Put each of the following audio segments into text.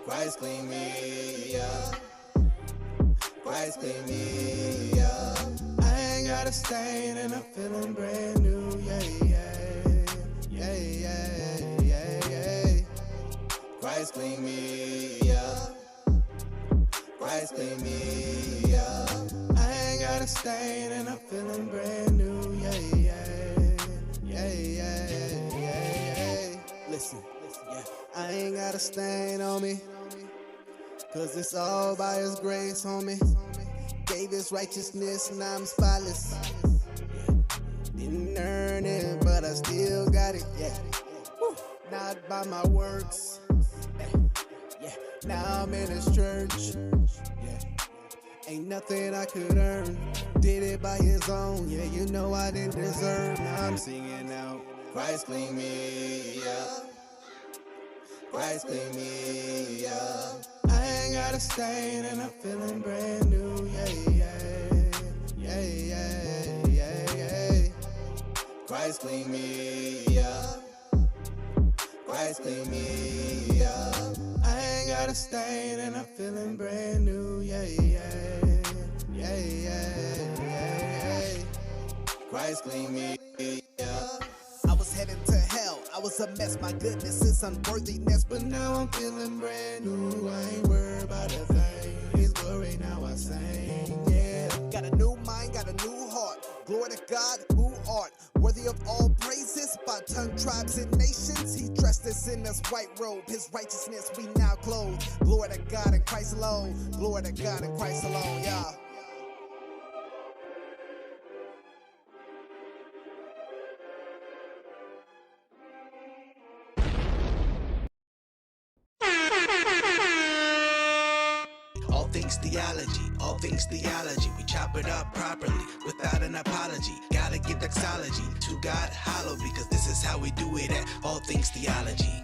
Christ clean me up. Christ clean me up. I ain't got a stain and I'm feeling brand new. Yeah, yeah, yeah, yeah, yeah, yeah. Christ clean me up. Christ clean me up. I ain't got a stain and I'm feeling brand new. Yeah, yeah, yeah, yeah, yeah, yeah. Listen, yeah. I ain't got a stain on me, 'cause it's all by his grace, homie. Gave his righteousness, now I'm spotless. Yeah. Didn't earn it, but I still got it, yeah. Woo. Not by my works, yeah. Now I'm in his church, yeah. Ain't nothing I could earn. Did it by his own, yeah. You know I didn't deserve. Now I'm singing out, Christ clean me up. Christ clean me up. I ain't got a stain and I'm feeling brand new. Yeah, yeah, yeah, yeah, yeah, yeah. Christ clean me up. Christ clean me up. I ain't got a stain and I'm feeling brand new. Yeah, yeah, yeah, yeah, yeah, yeah. Christ clean me up. I was headed to hell, I was a mess, my goodness, it's unworthiness. But now I'm feeling brand new, I ain't worried about a thing. His glory now I sing, yeah. Got a new mind, got a new heart. Glory to God, who art worthy of all praises by tongue, tribes, and nations. He dressed us in this white robe, his righteousness we now clothe. Glory to God and Christ alone, glory to God and Christ alone, yeah. All things theology, we chop it up properly without an apology. Gotta get doxology to God hollow, because this is how we do it at All Things Theology.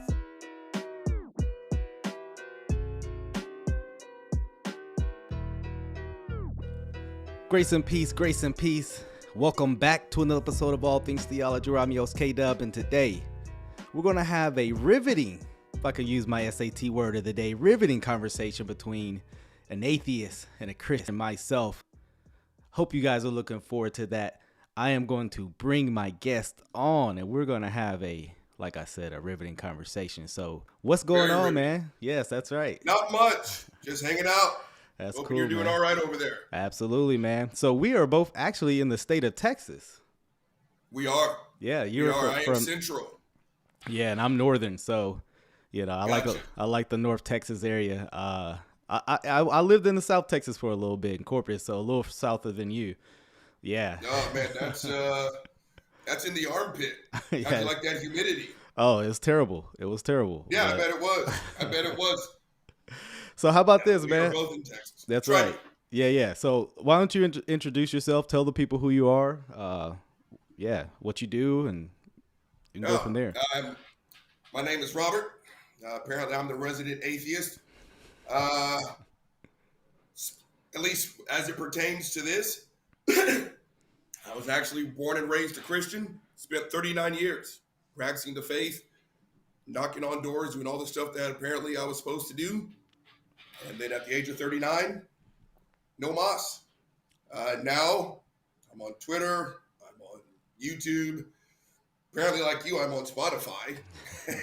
Grace and peace, grace and peace. Welcome back to another episode of All Things Theology. I'm your host, K-Dub, and today we're going to have a riveting, if I can use my SAT word of the day, riveting conversation between an atheist and a Christian, myself. Hope you guys are looking forward to that. I am going to bring my guest on and we're going to have like I said, a riveting conversation. So what's going on, man? Yes, that's right. Not much. Just hanging out. That's Hoping cool, you're doing man. all right over there. Absolutely, man. So we are both actually in the state of Texas. We are. Yeah, you're I am central. Yeah, and I'm northern, so you know, Gotcha. I like the North Texas area. I lived in the South Texas for a little bit in Corpus, so a little souther than you. Yeah. Oh man, that's in the armpit. Yeah. How'd you like that humidity? Oh, it was terrible. It was terrible. Yeah, but... I bet it was. So how about this, we man? are both in Texas. That's right. Yeah. So why don't you introduce yourself? Tell the people who you are. What you do, and you can go from there. My name is Robert. Apparently, I'm the resident atheist. At least as it pertains to this, I was actually born and raised a Christian. Spent 39 years practicing the faith, knocking on doors, doing all the stuff that apparently I was supposed to do. And then at the age of 39, no mas. Now I'm on Twitter, I'm on YouTube. Apparently, like you, I'm on Spotify.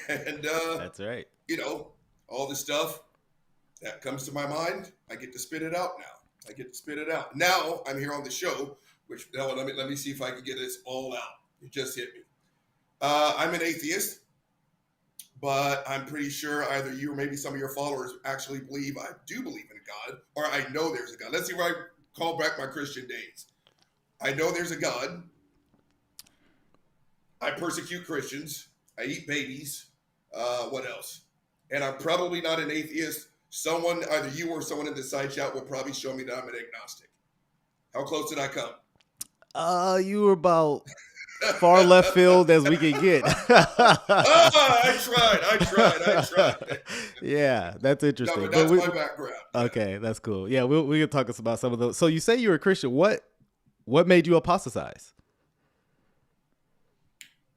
And that's right. You know, all the stuff that comes to my mind, I get to spit it out now. Now I'm here on the show, which let me see if I can get this all out. It just hit me. I'm an atheist, but I'm pretty sure either you or maybe some of your followers actually believe I do believe in a God, or I know there's a God. Let's see if I call back my Christian days. I know there's a God. I persecute Christians. I eat babies. What else? And I'm probably not an atheist. Someone, either you or someone in the side chat, will probably show me that I'm an agnostic. How close did I come? You were about far left field as we can get. I tried. Yeah, that's interesting. No, but that's my background. Okay, that's cool. Yeah, we can talk about some of those. So you say you're a Christian. What made you apostatize?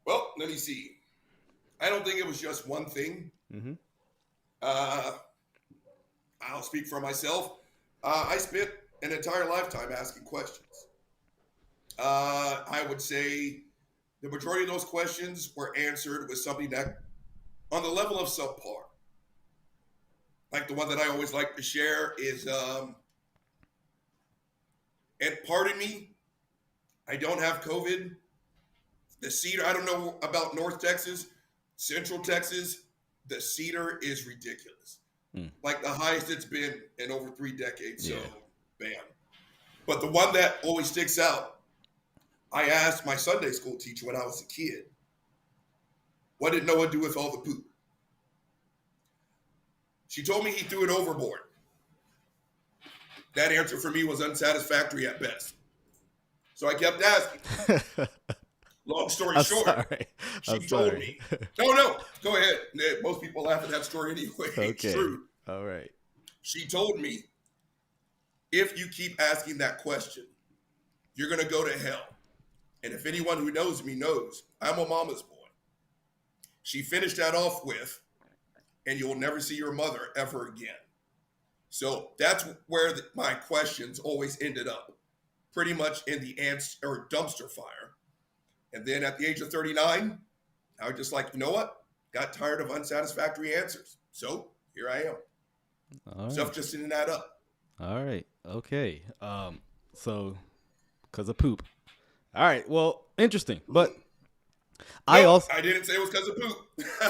Well, let me see. I don't think it was just one thing. Mm-hmm. I'll speak for myself. I spent an entire lifetime asking questions. I would say the majority of those questions were answered with something that, on the level of subpar. Like the one that I always like to share is, and pardon me, I don't have COVID. The cedar, I don't know about North Texas, Central Texas, the cedar is ridiculous. Like the highest it's been in over 3 decades. So, bam. But the one that always sticks out, I asked my Sunday school teacher when I was a kid, what did Noah do with all the poop? She told me he threw it overboard. That answer for me was unsatisfactory at best. So I kept asking. Long story short, she told me. No, go ahead. Most people laugh at that story anyway. Okay. It's true. All right. She told me, if you keep asking that question, you're going to go to hell. And if anyone who knows me knows, I'm a mama's boy. She finished that off with, and you'll never see your mother ever again. So that's where my questions always ended up, pretty much in the ants or dumpster fire. And then at the age of 39, I was just like, you know what? Got tired of unsatisfactory answers. So here I am. All right. Stuff just didn't add up. All right. Okay. So because of poop. All right. Well, interesting. But I didn't say it was because of poop.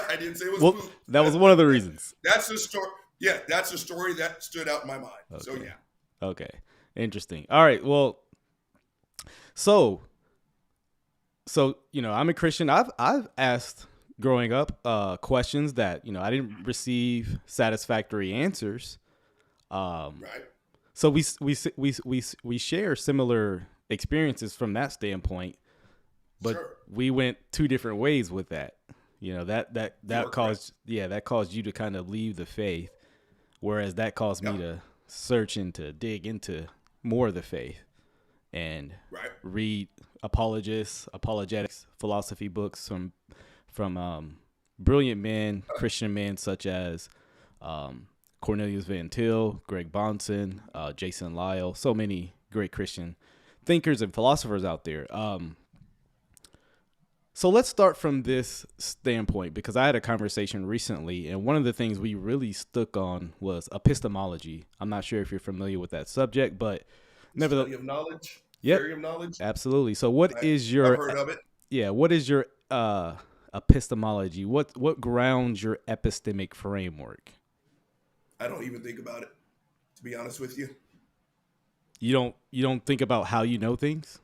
I didn't say it was poop. That was one of the reasons. That's the story. Yeah, that's the story that stood out in my mind. Okay. So yeah. Okay. Interesting. All right. Well, so I'm a Christian. I've asked growing up questions that I didn't receive satisfactory answers. Right. So we share similar experiences from that standpoint, but we went 2 different ways with that. That caused you to kind of leave the faith, whereas that caused me to search and to dig into more of the faith and read apologetics, philosophy books from brilliant men, Christian men such as Cornelius Van Til, Greg Bonson, Jason Lyle, so many great Christian thinkers and philosophers out there. So let's start from this standpoint, because I had a conversation recently, and one of the things we really stuck on was epistemology. I'm not sure if you're familiar with that subject, but nevertheless, study of knowledge. Yep. Theory of knowledge. Absolutely. So what is your? I've heard of it. Yeah. What is your epistemology? What grounds your epistemic framework? I don't even think about it, to be honest with you. You don't think about how you know things?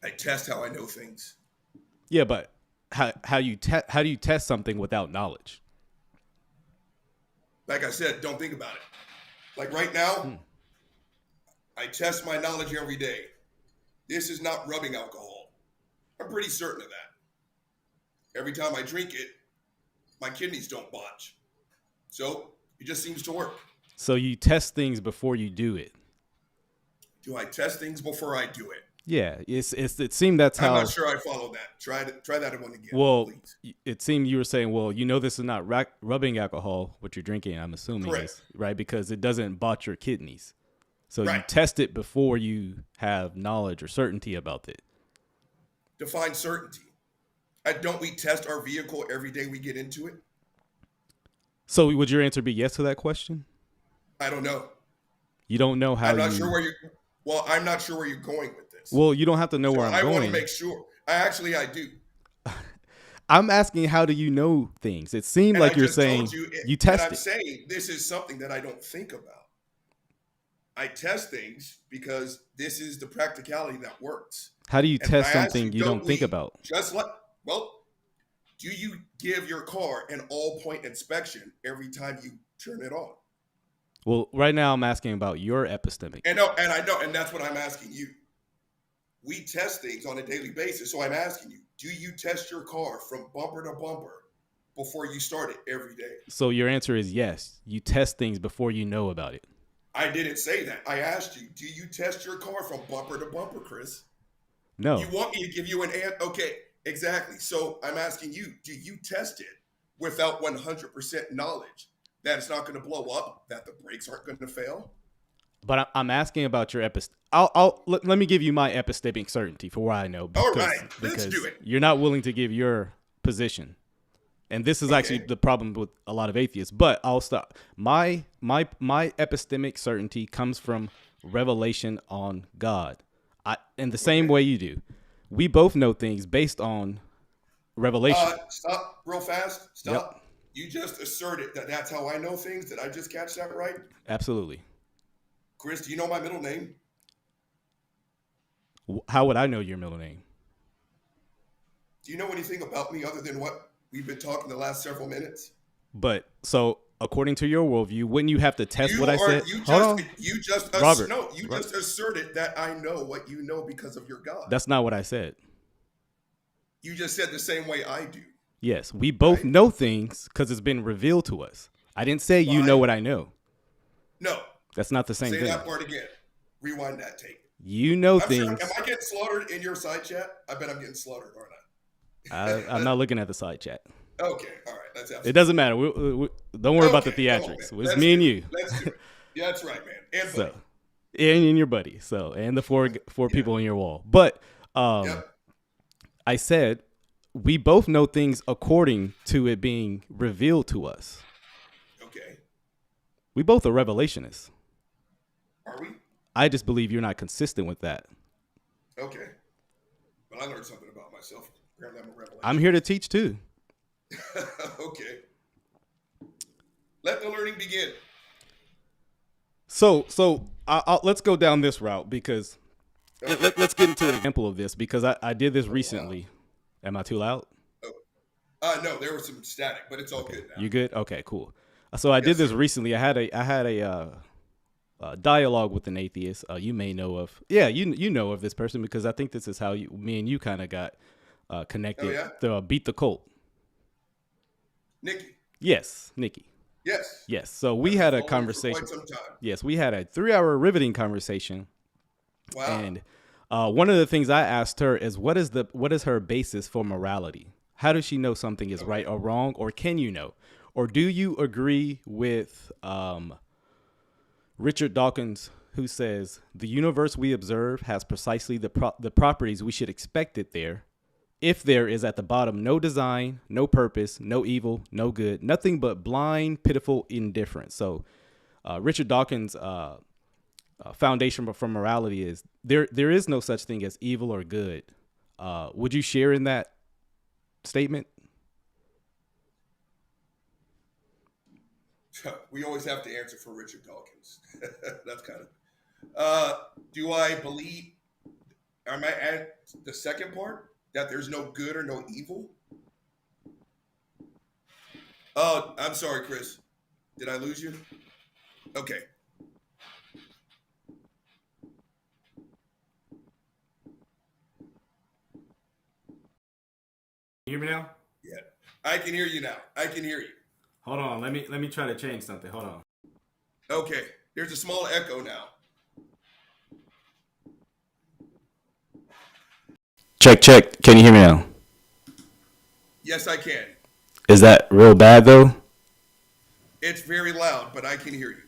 I test how I know things. Yeah, but how do you test something without knowledge? Like I said, don't think about it. Like right now, I test my knowledge every day. This is not rubbing alcohol. I'm pretty certain of that. Every time I drink it, my kidneys don't botch. So it just seems to work. So you test things before you do it. Do I test things before I do it? Yeah, it seemed that's how. I'm not sure I follow that. Try that one again. Well, please. It seemed you were saying, well, this is not rubbing alcohol, what you're drinking. I'm assuming, is, right? Because it doesn't botch your kidneys. So you test it before you have knowledge or certainty about it. Define certainty. Don't we test our vehicle every day we get into it? So would your answer be yes to that question? I don't know. You don't know how. I'm not sure where you're. Well, I'm not sure where you're going with this. Well, you don't have to know where I'm going. I want to make sure. I do. I'm asking, how do you know things? It seemed like you're saying you test it. I'm saying this is something that I don't think about. I test things because this is the practicality that works. How do you test something you don't think about? Do you give your car an all-point inspection every time you turn it on? Well, right now I'm asking about your epistemic. And I know, and that's what I'm asking you. We test things on a daily basis, so I'm asking you, do you test your car from bumper to bumper before you start it every day? So your answer is yes. You test things before you know about it. I didn't say that. I asked you, do you test your car from bumper to bumper, Chris? No. You want me to give you an answer? Okay, exactly. So I'm asking you, do you test it without 100% knowledge that it's not going to blow up, that the brakes aren't going to fail. But I'm asking about your let me give you my epistemic certainty for what I know. All right, let's do it. You're not willing to give your position, and this is actually the problem with a lot of atheists. But I'll stop. My epistemic certainty comes from revelation on God. In the same way you do. We both know things based on revelation. Stop real fast. Stop. Yep. You just asserted that that's how I know things. Did I just catch that right? Absolutely. Chris, do you know my middle name? How would I know your middle name? Do you know anything about me other than what we've been talking the last several minutes? But so according to your worldview, wouldn't you have to test what I said? You just asserted that I know what you know because of your God. That's not what I said. You just said the same way I do. Yes, we both know things because it's been revealed to us. I didn't say you know what I know. No. That's not the same thing. Say that part again. Rewind that tape. You know things. Sure, am I getting slaughtered in your side chat? I bet I'm getting slaughtered, aren't I? I'm not looking at the side chat. Okay, all right. That's absolutely. It doesn't matter. Don't worry about the theatrics. It's me and you. Let's do it. Yeah, that's right, man. And buddy. And your buddy. And the four people on your wall. But I said we both know things according to it being revealed to us. Okay. We both are revelationists. Are we? I just believe you're not consistent with that. Okay. But I learned something about myself. Apparently I'm a revelation. I'm here to teach too. Okay. Let the learning begin. So let's go down this route because let's get into an example of this because I did this recently. Wow. Am I too loud? No, there was some static, but it's all good now. You good? Okay, cool. So I did this recently. I had a dialogue with an atheist. You may know of. Yeah, you know of this person because I think this is how me and you kind of got connected. Oh, yeah? To Beat the Cult. Nikki. Yes, Nikki. Yes. So we had a conversation. For quite some time. Yes, we had a 3-hour riveting conversation. Wow. And one of the things I asked her is what is her basis for morality? How does she know something is right or wrong, or can you know? Or do you agree with Richard Dawkins, who says the universe we observe has precisely the properties we should expect it there? If there is at the bottom no design, no purpose, no evil, no good, nothing but blind, pitiful indifference. So Richard Dawkins' foundation for morality is there is no such thing as evil or good. Would you share in that statement? We always have to answer for Richard Dawkins. That's kind of. Do I believe? Am I at the second part that there's no good or no evil? Oh, I'm sorry, Chris. Did I lose you? Okay. You hear me now? Yeah, I can hear you now. I can hear you. Hold on, let me try to change something. Hold on. Okay, there's a small echo now. Check. Can you hear me now? Yes, I can. Is that real bad though? It's very loud, but I can hear you.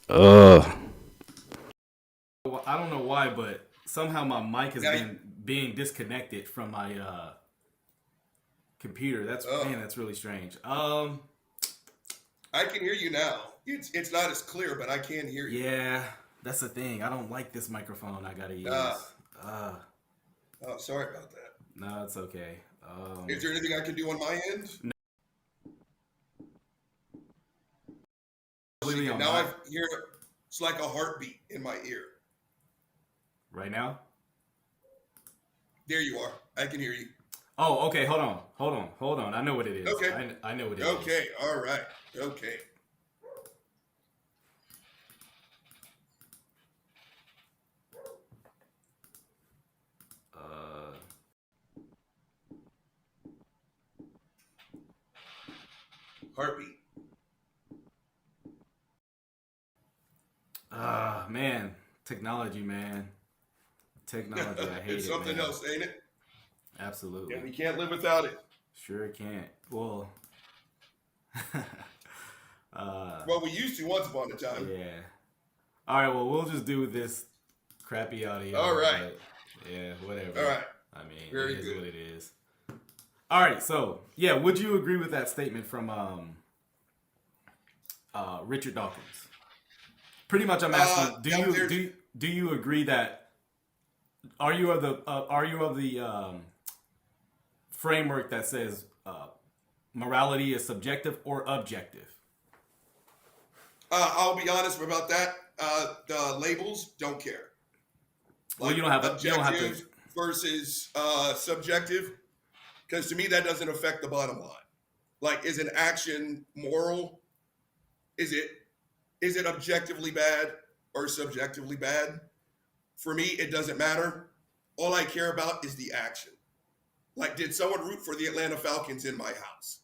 Well, I don't know why, but somehow my mic has been being disconnected from my computer. That's really strange. I can hear you now. It's not as clear, but I can hear you. Yeah, that's the thing. I don't like this microphone I gotta use. Oh, sorry about that. No, it's okay. Is there anything I can do on my end? No. Now I hear it's like a heartbeat in my ear. Right now? There you are. I can hear you. Oh, okay. Hold on. I know what it is. Okay. I know what it is. Okay. All right. Okay. Heartbeat. Man. Technology, man. Technology, I hate it. It's something else, ain't it? Absolutely. And we can't live without it. Sure can't. Well, Well, we used to once upon a time. Yeah. All right. Well, we'll just do this crappy audio. All right. Yeah. Whatever. All right. I mean, Very it is good. what it is. All right. So, yeah, would you agree with that statement from Richard Dawkins? Pretty much, I'm asking. Do you agree that? Are you of the framework that says morality is subjective or objective? I'll be honest about that. The labels don't care. Well, you don't have to. Objective versus subjective, because to me that doesn't affect the bottom line. Like, is an action moral? Is it objectively bad or subjectively bad? For me, it doesn't matter. All I care about is the action. Like, did someone root for the Atlanta Falcons in my house?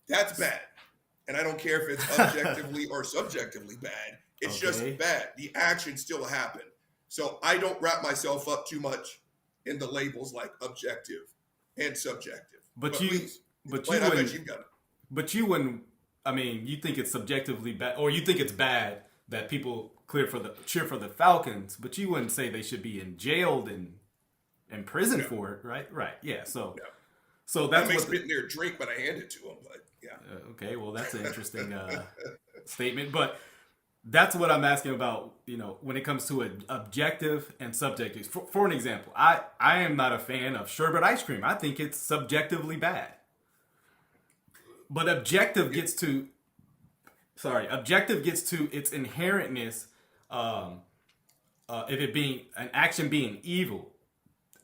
That's bad. And I don't care if it's objectively or subjectively bad. It's just bad. The action still happened. So I don't wrap myself up too much in the labels like objective and subjective. But you wouldn't. I mean, you think it's subjectively bad, or you think it's bad that people cheer for the Falcons, but you wouldn't say they should be jailed and in prison for it, right? Right. Yeah. So that's what spit in their drink when I hand it to them. But yeah. Okay. Well, that's an interesting statement, but that's what I'm asking about. You know, when it comes to objective and subjective. For an example, I am not a fan of sherbet ice cream. I think it's subjectively bad. But objective gets to its inherentness, if it being an action being evil.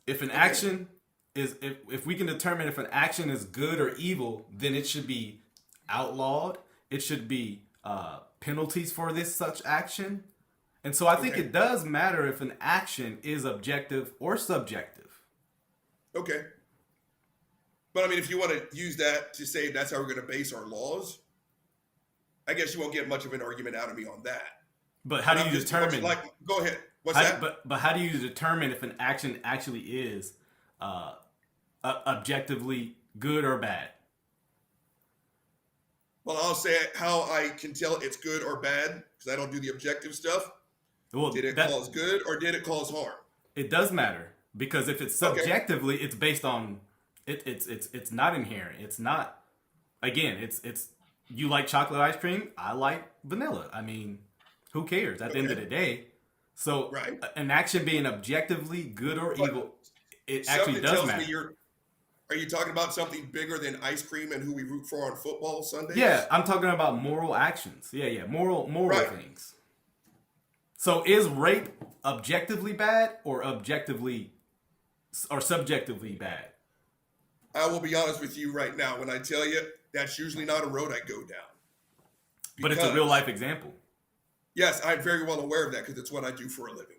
If an action is, if we can determine if an action is good or evil, then it should be outlawed. It should be penalties for such action. And so I think it does matter if an action is objective or subjective. Okay. But I mean, if you want to use that to say that's how we're going to base our laws, I guess you won't get much of an argument out of me on that. But how do you determine? Go ahead. What's that? But how do you determine if an action actually is objectively good or bad? Well, I'll say how I can tell it's good or bad because I don't do the objective stuff. Well, did it cause good or did it cause harm? It does matter because if it's subjectively, it's based on. It's not inherent. It's not. Again, it's you like chocolate ice cream. I like vanilla. I mean, who cares at the end of the day? So an action being objectively good or evil, it actually does matter. Are you talking about something bigger than ice cream and who we root for on football Sundays? Yeah, I'm talking about moral actions. Yeah, moral things. So is rape objectively bad or subjectively bad? I will be honest with you right now when I tell you that's usually not a road I go down. But it's a real life example. Yes, I'm very well aware of that because it's what I do for a living.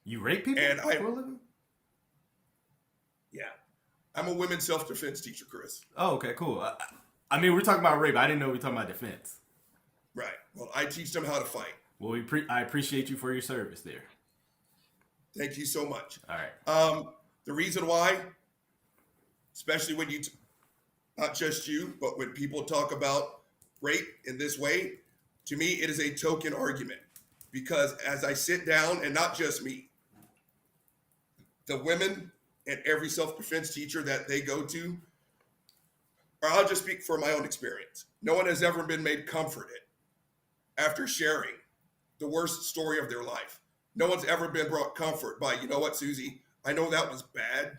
You rape people for a living? Yeah. I'm a women's self-defense teacher, Chris. Oh, okay, cool. I mean, we're talking about rape. I didn't know we were talking about defense. Right. Well, I teach them how to fight. Well, I appreciate you for your service there. Thank you so much. All right. The reason why, especially when not just you, but when people talk about rape in this way, to me, it is a token argument. Because as I sit down, and not just me, the women and every self-defense teacher that they go to, or I'll just speak for my own experience. No one has ever been made comforted after sharing the worst story of their life. No one's ever been brought comfort by, you know what, Susie, I know that was bad,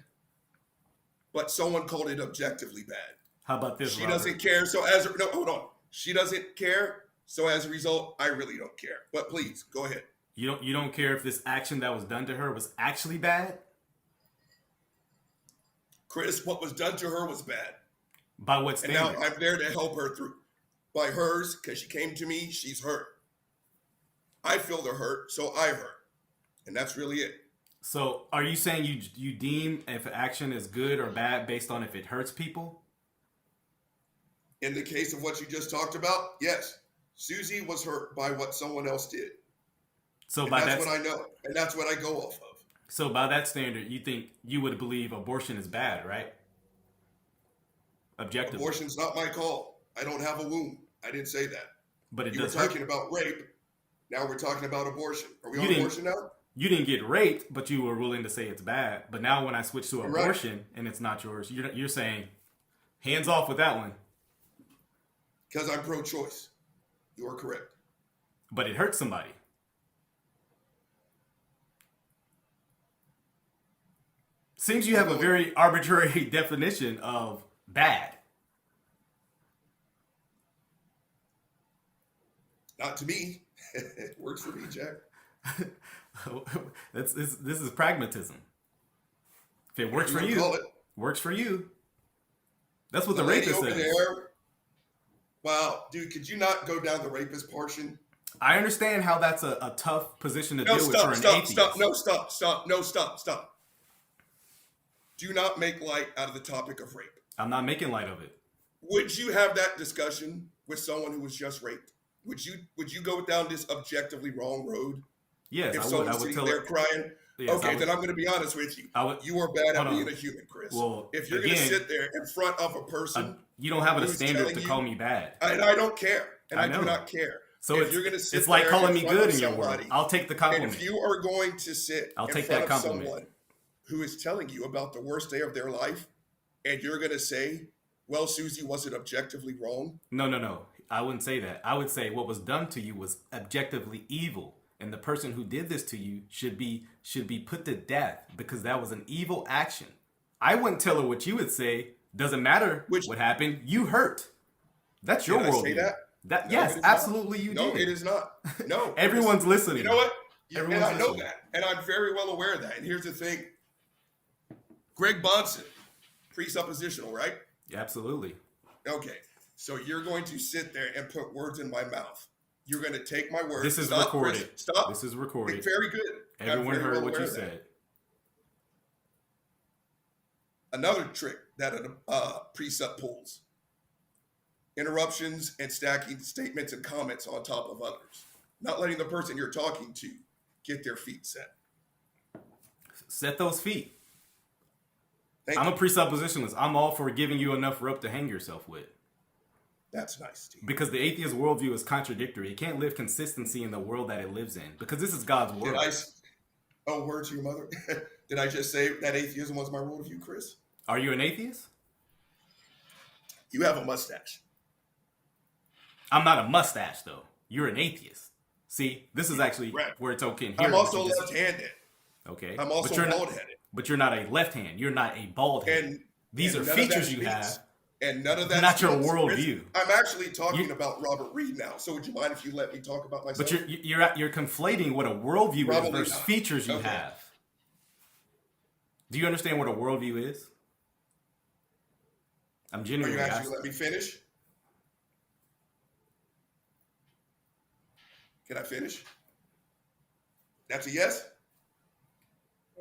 but someone called it objectively bad. How about this? She doesn't care. So hold on. She doesn't care. So as a result, I really don't care. But please go ahead. You don't care if this action that was done to her was actually bad? Chris, what was done to her was bad. By what standard? And now I'm there to help her through. By hers, because she came to me, she's hurt. I feel the hurt, so I hurt. And that's really it. So are you saying you deem if an action is good or bad based on if it hurts people? In the case of what you just talked about, yes. Susie was hurt by what someone else did. So that's what I know. And that's what I go off of. So by that standard, you think you would believe abortion is bad, right? Objectively. Abortion's not my call. I don't have a womb. I didn't say that. But you were talking about rape. Now we're talking about abortion. Are we on abortion now? You didn't get raped, but you were willing to say it's bad. But now when I switch to abortion and it's not yours, you're saying, hands off with that one. Because I'm pro-choice. You are correct. But it hurts somebody. Seems you have a very arbitrary definition of bad. Not to me. It works for me, Jack. This is pragmatism. If it works for you, works for you. That's what the rapist says. Wow, dude, could you not go down the rapist portion? I understand how that's a tough position to deal with for an atheist. Stop. Do not make light out of the topic of rape. I'm not making light of it. Would you have that discussion with someone who was just raped? Would you go down this objectively wrong road? Yes, if I someone's would. sitting there crying? Yes, then I'm going to be honest with you. You are bad at being a human, Chris. Well, if you're going to sit there in front of a person, you don't have a standard to call me bad. And I don't care, and I do not care. So if you're going to sit it's like calling me good in your world. I'll take the compliment. And if you are going to sit I'll in take front that of compliment. someone who is telling you about the worst day of their life, and you're going to say, well, Susie, was it objectively wrong? No. I wouldn't say that. I would say what was done to you was objectively evil. And the person who did this to you should be put to death because that was an evil action. I wouldn't tell her what you would say. Doesn't matter what happened. You hurt. That's your worldview. Say that? Yes, absolutely you No, did. it is not. No. Everyone's listening. You know what? Everyone's and I know listening. that. And I'm very well aware of that. And here's the thing. Greg Bonson, presuppositional, right? Absolutely. Okay. So you're going to sit there and put words in my mouth. You're going to take my words. This is recorded. Chris, stop. This is recorded. Very good. Everyone heard what you said. Another trick that a precept pulls. Interruptions and stacking statements and comments on top of others. Not letting the person you're talking to get their feet set. Set those feet. I'm a presuppositionalist. I'm all for giving you enough rope to hang yourself with. That's nice, Steve. Because the atheist worldview is contradictory. It can't live consistency in the world that it lives in. Because this is God's world. Word to your mother. Did I just say that atheism was my worldview, Chris? Are you an atheist? You have a mustache. I'm not a mustache, though. You're an atheist. See, this is actually where it's okay. Here, I'm also left-handed. Okay. I'm also bald-headed. But you're not a left hand. You're not a bald hand. These are features you have. And none of that. Not your worldview. I'm actually talking about Robert Reed now. So would you mind if you let me talk about myself? But you're conflating what a worldview is versus features you have. Do you understand what a worldview is? I'm genuinely asking. Are you actually let me finish? Can I finish? That's a yes?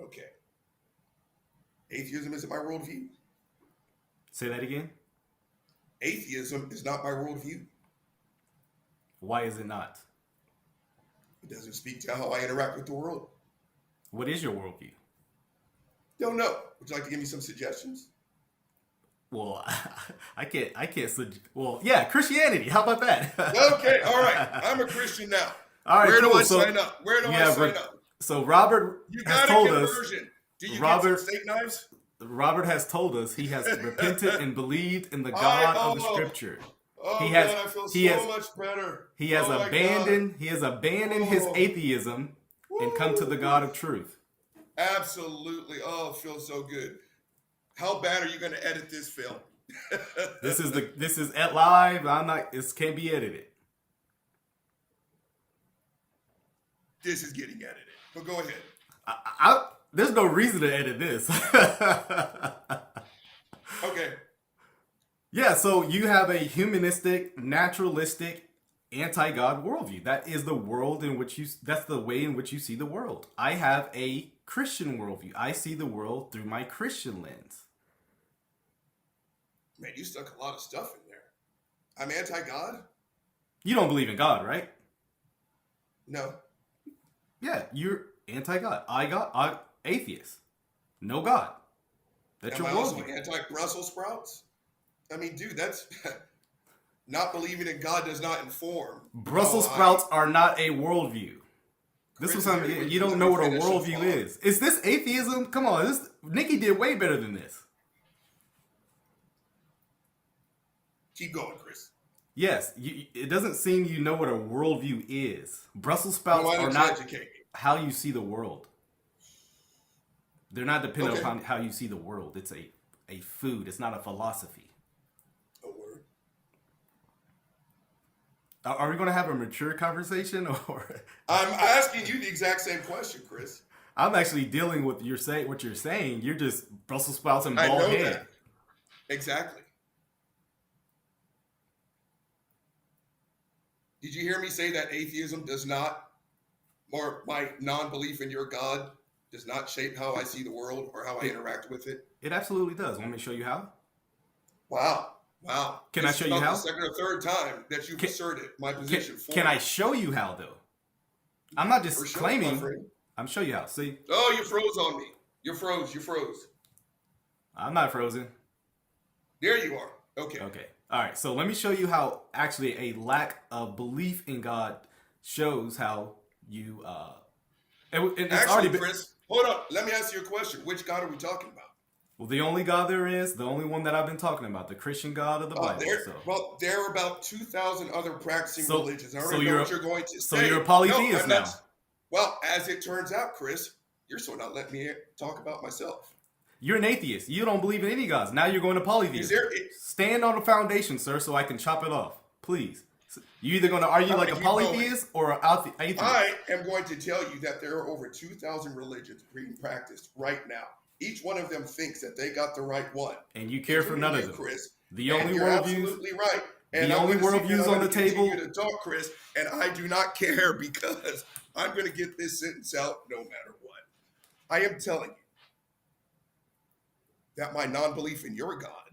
Okay. Atheism isn't my worldview. Say that again. Atheism is not my worldview. Why is it not? It doesn't speak to how I interact with the world. What is your worldview? Don't know. Would you like to give me some suggestions? Well, I can't. Well, yeah, Christianity. How about that? Okay, all right. I'm a Christian now. All right, Where do I sign up? Where do I sign up? So Robert has told us. Do you get some steak knives? Robert has told us he has repented and believed in the God of the Scripture. Oh, man, I feel so much better. He has abandoned his atheism and come to the God of truth. Absolutely. Oh, it feels so good. How bad are you going to edit this film? This is at live. This can't be edited. This is getting edited. But go ahead. There's no reason to edit this. Okay. Yeah, so you have a humanistic, naturalistic, anti-God worldview. That is the world in which that's the way in which you see the world. I have a Christian worldview. I see the world through my Christian lens. Man, you stuck a lot of stuff in there. I'm anti-God? You don't believe in God, right? No. Yeah, you're anti-God. I atheist. No God. That's your worldview. Anti-Brussels sprouts? I mean, dude, that's... not believing in God does not inform. Brussels sprouts are not a worldview. This was something you don't know what a worldview is. Is this atheism? Come on, Nikki did way better than this. Keep going, Chris. Yes, it doesn't seem you know what a worldview is. Brussels sprouts are not how you see the world. They're not dependent upon how you see the world. It's a food. It's not a philosophy. A word. Are we going to have a mature conversation, or? I'm asking you the exact same question, Chris. I'm actually dealing with what you're saying. You're just Brussels sprouts and bald head. That. Exactly. Did you hear me say that atheism does not, or my non-belief in your God does not shape how I see the world or how I interact with it? It absolutely does. Want me to show you how? Wow. Can I show you how? The second or third time that you've asserted my position. Can I show you how, though? I'm not just claiming. I'm show you how. See? Oh, you froze on me. You froze. I'm not frozen. There you are. Okay. All right. So let me show you how actually a lack of belief in God shows how you. Chris, hold on. Let me ask you a question. Which God are we talking about? Well, the only God there is, the only one that I've been talking about, the Christian God of the Bible. There are about 2,000 other practicing religions. I already know what you're going to say. So you're a polytheist now. Well, as it turns out, Chris, you're still not letting me talk about myself. You're an atheist. You don't believe in any gods. Now you're going to polytheism. Stand on the foundation, sir, so I can chop it off. Please. You either going to argue like a polytheist or an atheist. I am going to tell you that there are over 2,000 religions being practiced right now. Each one of them thinks that they got the right one. And you care for none of them. Chris. The only you're worldviews. Absolutely right. And the only worldviews on the table. To talk, Chris, and I do not care because I'm going to get this sentence out no matter what. I am telling you that my non-belief in your God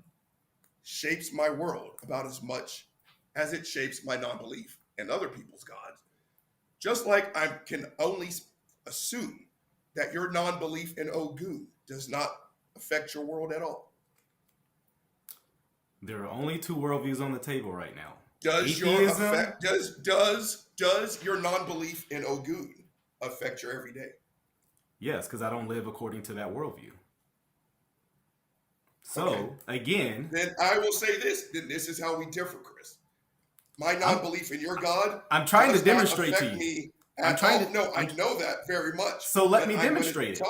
shapes my world about as much as it shapes my non-belief in other people's gods. Just like I can only assume that your non-belief in Ogun does not affect your world at all. There are only two worldviews on the table right now. Does your non-belief in Ogun affect your everyday? Yes, because I don't live according to that worldview. So, again... Then I will say this. Then this is how we differ, Chris. My non-belief in your God... I'm trying to demonstrate to you. I know that very much. So let me demonstrate it.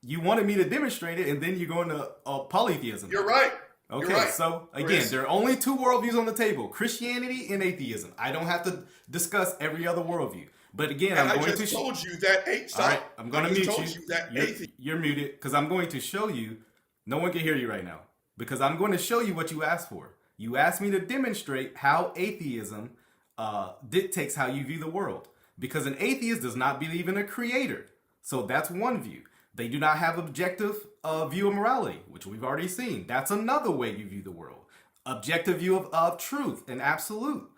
You wanted me to demonstrate it, and then you're going to polytheism. You're right. Okay, You're right. So again, there are only two worldviews on the table: Christianity and atheism. I don't have to discuss every other worldview. But again, I just told you that. All right, I'm going to mute you. You're muted because I'm going to show you. No one can hear you right now because I'm going to show you what you asked for. You asked me to demonstrate how atheism dictates how you view the world, because an atheist does not believe in a creator. So that's one view. They do not have objective view of morality, which we've already seen. That's another way you view the world. Objective view of truth and absolute.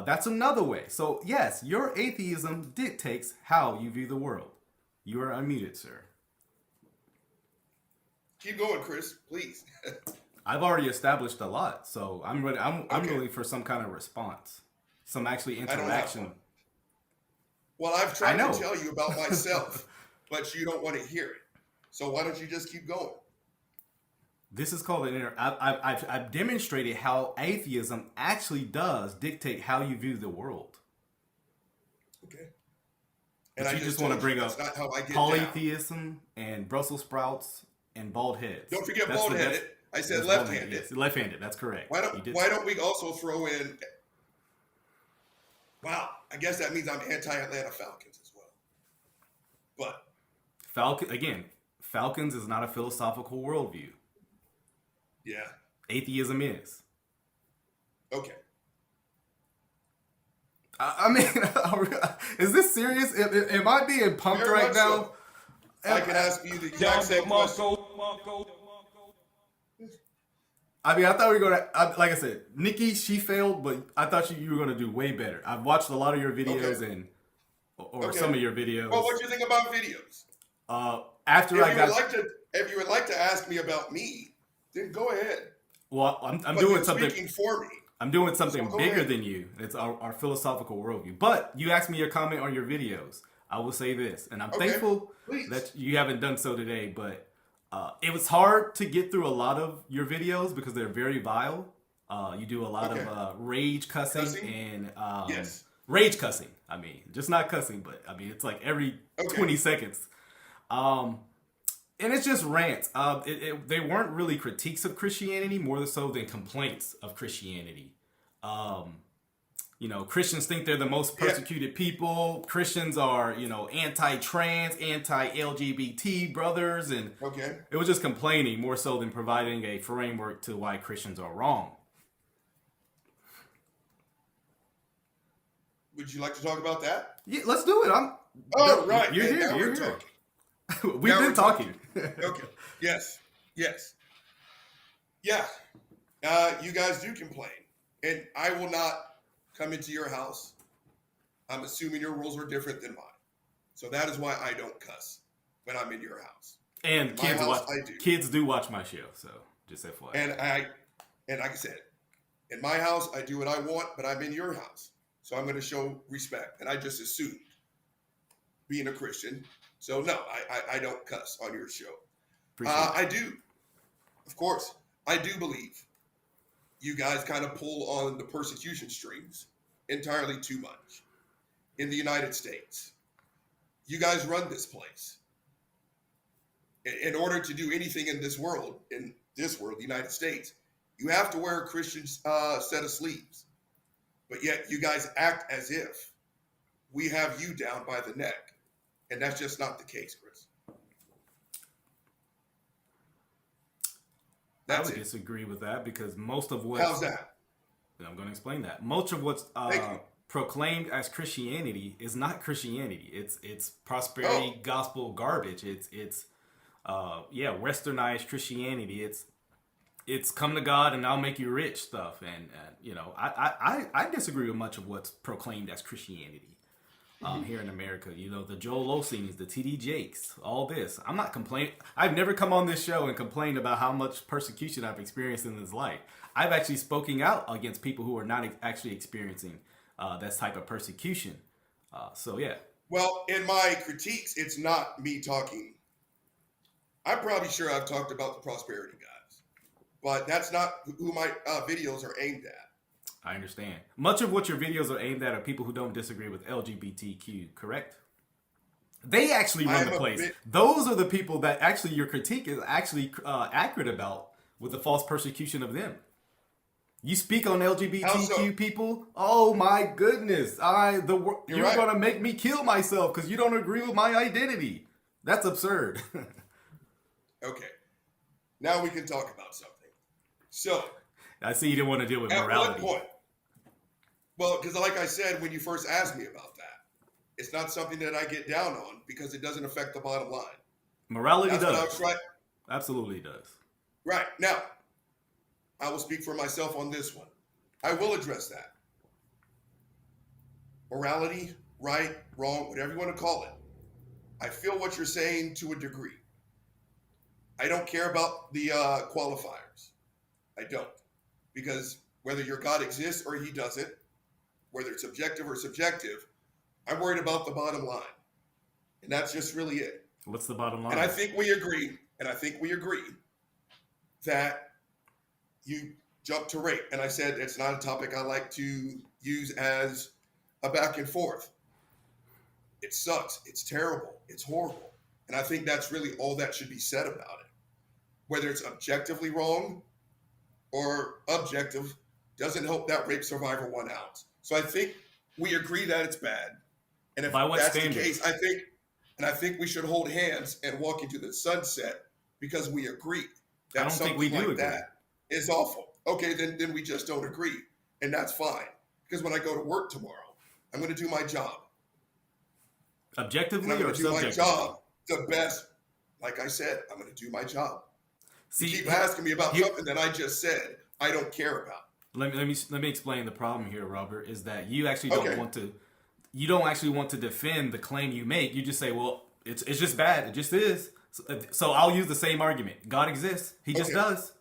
That's another way. So yes, your atheism dictates how you view the world. You are unmuted, sir. Keep going, Chris, please. I've already established a lot, so I'm ready. I'm looking for some kind of response, some actually interaction. Well, I've tried to tell you about myself, but you don't want to hear it. So why don't you just keep going? This is called I've demonstrated how atheism actually does dictate how you view the world. Okay. And I just want to bring up polytheism and Brussels sprouts and bald heads. Don't forget bald-headed. I said left-handed. Yes, left-handed. That's correct. Why don't we also throw in? Wow, I guess that means I'm anti-Atlanta Falcons as well. But Falcons is not a philosophical worldview. Yeah. Atheism is. Okay. I mean, is this serious? Am I being pumped right now? So. I can ask you the exact same question. I mean, I thought we were going to, like I said, Nikki, she failed, but I thought you were going to do way better. I've watched a lot of your videos some of your videos. Well, what do you think about videos? If you would like to ask me about me, then go ahead. Well, I'm But doing you're something. speaking for me. I'm doing something So go bigger ahead. than you. It's our philosophical worldview. But you asked me your comment on your videos. I will say this, and I'm Okay, thankful please. that you haven't done so today. But it was hard to get through a lot of your videos because they're very vile. You do a lot Okay. of rage cussing, Cussing? and Yes. rage cussing. I mean, just not cussing, but I mean, it's like every Okay. 20 seconds. And it's just rants. They weren't really critiques of Christianity, more so than complaints of Christianity. Christians think they're the most persecuted people. Christians are, anti-trans, anti-LGBT brothers, and Okay. it was just complaining more so than providing a framework to why Christians are wrong. Would you like to talk about that? Yeah, let's do it. Right. You're and here. now You're we're here. talking. We've Now been we're talking. Okay. Yes. Yes. Yeah. You guys do complain, and I will not come into your house. I'm assuming your rules are different than mine, so that is why I don't cuss when I'm in your house. And In my house, I do. kids do watch my show, so just FYI. And like I said, in my house I do what I want, but I'm in your house, so I'm going to show respect. And I just assumed, being a Christian, so no, I don't cuss on your show. I do, of course, I do believe you guys kind of pull on the persecution strings entirely too much in the United States. You guys run this place. In order to do anything in this world, the United States, you have to wear a Christian set of sleeves. But yet you guys act as if we have you down by the neck. And that's just not the case, Chris. I would disagree with that because most of what... How's that? I'm going to explain that. Much of what's proclaimed as Christianity is not Christianity. It's prosperity gospel garbage. It's westernized Christianity. It's come to God and I'll make you rich stuff. And I disagree with much of what's proclaimed as Christianity here in America. The Joel Osteens, the TD Jakes, all this. I'm not complaining. I've never come on this show and complained about how much persecution I've experienced in this life. I've actually spoken out against people who are not actually experiencing that type of persecution. Well, in my critiques, it's not me talking. I'm probably sure I've talked about the prosperity guys, but that's not who my videos are aimed at. I understand. Much of what your videos are aimed at are people who don't disagree with LGBTQ, correct? They actually run the place. Those are the people that actually your critique is actually accurate about with the false persecution of them. You speak on LGBTQ people. Oh my goodness! You're right. Gonna make me kill myself because you don't agree with my identity. That's absurd. Okay, now we can talk about something. So I see you didn't want to deal with morality. At what point? Well, because like I said, when you first asked me about that, it's not something that I get down on because it doesn't affect the bottom line. Morality does. Absolutely does. Right. Now, I will speak for myself on this one. I will address that. Morality, right, wrong, whatever you want to call it. I feel what you're saying to a degree. I don't care about the qualifiers. I don't. Because whether your God exists or he doesn't, whether it's objective or subjective, I'm worried about the bottom line. And that's just really it. What's the bottom line? And I think we agree that you jump to rape. And I said it's not a topic I like to use as a back and forth. It sucks. It's terrible. It's horrible. And I think that's really all that should be said about it. Whether it's objectively wrong or objective doesn't help that rape survivor 1 ounce. So I think we agree that it's bad. And if that's the case, I think we should hold hands and walk into the sunset because we agree that something like that is awful. Okay, then we just don't agree. And that's fine. Because when I go to work tomorrow, I'm going to do my job. Objectively or subjectively? I'm going to do my job the best. Like I said, I'm going to do my job. See, you keep asking me about something that I just said I don't care about. Let me explain the problem here, Robert, is that you actually don't want to. You don't actually want to defend the claim you make. You just say, well, it's just bad. It just is. So I'll use the same argument. God exists. He just does.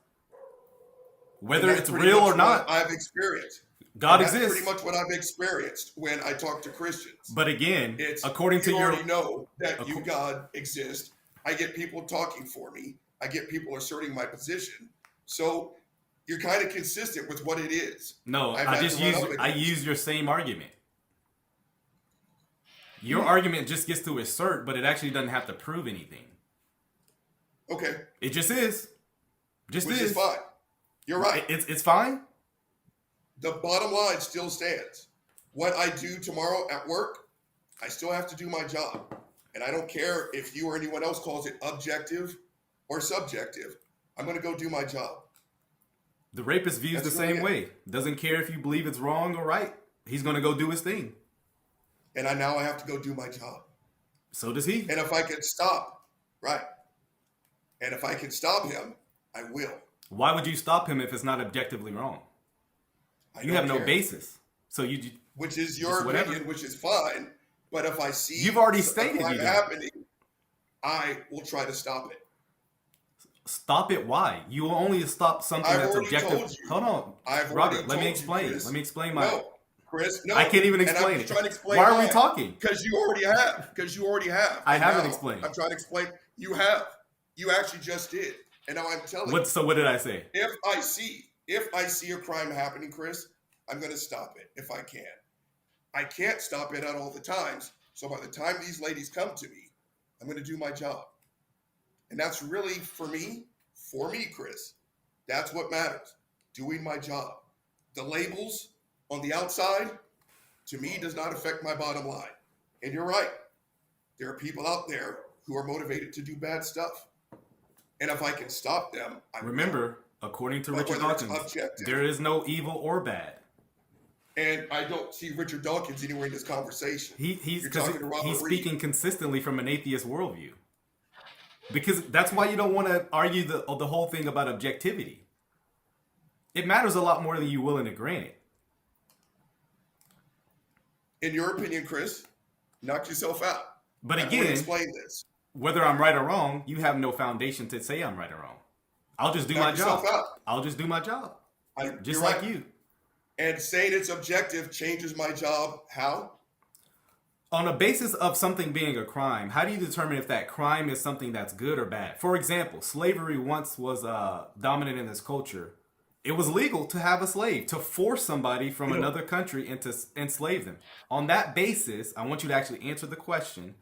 whether it's real or not. I've experienced. God That's exists. pretty much what I've experienced when I talk to Christians. But again, It's, according to you your already know that you, God, exist. I get people talking for me. I get people asserting my position. So you're kind of consistent with what it is. No, I use your same argument. Your argument just gets to assert, but it actually doesn't have to prove anything. Okay. It just is. Which is fine. You're right. It's fine. The bottom line still stands. What I do tomorrow at work, I still have to do my job. And I don't care if you or anyone else calls it objective or subjective. I'm going to go do my job. The rapist views the same way. Doesn't care if you believe it's wrong or right. He's going to go do his thing. And now I have to go do my job. So does he. And if I can stop, right. And if I can stop him, I will. Why would you stop him if it's not objectively wrong? You have no basis. So which is your opinion, which is fine. But if I see you've already stated it happening, I will try to stop it. Stop it? Why? You will only stop something that's objective. Hold on, Robert. Let me explain. Let me explain my. No, Chris. No, I can't even explain it. Trying to explain why are we talking? Because you already have. I haven't explained. I'm trying to explain. You have. You actually just did. And now I'm telling you. So what did I say? If I see a crime happening, Chris, I'm going to stop it if I can. I can't stop it at all the times. So by the time these ladies come to me, I'm going to do my job. And that's really, for me, Chris, that's what matters. Doing my job. The labels on the outside, to me, does not affect my bottom line. And you're right. There are people out there who are motivated to do bad stuff. And if I can stop them, I remember, according to Richard Dawkins, there is no evil or bad. And I don't see Richard Dawkins anywhere in this conversation. He's speaking consistently from an atheist worldview. Because that's why you don't want to argue the whole thing about objectivity. It matters a lot more than you're willing to grant it. In your opinion, Chris, knock yourself out. But again, explain this. Whether I'm right or wrong, you have no foundation to say I'm right or wrong. I'll just do my job. I'll just do my job. Just like you. And saying it's objective changes my job. How? On a basis of something being a crime, how do you determine if that crime is something that's good or bad? For example, slavery once was dominant in this culture. It was legal to have a slave, to force somebody from another country and to enslave them. On that basis, I want you to actually answer the question.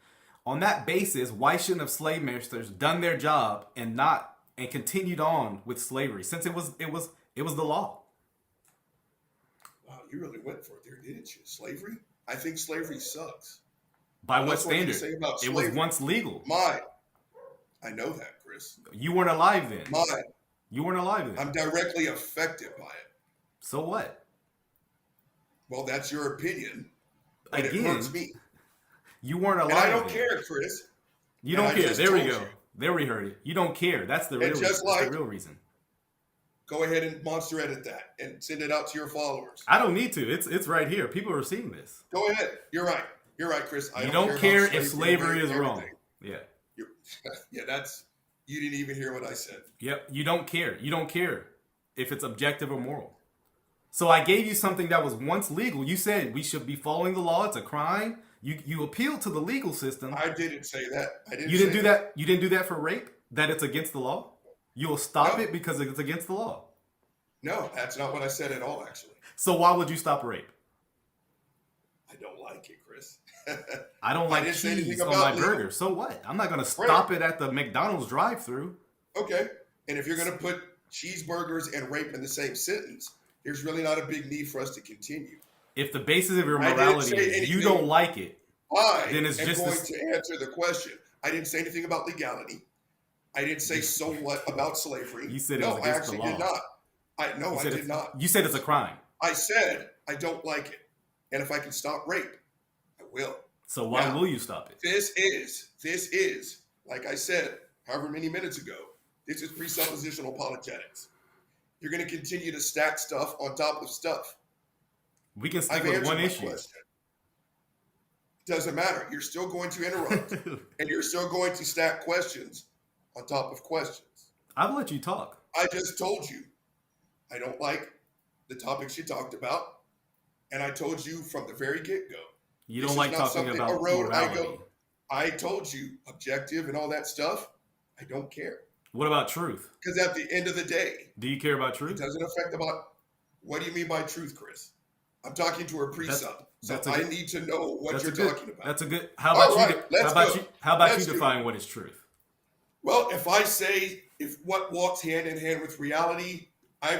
On that basis, why shouldn't have slave masters done their job and continued on with slavery, since it was the law? Wow, you really went for it there, didn't you? Slavery? I think slavery sucks. By what standard? It was once legal. Mine. I know that, Chris. You weren't alive then. Mine. You weren't alive then. I'm directly affected by it. So what? Well, that's your opinion. But it hurts me. You weren't alive. And I don't care, Chris. You don't care. There we go. There we heard it. You don't care. That's the real reason. That's the real reason. Go ahead and monster edit that and send it out to your followers. I don't need to. It's right here. People are seeing this. Go ahead. You're right. You're right, Chris. You don't care if slavery is wrong. Yeah. Yeah, you didn't even hear what I said. Yep. You don't care. You don't care if it's objective or moral. So I gave you something that was once legal. You said we should be following the law. It's a crime. You appealed to the legal system. I didn't say that. You didn't do that. You didn't do that for rape? That it's against the law? You'll stop it because it's against the law? No, that's not what I said at all, actually. So why would you stop rape? I don't like it, Chris. I don't like cheese on my burger. So what? I'm not going to stop it at the McDonald's drive-thru. Okay. And if you're going to put cheeseburgers and rape in the same sentence, there's really not a big need for us to continue. If the basis of your morality is you don't like it, then it's just going to answer the question. I didn't say anything about legality. I didn't say so what about slavery. You said it was against the law. I actually did not. I did not. You said it's a crime. I said I don't like it. And if I can stop rape, I will. So why will you stop it? This is, like I said, however many minutes ago, this is presuppositional apologetics. You're going to continue to stack stuff on top of stuff. We can stick with one issue. Doesn't matter. You're still going to interrupt. And you're still going to stack questions on top of questions. I've let you talk. I just told you. I don't like the topics you talked about. And I told you from the very get-go. You don't like talking about morality. I told you objective and all that stuff. I don't care. What about truth? Because at the end of the day, do you care about truth? It doesn't affect about. What do you mean by truth, Chris? I'm talking to a precept, so I need to know what you're talking about. That's a good. How about you define what is truth? Well, if I say if what walks hand in hand with reality, I'm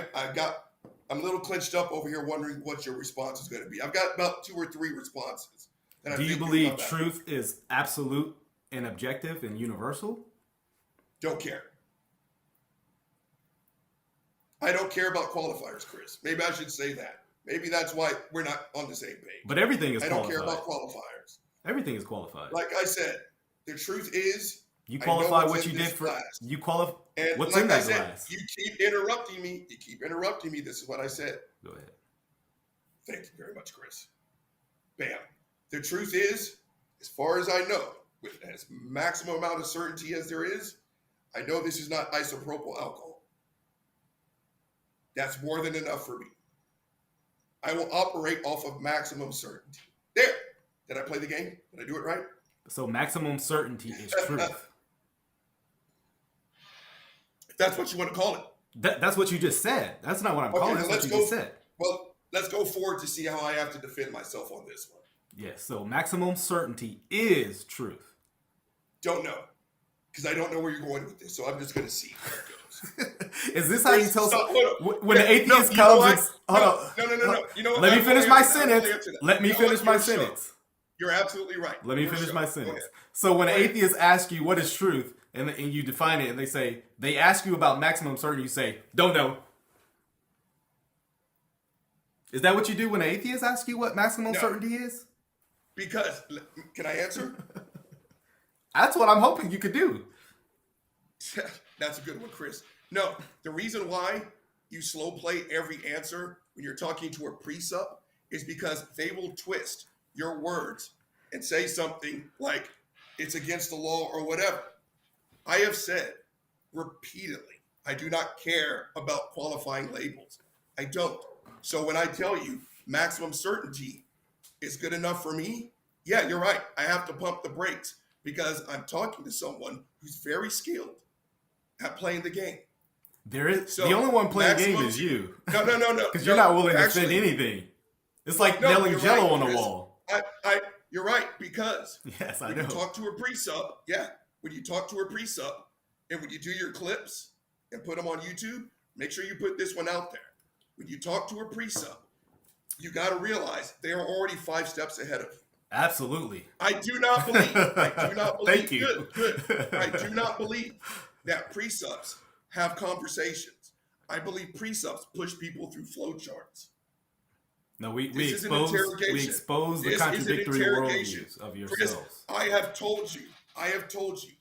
a little clenched up over here, wondering what your response is going to be. I've got about 2 or 3 responses. Do you believe truth is absolute and objective and universal? Don't care. I don't care about qualifiers, Chris. Maybe I should say that. Maybe that's why we're not on the same page. But everything is qualified. I don't care about qualifiers. Everything is qualified. Like I said, the truth is, you qualify what you did for class. You qualify what's like in that I said, glass. You keep interrupting me. This is what I said. Go ahead. Thank you very much, Chris. Bam. The truth is, as far as I know, with as maximum amount of certainty as there is, I know this is not isopropyl alcohol. That's more than enough for me. I will operate off of maximum certainty. There. Did I play the game? Did I do it right? So maximum certainty is truth. If that's what you want to call it. That's what you just said. That's not what I'm calling it. That's what you just said. Well, let's go forward to see how I have to defend myself on this one. Yes, so maximum certainty is truth. Don't know. Because I don't know where you're going with this, so I'm just going to see how it goes. Is this how you tell someone? When the atheist comes No. You know what? Let me finish my sentence. Let me finish my sentence. You're absolutely right. Let me finish my sentence. So when an atheist asks you what is truth, and you define it, and they ask you about maximum certainty, you say, don't know. Is that what you do when an atheist asks you what maximum certainty is? Because, can I answer? That's what I'm hoping you could do. That's a good one, Chris. No, the reason why you slow play every answer when you're talking to a precept is because they will twist your words and say something like it's against the law or whatever. I have said repeatedly, I do not care about qualifying labels. I don't. So when I tell you maximum certainty is good enough for me, yeah, you're right. I have to pump the brakes because I'm talking to someone who's very skilled at playing the game. The only one playing the game is you. No. Because you're not willing to defend anything. It's like nailing Jello on the wall. You're right, because yes, I know. When you talk to a precept, when you talk to a precept, and when you do your clips and put them on YouTube, make sure you put this one out there. When you talk to a precept, you got to realize they are already 5 steps ahead of you. Absolutely. I do not believe. Thank you. Good. I do not believe that precepts have conversations. I believe precepts push people through flowcharts. No, we expose the contradictory worldviews of yourselves. I have told you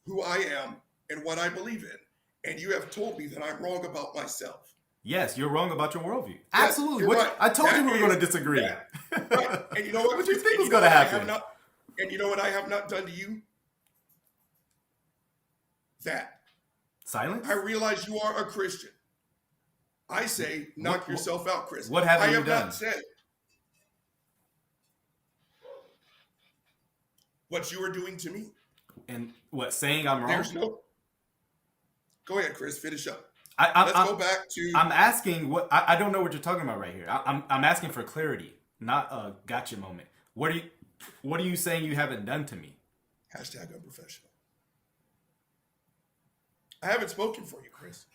who I am and what I believe in, and you have told me that I'm wrong about myself. Yes, you're wrong about your worldview. Absolutely. Right. I told you we were going to disagree. Right. And you know what? What do you think was going to happen? And you know what I have not done to you? That. Silence? I realize you are a Christian. I say, knock yourself out, Chris. What haven't you done? I have not said what you are doing to me. And what, saying I'm wrong? There's no. Go ahead, Chris. Finish up. Let's go back to. I'm asking what I don't know what you're talking about right here. I'm asking for clarity, not a gotcha moment. What are you saying you haven't done to me? Hashtag unprofessional. I haven't spoken for you, Chris.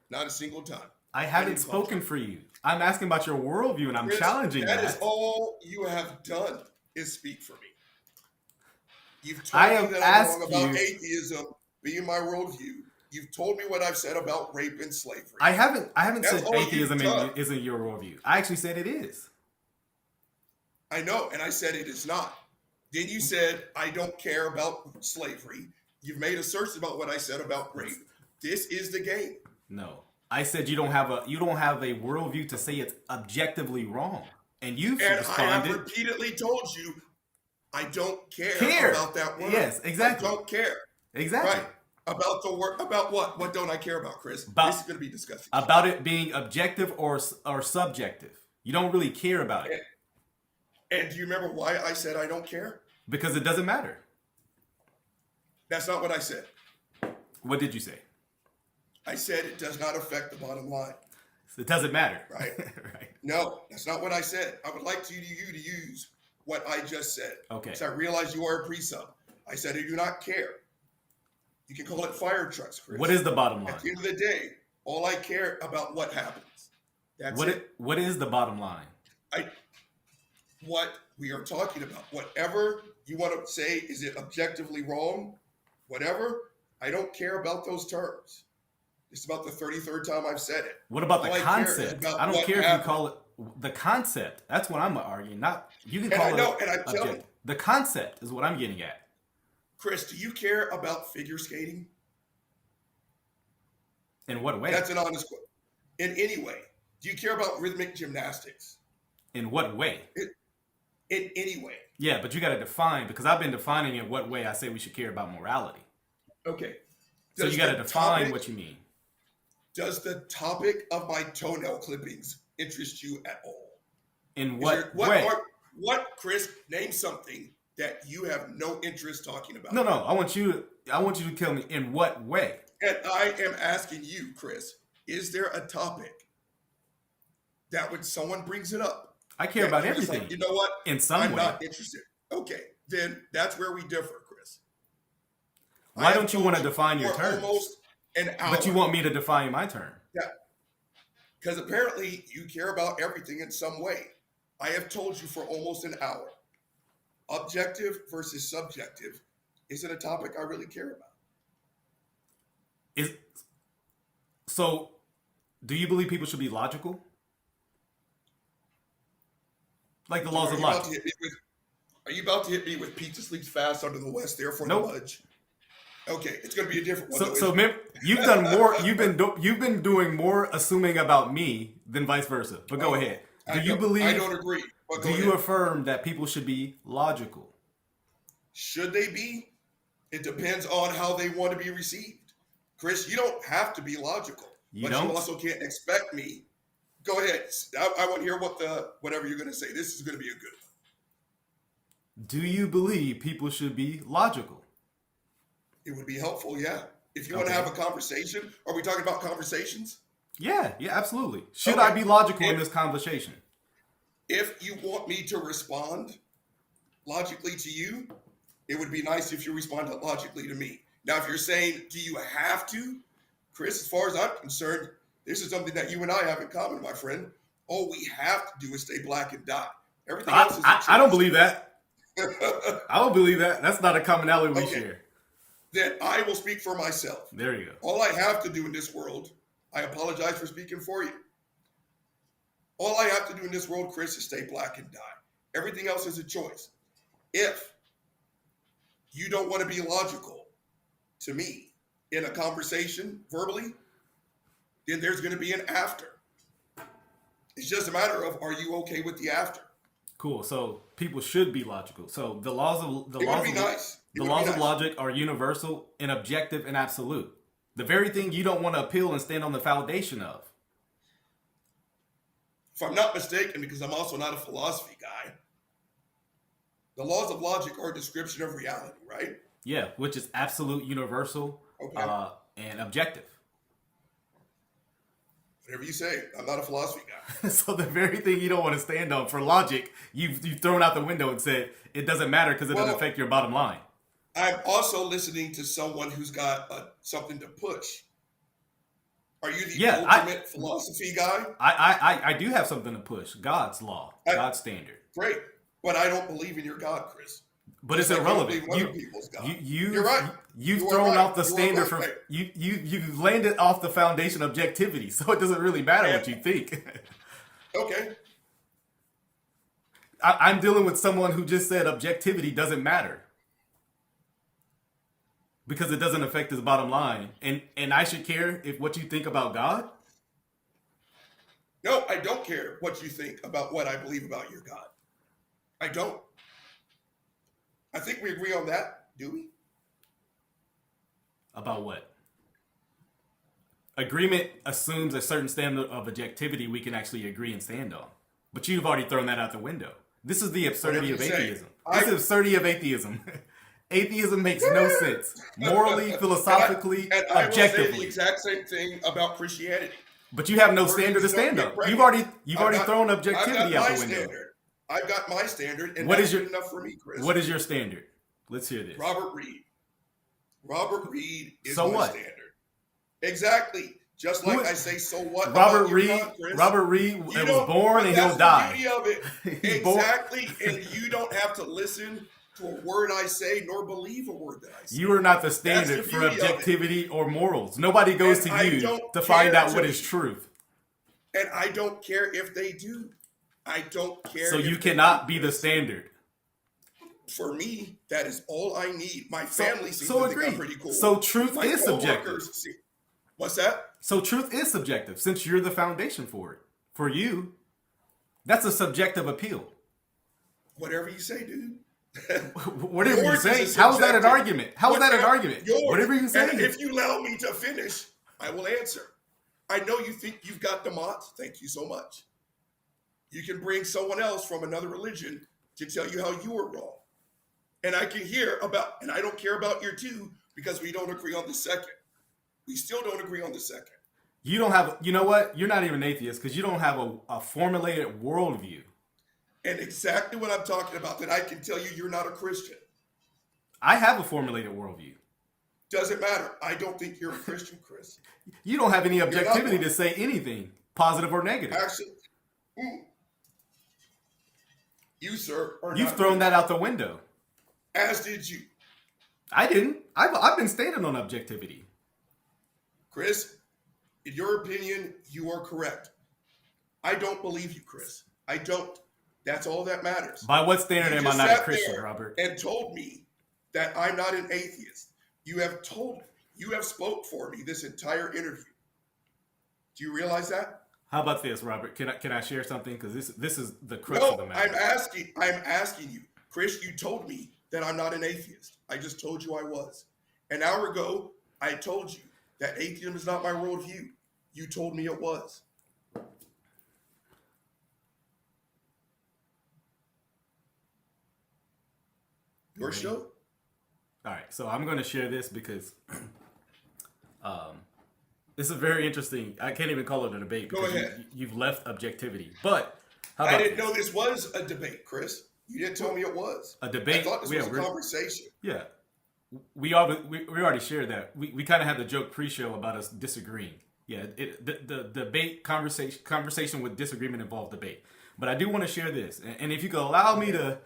Not a single time. I haven't spoken for you. I'm asking about your worldview, and I'm challenging that. That is all you have done is speak for me. You've told me that I'm wrong about atheism being my worldview. You've told me what I've said about rape and slavery. I haven't said atheism isn't your worldview. I actually said it is. I know, and I said it is not. Then you said I don't care about slavery. You've made assertions about what I said about rape. This is the game. No. I said you don't have a worldview to say it's objectively wrong. And you've responded. I have repeatedly told you I don't care about that word. Yes, exactly. I don't care. Exactly. Right. About the work, about what? What don't I care about, Chris? This is going to be discussion. About it being objective or subjective. You don't really care about it. And do you remember why I said I don't care? Because it doesn't matter. That's not what I said. What did you say? I said it does not affect the bottom line. It doesn't matter. Right? Right. No, that's not what I said. I would like you to use what I just said. Okay. So I realize you are a pre-sub. I said I do not care. You can call it fire trucks, Chris. What is the bottom line? At the end of the day, all I care about what happens. That's it. What is the bottom line? What we are talking about. Whatever you want to say, is it objectively wrong? Whatever. I don't care about those terms. It's about the 33rd time I've said it. What about the All concept? I don't care if you call it the concept. That's what I'm arguing. Not you can call it. And I'm telling you, the concept is what I'm getting at. Chris, do you care about figure skating? In what way? That's an honest question. In any way. Do you care about rhythmic gymnastics? In what way? In any way. Yeah, but you got to define, because I've been defining in what way I say we should care about morality. Okay. So you got to define what you mean. Does the topic of my toenail clippings interest you at all? In what way? What, Chris, name something that you have no interest talking about. No, I want you to tell me in what way. And I am asking you, Chris, is there a topic that when someone brings it up, I care about everything. Like, you know what? In some way. I'm not interested. Okay, then that's where we differ, Chris. Why don't you want to define your terms? Almost an hour. But you want me to define my term. Yeah. Because apparently you care about everything in some way. I have told you for almost an hour. Objective versus subjective isn't a topic I really care about. So, do you believe people should be logical? Like the laws of logic. Are you about to hit me with pizza sleeps fast under the west, therefore nope. no budge? Okay, it's going to be a different one. So remember, you've done more. You've been doing more assuming about me than vice versa. But go ahead. Do you believe? I don't agree. Do you affirm that people should be logical? Should they be? It depends on how they want to be received. Chris, you don't have to be logical. You also can't expect me. Go ahead. I want to hear whatever you're going to say. This is going to be a good one. Do you believe people should be logical? It would be helpful, yeah. If you want to have a conversation, are we talking about conversations? Yeah, absolutely. Should I be logical in this conversation? If you want me to respond logically to you, it would be nice if you responded logically to me. Now, if you're saying, do you have to? Chris, as far as I'm concerned, this is something that you and I have in common, my friend. All we have to do is stay black and die. Everything else is I don't believe that. I don't believe that. That's not a commonality we share. Then I will speak for myself. There you go. All I have to do in this world, I apologize for speaking for you. All I have to do in this world, Chris, is stay black and die. Everything else is a choice. If you don't want to be logical to me in a conversation verbally, then there's going to be an after. It's just a matter of, are you okay with the after? Cool. So people should be logical. So the laws of logic are universal and objective and absolute. The very thing you don't want to appeal and stand on the foundation of. If I'm not mistaken, because I'm also not a philosophy guy, the laws of logic are a description of reality, right? Yeah, which is absolute, universal, and objective. Whatever you say. I'm not a philosophy guy. So the very thing you don't want to stand on for logic, you've thrown out the window and said it doesn't matter because it doesn't affect your bottom line. I'm also listening to someone who's got something to push. Are you the ultimate philosophy guy? I do have something to push. God's law, God's standard. Great. But I don't believe in your God, Chris. But it's irrelevant. You're right. You've thrown off the standard for you've landed off the foundation of objectivity, so it doesn't really matter what you think. Okay. I'm dealing with someone who just said objectivity doesn't matter because it doesn't affect his bottom line, and I should care if what you think about God. No, I don't care what you think about what I believe about your God. I don't. I think we agree on that, do we? About what? Agreement assumes a certain standard of objectivity we can actually agree and stand on. But you've already thrown that out the window. This is the absurdity of atheism. This is the absurdity of atheism. Atheism makes no sense. Morally, philosophically, and I objectively. will say the exact same thing about Christianity. But you have no standard to stand on. You've already thrown objectivity out the window. Standard. I've got my standard, and that's good enough for me, Chris. What is your standard? Let's hear this. Robert Reed. Robert Reed is so my what? standard. Exactly. Just like I say, so what? Robert Reed was born and he'll die. That's the beauty of it. Exactly. And you don't have to listen to a word I say nor believe a word that I say. You are not the standard for objectivity or morals. Nobody goes to you to find out what is truth. And I don't care if they do. I don't care. So you cannot be the standard. For me, that is all I need. My family seems to think I'm pretty cool. So truth is subjective. What's that? So truth is subjective, since you're the foundation for it. For you, that's a subjective appeal. Whatever you say, dude. Whatever you say. How's that an argument? How's that an argument? Whatever you say. And if you allow me to finish, I will answer. I know you think you've got the mots. Thank you so much. You can bring someone else from another religion to tell you how you were wrong. And I can hear about, and I don't care about your two because we don't agree on the second. We still don't agree on the second. You don't have, you know what? You're not even an atheist because you don't have a formulated worldview. And exactly what I'm talking about, that I can tell you you're not a Christian. I have a formulated worldview. Doesn't matter. I don't think you're a Christian, Chris. You don't have any objectivity to say anything, positive or negative. Actually, you, sir, are You've thrown that out the window. As did you. I didn't. I've been standing on objectivity. Chris, in your opinion, you are correct. I don't believe you, Chris. I don't. That's all that matters. By what standard am I not a Christian, Robert? And told me that I'm not an atheist. You have told me. You have spoke for me this entire interview. Do you realize that? How about this, Robert? Can I share something? Because this is the crux of the matter. I'm asking you, Chris. You told me that I'm not an atheist. I just told you I was. An hour ago, I told you that atheism is not my worldview. You told me it was. Your show? All right, so I'm going to share this because this is very interesting. I can't even call it a debate because you've left objectivity. But how about I didn't know this was a debate, Chris. You didn't tell me it was. A debate? I thought this was a conversation. Yeah. We already shared that. We kind of had the joke pre-show about us disagreeing. Yeah, the debate conversation with disagreement involved debate. But I do want to share this, and if you could allow me to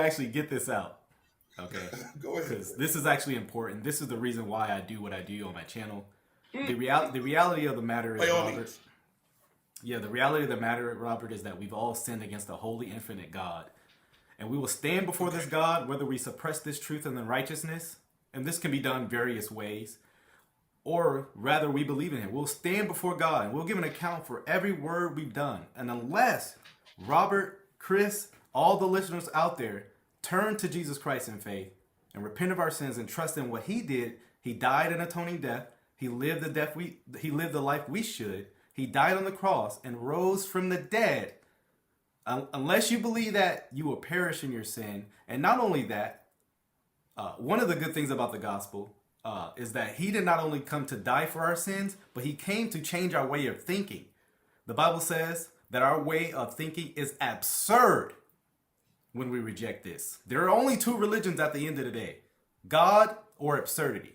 actually get this out, okay? Go ahead. Because this is actually important. This is the reason why I do what I do on my channel. The reality of the matter is, Robert. Yeah, the reality of the matter, Robert, is that we've all sinned against the holy, infinite God. And we will stand before this God, whether we suppress this truth and the righteousness, and this can be done various ways, or rather we believe in him. We'll stand before God, and we'll give an account for every word we've done. And unless Robert, Chris, all the listeners out there turn to Jesus Christ in faith and repent of our sins and trust in what he did, he died an atoning death. He lived the life we should. He died on the cross and rose from the dead. Unless you believe that, you will perish in your sin. And not only that, one of the good things about the gospel is that he did not only come to die for our sins, but he came to change our way of thinking. The Bible says that our way of thinking is absurd when we reject this. There are only two religions at the end of the day, God or absurdity.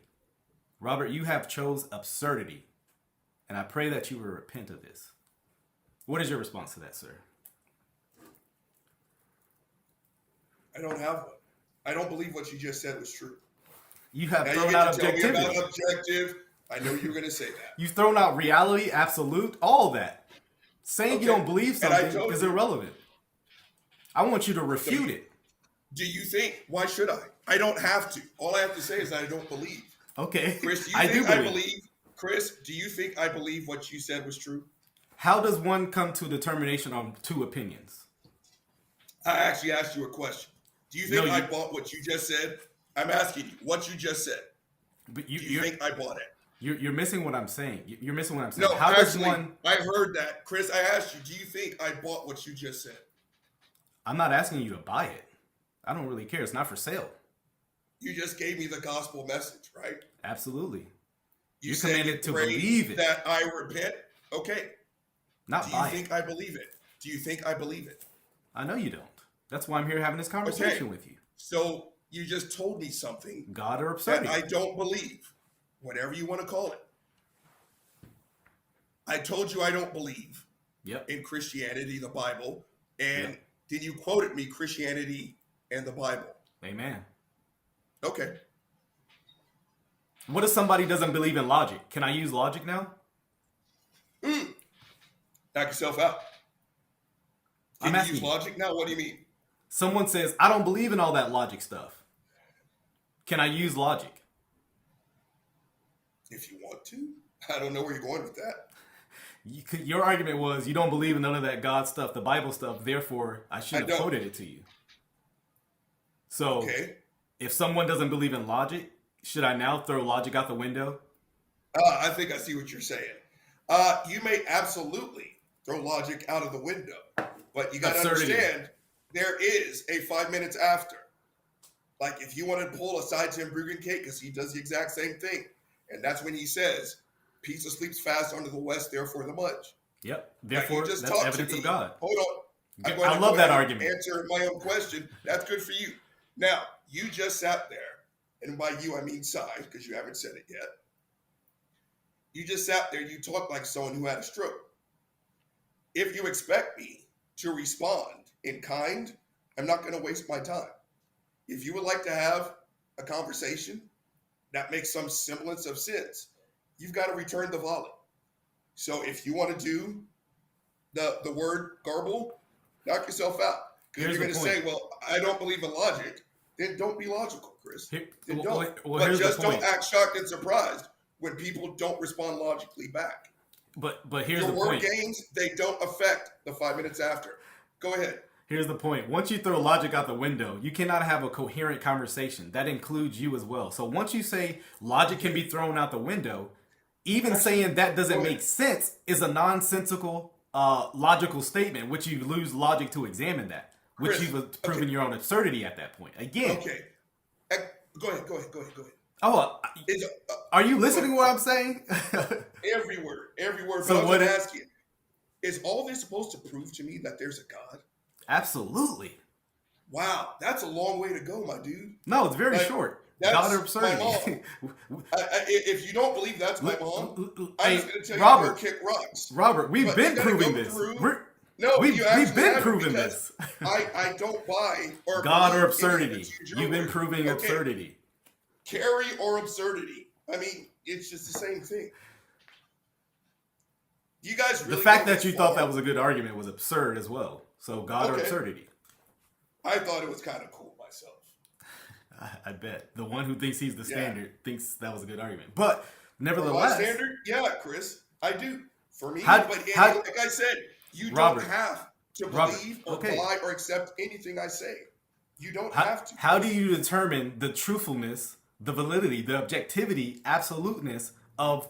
Robert, you have chose absurdity, and I pray that you will repent of this. What is your response to that, sir? I don't have one. I don't believe what you just said was true. You have thrown out objectivity. Tell me about objective. I know you were going to say that. You've thrown out reality, absolute, all that. Saying you don't believe something is irrelevant. I want you to refute it. Do you think? Why should I? I don't have to. All I have to say is I don't believe. Okay. Chris, do you think I believe? Chris, do you think I believe what you said was true? How does one come to determination on two opinions? I actually asked you a question. Do you think I bought what you just said? I'm asking you what you just said. But Do you think I bought it? You're missing what I'm saying. You're missing what I'm saying. No, How actually, does one? I heard that. Chris, I asked you, do you think I bought what you just said? I'm not asking you to buy it. I don't really care. It's not for sale. You just gave me the gospel message, right? Absolutely. You You're commanded to believe it. That I repent. Okay. Not buy it. Do you think I believe it? Do you think I believe it? I know you don't. That's why I'm here having this conversation with you. So you just told me something. God or absurdity. That I don't believe. Whatever you want to call it. I told you I don't believe in Christianity, the Bible. And then you quoted me Christianity and the Bible. Amen. Okay. What if somebody doesn't believe in logic? Can I use logic now? Knock yourself out. Can you use you. logic now? What do you mean? Someone says, I don't believe in all that logic stuff. Can I use logic? If you want to. I don't know where you're going with that. Your argument was you don't believe in none of that God stuff, the Bible stuff, therefore I shouldn't have quoted it to you. So if someone doesn't believe in logic, should I now throw logic out the window? I think I see what you're saying. You may absolutely throw logic out of the window, but you got to understand there is a 5 minutes after. Like if you want to pull aside Tim Bruggencake, because he does the exact same thing, and that's when he says, "Pizza sleeps fast under the west, therefore the mudge." Yep. Therefore, that's evidence of God. Hold on. I love that argument. Answer my own question. That's good for you. Now, you just sat there, and by you I mean Sai, because you haven't said it yet. You just sat there, you talked like someone who had a stroke. If you expect me to respond in kind, I'm not going to waste my time. If you would like to have a conversation that makes some semblance of sense, you've got to return the volley. So if you want to do the word garble, knock yourself out. Because you're going to say, well, I don't believe in logic. Then don't be logical, Chris. Then don't. But just don't act shocked and surprised when people don't respond logically back. But here's the point. Your word games, they don't affect the 5 minutes after. Go ahead. Here's the point. Once you throw logic out the window, you cannot have a coherent conversation. That includes you as well. So once you say logic can be thrown out the window, even saying that doesn't make sense is a nonsensical logical statement, which you lose logic to examine that, which you've proven your own absurdity at that point. Again. Okay. Go ahead. Oh, are you listening to what I'm saying? Every word. So what I'm asking, is all this supposed to prove to me that there's a God? Absolutely. Wow, that's a long way to go, my dude. No, it's very short. God or absurdity. If you don't believe that's my mom, I'm just going to tell you to go kick rocks. Robert, we've been proving this. We've been proving this. I don't buy or God or absurdity. You've been proving absurdity. Carry or absurdity. I mean, it's just the same thing. You guys really the fact that you thought that was a good argument was absurd as well. So God or absurdity. I thought it was kind of cool myself. I bet. The one who thinks he's the standard thinks that was a good argument. But nevertheless. My standard? Yeah, Chris. I do. For me. Like I said, you don't have to believe or buy or accept anything I say. You don't have to. How do you determine the truthfulness, the validity, the objectivity, absoluteness of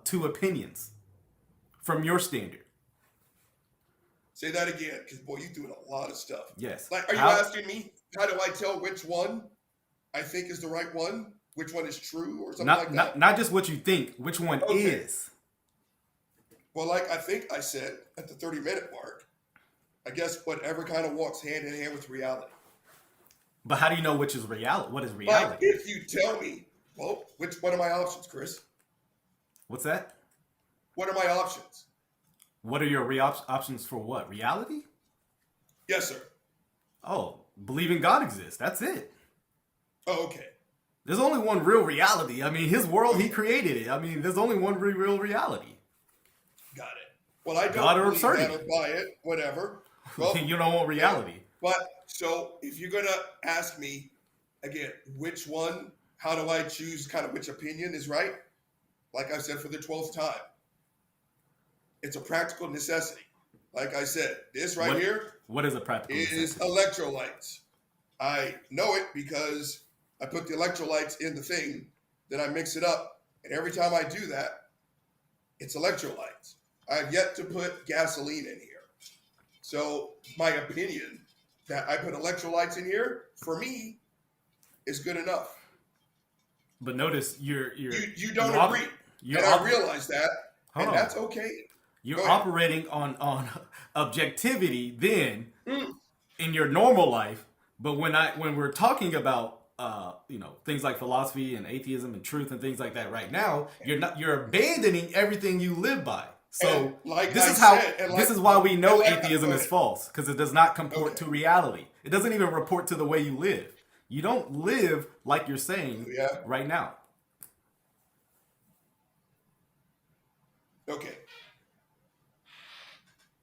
two opinions from your standard? Say that again, because boy, you're doing a lot of stuff. Yes. Like, are you asking me how do I tell which one I think is the right one, which one is true, or something like that? Not just what you think, which one is. Well, like I think I said at the 30-minute mark, I guess whatever kind of walks hand in hand with reality. But how do you know which is reality? What is reality? Like if you tell me, well, what are my options, Chris? What's that? What are my options? What are your options for what? Reality? Yes, sir. Oh, believing God exists. That's it. Oh, okay. There's only one real reality. I mean, his world, he created it. I mean, there's only one real reality. Got it. Well, I don't God or believe absurdity. that or buy it, whatever. Well, you don't want reality. But so if you're going to ask me, again, which one, how do I choose kind of which opinion is right? Like I said for the 12th time, it's a practical necessity. Like I said, this here. What is a practical necessity? Is electrolytes. I know it because I put the electrolytes in the thing then I mix it up. And every time I do that, it's electrolytes. I have yet to put gasoline in here. So my opinion that I put electrolytes in here, for me, is good enough. But notice you don't agree. I realize that, and that's okay. You're operating on objectivity then in your normal life, but when we're talking about things like philosophy and atheism and truth and things like that right now, you're abandoning everything you live by. So this is why we know atheism is false, because it does not comport to reality. It doesn't even report to the way you live. You don't live like you're saying right now. Okay.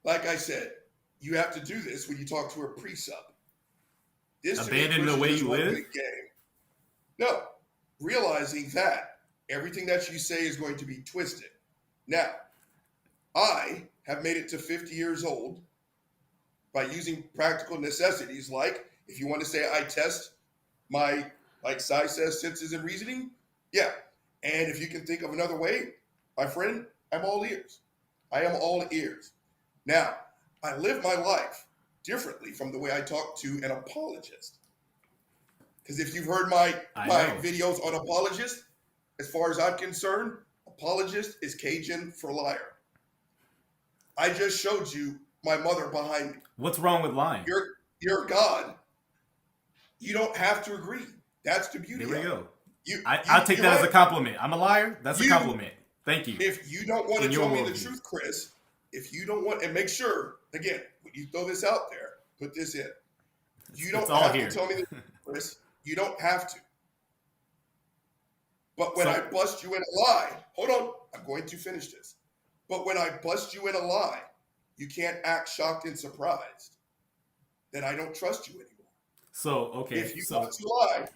Like I said, you have to do this when you talk to a pre-sub. Abandon the way you live? No. Realizing that everything that you say is going to be twisted. Now, I have made it to 50 years old by using practical necessities, like if you want to say I test my, like Sai says, senses and reasoning, yeah. And if you can think of another way, my friend, I'm all ears. I am all ears. Now, I live my life differently from the way I talk to an apologist. Because if you've heard my videos on apologists, as far as I'm concerned, apologist is Cajun for liar. I just showed you my mother behind me. What's wrong with lying? You're God. You don't have to agree. That's the beauty of it. There we go. I'll take that as a compliment. I'm a liar. That's a compliment. Thank you. If you don't want to tell me the truth, Chris, if you don't want, and make sure, again, when you throw this out there, put this in. You don't have to tell me the truth, Chris. You don't have to. But when I bust you in a lie, hold on, I'm going to finish this. But when I bust you in a lie, you can't act shocked and surprised that I don't trust you anymore. So, okay. If you want to lie,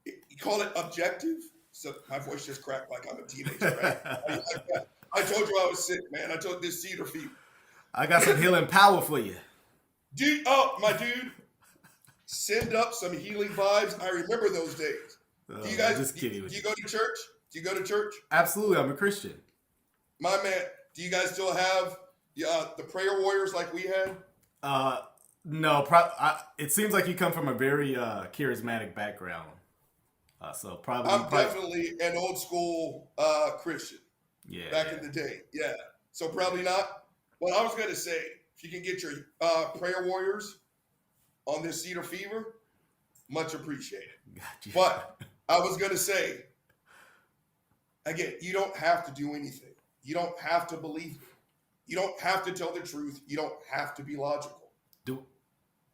you call it objective. So my voice just cracked like I'm a teenager, right? I told you I was sick, man. I told this cedar fever. I got some healing power for you. Dude, my dude, send up some healing vibes. I remember those days. Do you guys, just kidding. Do you go to church? Do you go to church? Absolutely. I'm a Christian. My man, do you guys still have the prayer warriors like we had? No. It seems like you come from a very charismatic background. So probably. I'm definitely an old school Christian. Yeah. Back in the day. Yeah. So probably not. Well, I was going to say, if you can get your prayer warriors on this cedar fever, much appreciated. Gotcha. But I was going to say, again, you don't have to do anything. You don't have to believe me. You don't have to tell the truth. You don't have to be logical.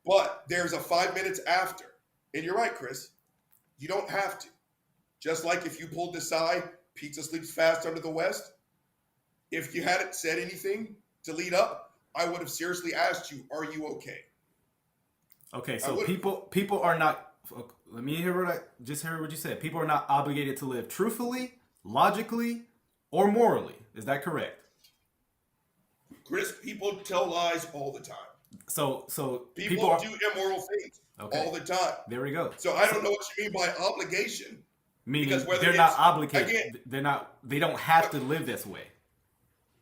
But there's a 5 minutes after. And you're right, Chris. You don't have to. Just like if you pulled this side, pizza sleeps fast under the West. If you hadn't said anything to lead up, I would have seriously asked you, are you okay? Okay, so people are not, let me hear what you said. People are not obligated to live truthfully, logically, or morally. Is that correct? Chris, people tell lies all the time. So people do immoral things all the time. There we go. So I don't know what you mean by obligation. Meaning they're not obligated. Again, they don't have to live this way.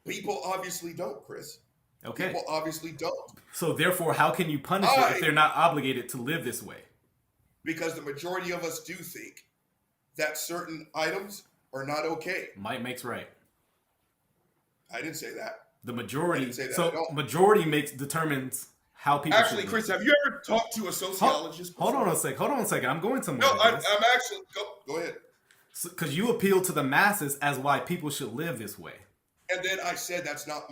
People obviously don't, Chris. Okay. People obviously don't. So therefore, how can you punish it if they're not obligated to live this way? Because the majority of us do think that certain items are not okay. Might makes right. I didn't say that. The majority. I didn't say that at all. Majority determines how people. Actually, Chris, have you ever talked to a sociologist? Hold on a second. I'm going somewhere. No, I'm actually. Go ahead. Because you appeal to the masses as why people should live this way. And then I said that's not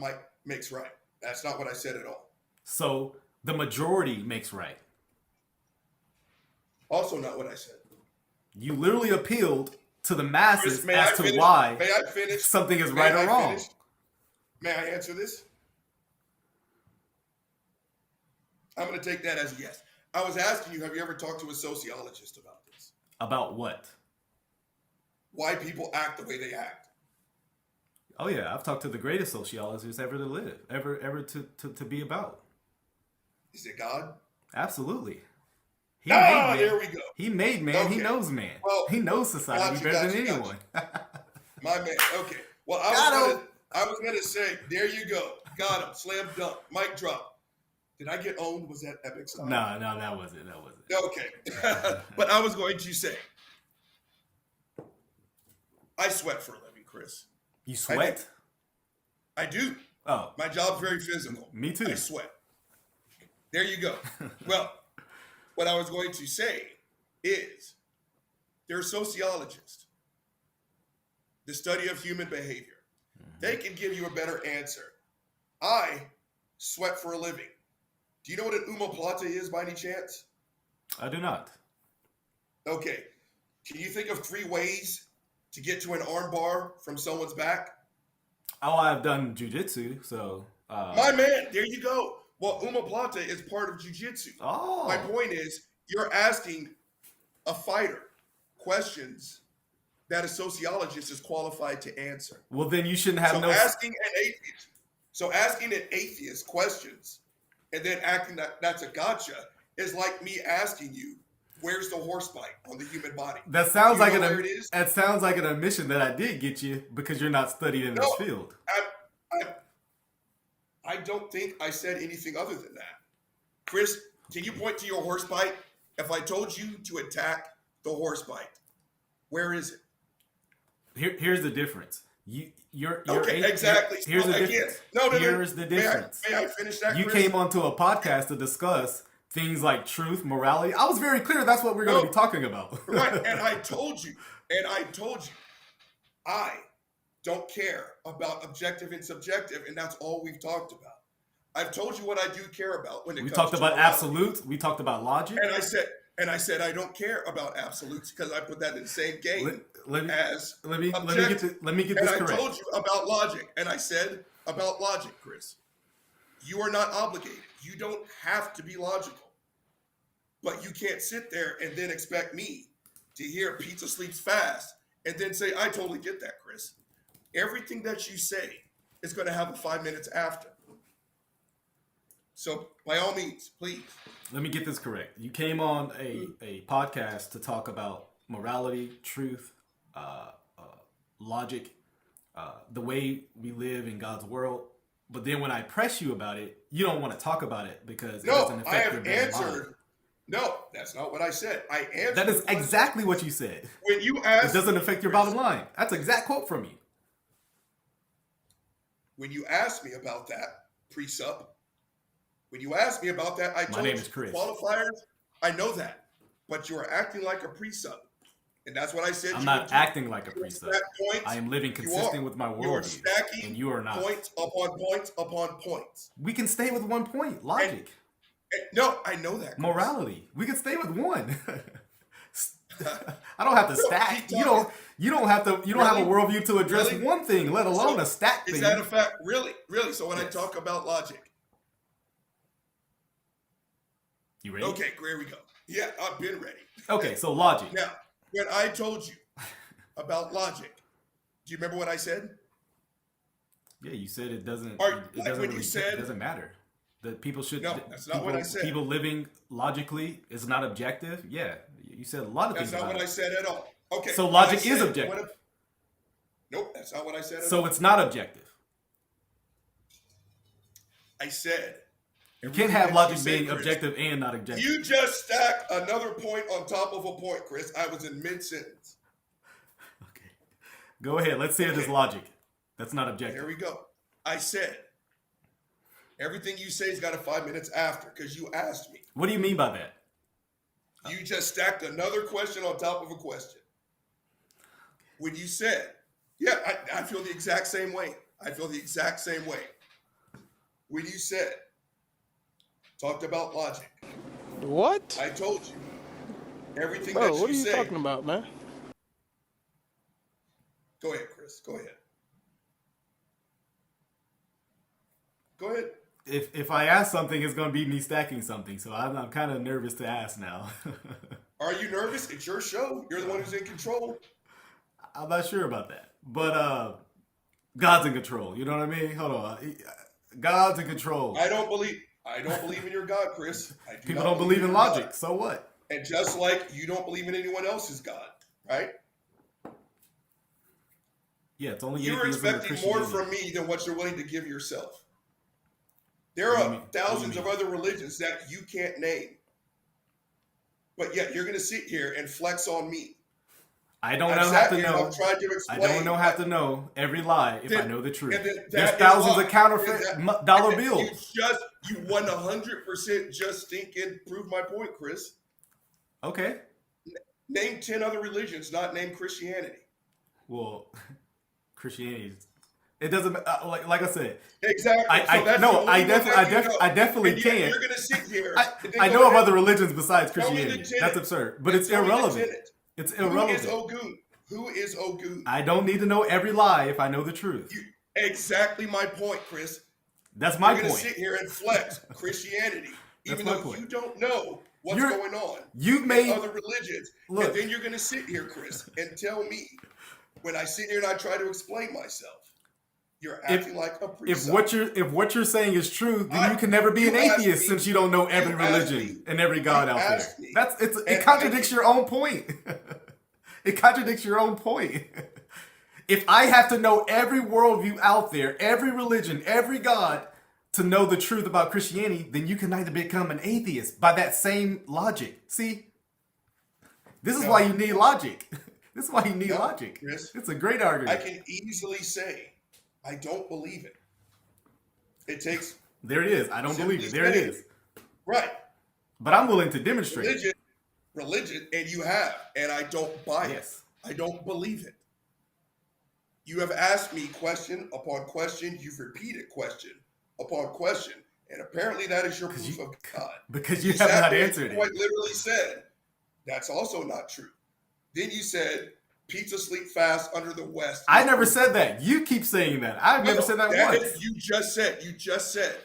makes right. That's not what I said at all. So the majority makes right. Also not what I said. You literally appealed to the masses Chris, as to why something is right or wrong. May I answer this? I'm going to take that as a yes. I was asking you, have you ever talked to a sociologist about this? About what? Why people act the way they act. Oh yeah, I've talked to the greatest sociologists ever to live, ever to be about. Is it God? Absolutely. There we go. He made man. Okay. He knows man. Well, He knows society better than gotcha. anyone. My man. Okay. Well, I was gonna say, there you go. Got him. Slam dunk. Mic drop. Did I get owned? Was that epic? No, that wasn't. Okay. But I was going to say, I sweat for a living, Chris. You sweat? I do. Oh. My job's very physical. Me too. I sweat. There you go. Well, what I was going to say is there are sociologists, the study of human behavior. They can give you a better answer. I sweat for a living. Do you know what an omoplata is by any chance? I do not. Okay. Can you think of 3 ways to get to an arm bar from someone's back? Oh, I've done jujitsu, so. My man, there you go. Well, omoplata is part of jiu-jitsu. Oh. My point is, you're asking a fighter questions that a sociologist is qualified to answer. Well, then you shouldn't have asking an atheist questions and then acting that's a gotcha is like me asking you, where's the horse bite on the human body? That sounds like that sounds like an admission that I did get you because you're not studied in this field. I don't think I said anything other than that. Chris, can you point to your horse bite? If I told you to attack the horse bite, where is it? Here's the difference. You're exactly. Here's the difference. Here's the difference. May I finish that, You Chris? came onto a podcast to discuss things like truth, morality. I was very clear that's what we're going to be talking about. Right, and I told you, I don't care about objective and subjective, and that's all we've talked about. I've told you what I do care about when it comes to talked about morality. Absolutes. We talked about logic. And I said I don't care about absolutes because I put that in the same game let me get and this I correct. told you about logic, and I said about logic, Chris. You are not obligated. You don't have to be logical. But you can't sit there and then expect me to hear pizza sleeps fast and then say, I totally get that, Chris. Everything that you say is going to have a 5 minutes after. So by all means, please. Let me get this correct. You came on a podcast to talk about morality, truth, logic, the way we live in God's world. But then when I press you about it, you don't want to talk about it because it doesn't affect your bottom line. No, that's not what I said. I answered. That is exactly what you said. When you asked, it doesn't affect your bottom line. That's an exact quote from you. When you asked me about that pre-sup, when you asked me about that, I told you qualifiers. I know that, but you are acting like a pre-sup, and that's what I said. I'm not acting like a pre-sup. I am living consistent with my worldview. You are stacking and you are not. Points upon points upon points. We can stay with one point. Logic. No, I know that. Chris. Morality. We can stay with one. I don't have to stack. You don't have to. You don't have a worldview to address one thing, let alone a stack thing. Is that a fact? Really? So when I talk about logic, you ready? Okay, here we go. Yeah, I've been ready. Okay, so logic. Now, when I told you about logic, do you remember what I said? Yeah, you said it doesn't. It doesn't matter. That people should. No, that's not what I said. People living logically is not objective. Yeah, you said a lot of things. That's not what I said at all. Okay. So logic is objective. Nope, that's not what I said at all. So it's not objective. I said. You can't have logic being objective and not objective. You just stacked another point on top of a point, Chris. I was in mid-sentence. Okay. Go ahead. Let's say it is logic. That's not objective. There we go. I said. Everything you say has got a 5 minutes after because you asked me. What do you mean by that? You just stacked another question on top of a question. When you said, yeah, I feel the exact same way. When you said, talked about logic. What? I told you. Everything Bro, that what are you say. talking about, man? Go ahead, Chris. Go ahead. If I ask something, it's going to be me stacking something. So I'm kind of nervous to ask now. Are you nervous? It's your show. You're the one who's in control. I'm not sure about that. But God's in control. You know what I mean? Hold on. God's in control. I don't believe in your God, Chris. People don't believe in logic. God. So what? And just like you don't believe in anyone else's God, right? Yeah, it's only You're atheism or expecting more Christianity. from me than what you're willing to give yourself. There What do you are mean? thousands of other religions that you can't name. But yet you're going to sit here and flex on me. I don't I've know sat have to here and know. I've tried to I explain. don't know have to know every lie if I Then- know the truth. and then There's that is thousands why. of counterfeit And that- dollar and then bills. You 100% just stinking prove my point, Chris. Okay. Name 10 other religions, not name Christianity. Well, Christianity. It doesn't like I said. Exactly. I that's the only one that you know. I definitely And yet can. You're going to sit here. and then I go know of ahead. other religions besides Tell me the Christianity. tenet. That's absurd, but it's Tell me the irrelevant. tenet. It's Who is irrelevant. Ogun? Who is Ogun? I don't need to know every lie if I know the truth. Exactly my point, Chris. That's my You're going to point. sit here and flex Christianity, That's even my though point. you don't know what's You're- going on You've in made other religions. Look. And then you're going to sit here, Chris, and tell me when I sit here and I try to explain myself, you're acting like a priest. if what you're saying is true, then you can never be an you asked atheist me- since you don't know every you asked religion me- and every God you out there. asked me. It And- contradicts your own point. It contradicts your own point. If I have to know every worldview out there, every religion, every God to know the truth about Christianity, then you can neither become an atheist by that same logic. See? This is No. why you need logic. This is why you need No, logic. Chris. It's a great I argument. can easily say, I don't believe it. It takes, There it is. I don't believe it. There it is. right, But I'm willing to demonstrate. religion, and you have, and I don't buy Yes. it. I don't believe it. You have asked me question upon question. You've repeated question upon question. And apparently that is your proof of God. Because you have sat not there and answered it. quite literally said, that's also not true. Then you said, pizza sleep fast under the West. I never said that. You keep saying that. I've never said that once. You just said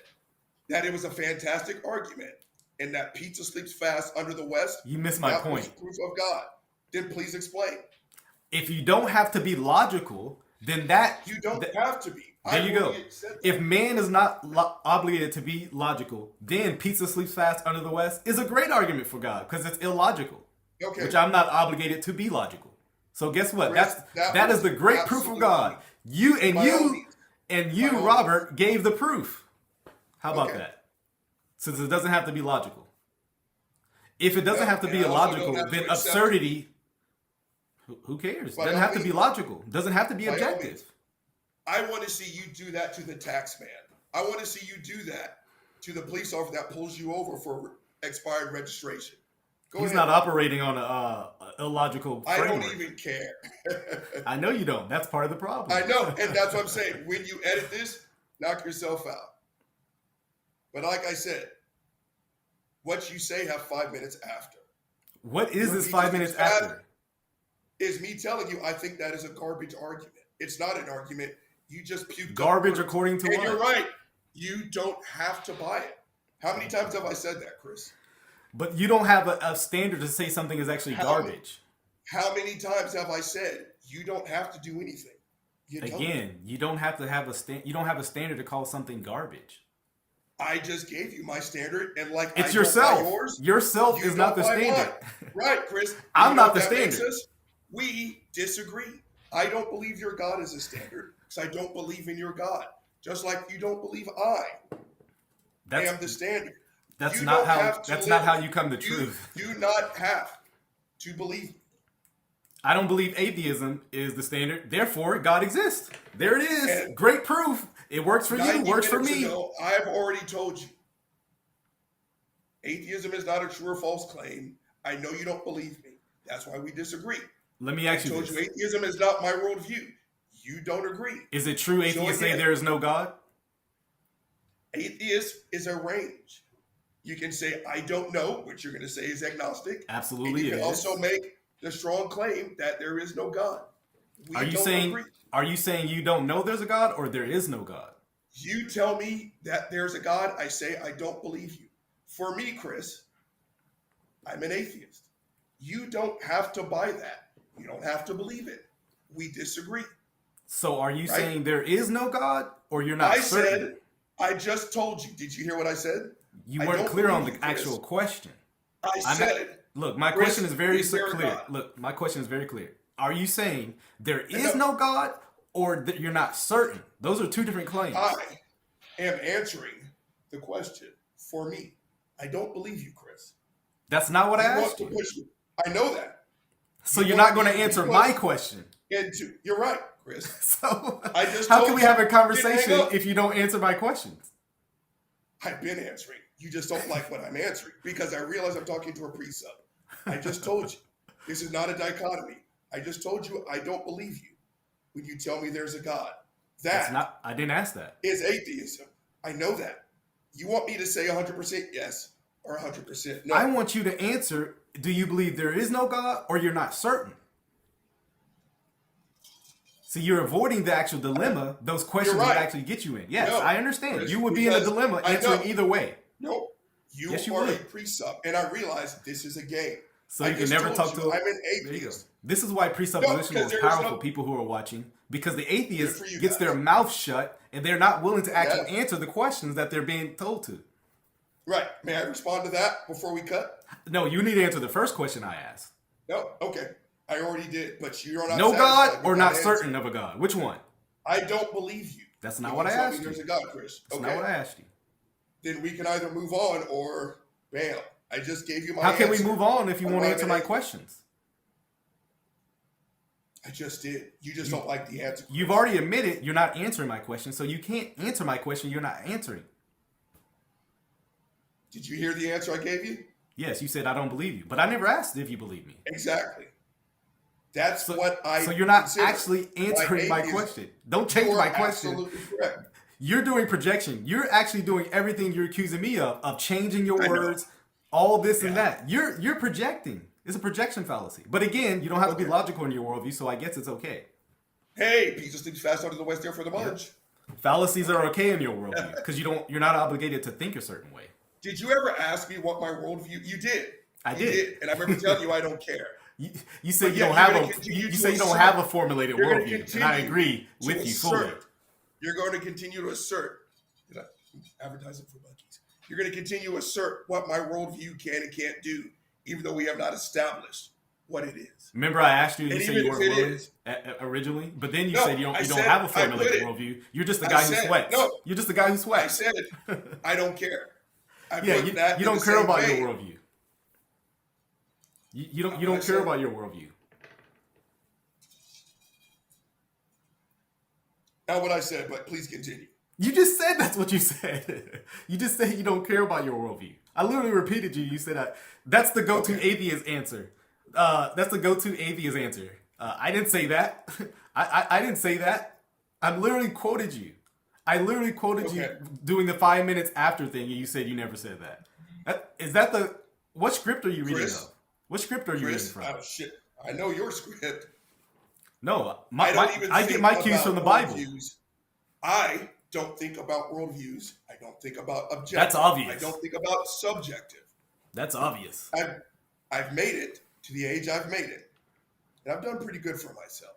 that it was a fantastic argument and that pizza sleeps fast under the West. You missed my that point. was proof of God. Then please explain. If you don't have to be logical, then that You don't have to be. there you go. already accept If man is not obligated to be logical, then pizza sleeps fast under the West is a great argument for God because it's illogical, Okay. which I'm not obligated to be logical. So guess what? Chris, that is the great proof of God. You and By all means. By all Robert, gave the proof. How about Okay. that? Since it doesn't have to be logical. If it doesn't Yeah, have to be and I also illogical, don't have then to accept absurdity. Who cares? By Doesn't all have to be means. logical. Doesn't have to be By all objective. means. I want to see you do that to the tax man. I want to see you do that to the police officer that pulls you over for expired registration. Go He's ahead. not operating on a illogical I framework. don't even care. I know you don't. That's part of the problem. I know, and that's what I'm saying. When you edit this, knock yourself out. But like I said, what you say have 5 minutes after. What is Your this pizza 5 minutes sleeps fast after? Is me telling you I think that is a garbage argument. It's not an argument. You just puked up Garbage words. according to And what? you're right. You don't have to buy it. How many times have I said that, Chris? But you don't have a standard to say something is actually garbage. How many times have I said you don't have to do anything? You don't. Again, you don't have to have you don't have a standard to call something garbage. I just gave you my standard, and like It's I don't buy yourself. yours, Yourself you is not don't the buy standard. mine. Right, Chris. I'm You know not what the that makes standard. us? We disagree. I don't believe your God is a standard because I don't believe in your God. Just like you don't believe I am the standard. That's You not don't how. have to That's live- not how you come to You truth. do not have to believe. I don't believe atheism is the standard. Therefore, God exists. There it is. And- Great proof. It works for you. 90 Works for minutes me. ago, I've already told you. Atheism is not a true or false claim. I know you don't believe me. That's why we disagree. Let me I ask you told this: you atheism is not my worldview. You don't agree. Is it true atheists say again. there is no God? Atheist is a range. You can say, I don't know, which you're going to say is agnostic. Absolutely, And you it can is. also make the strong claim that there is no God. We Are you don't saying? agree. Are you saying you don't know there's a God, or there is no God? You tell me that there's a God, I say I don't believe you. For me, Chris, I'm an atheist. You don't have to buy that. You don't have to believe it. We disagree. So, are you Right? saying there is no God, or you're not I certain? said, I just told you. Did you hear what I said? You I weren't don't clear on believe the you, Chris. actual question. I I'm said, Look, my Chris, question is very is there a clear. God? Look, my question is very clear. Are you saying there is no God, or that you're not certain? Those are two different claims. I am answering the question for me. I don't believe you, Chris. That's not what I You asked want to you. push me. I know that. So You you're want not going to me answer push my question. You're right, Chris. So I just how told can we you. have a Didn't conversation hang up. if you don't answer my questions? I've been answering. You just don't like what I'm answering because I realize I'm talking to a pre-sub. I just told you. This is not a dichotomy. I just told you I don't believe you when you tell me there's a God. That's not. I didn't ask that. Is atheism. I know that. You want me to say 100% yes or 100% no? I want you to answer, do you believe there is no God, or you're not certain? So you're avoiding the actual dilemma. Those questions You're right. would actually get you in. Yes, No, I understand. Chris, You would be in a because dilemma I answering know. either way. No, you Yes, you are would. a pre-sub, and I realize this is a game. So I you can just never told talk you to. I'm an There you go. atheist. This is why presuppositional because is there is powerful. no- People who are watching, because the atheist Good for you gets guys. their mouth shut and they're not willing to actually Yeah. answer the questions that they're being told to. Right. May I respond to that before we cut? No, you need to answer the first question I asked. No? Okay. I already did, but you're not No satisfied God with or that not answer. certain of a God? Which one? I don't believe you. That's not When what I you tell me asked There's you. a God, Chris. That's Okay. not what I asked you. Then we can either move on or bam. I just gave you my How can we answer. move on if you on won't why I'm answer an my atheist. questions? I just did. You just don't like the answer. You've already admitted you're not answering my question, so you can't answer my question you're not answering. Did you hear the answer I gave you? Yes, you said I don't believe you, but I never asked if you believe me. Exactly. That's So, what I so you're not consider actually answering my atheism. question. Don't change You are my question. absolutely correct. You're doing projection. You're actually doing everything you're accusing me of changing your I know. words, all this and Yeah. that. You're projecting. It's a projection fallacy. But again, you don't have to be Okay. logical in your worldview, so I guess it's okay. Hey, pizza sleeps fast under the west there for the munch. Fallacies are okay in your worldview because you're not obligated to think a certain way. Did you ever ask me what my worldview? You did. I You did. And I remember telling you I don't care. You say But you yet don't you're have gonna a continue you to say you don't assert- have a formulated You're gonna worldview, and I continue agree to with you fully. assert. You're going to continue to assert. Did I advertise it for Buc-ee's? You're going to continue to assert what my worldview can and can't do, even though we have not established what it is. Remember, I asked you, and And you said even you if weren't it willing is- originally, but then you No, said you don't I you don't said- have a I formulated put it- worldview. You're just the I guy who said- sweats. no. You're just the guy who I sweats. said it. I don't care. I Yeah, put that you in don't the care same about vein. your worldview. You don't I care said- about your worldview. Not what I said, but please continue. You just said that's what you said. You just said you don't care about your worldview. I literally repeated you. You said that's the go-to Okay. atheist answer. That's the go-to atheist answer. I didn't say that. I didn't say that. I literally quoted you. I literally quoted you Okay. doing the 5 minutes after thing, and you said you never said that. Is that the what script are you reading Chris? of? What script are you Chris, reading from? oh shit. I know your script. No, I don't even I think get my cues about from the Bible. worldviews. I don't think about worldviews. I don't think about objective. That's obvious. I don't think about subjective. That's obvious. I've made it to the age I've made it, and I've done pretty good for myself.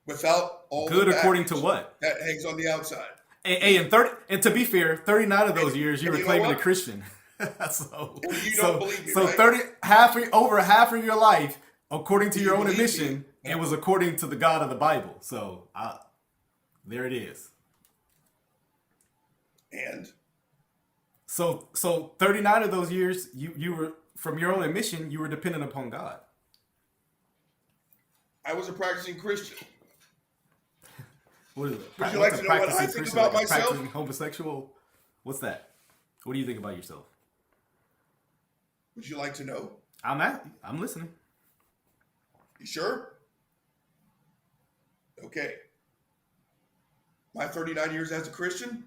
Without all Good the according to baggage what? that hangs on the outside. And to be fair, 39 of those years you and were you know claiming a what? Christian. so And you so, don't believe me, so right? over half of your life, according to Do your you own believe admission, me? it was according to the God of the Bible. So there it is. And So 39 of those years, you were from your own admission, you were dependent upon God. I was a practicing Christian. What is it? Would you What's like a to know what I practicing think Christian, about like a myself? practicing homosexual? What's that? What do you think about yourself? Would you like to know? I'm listening. You sure? Okay. My 39 years as a Christian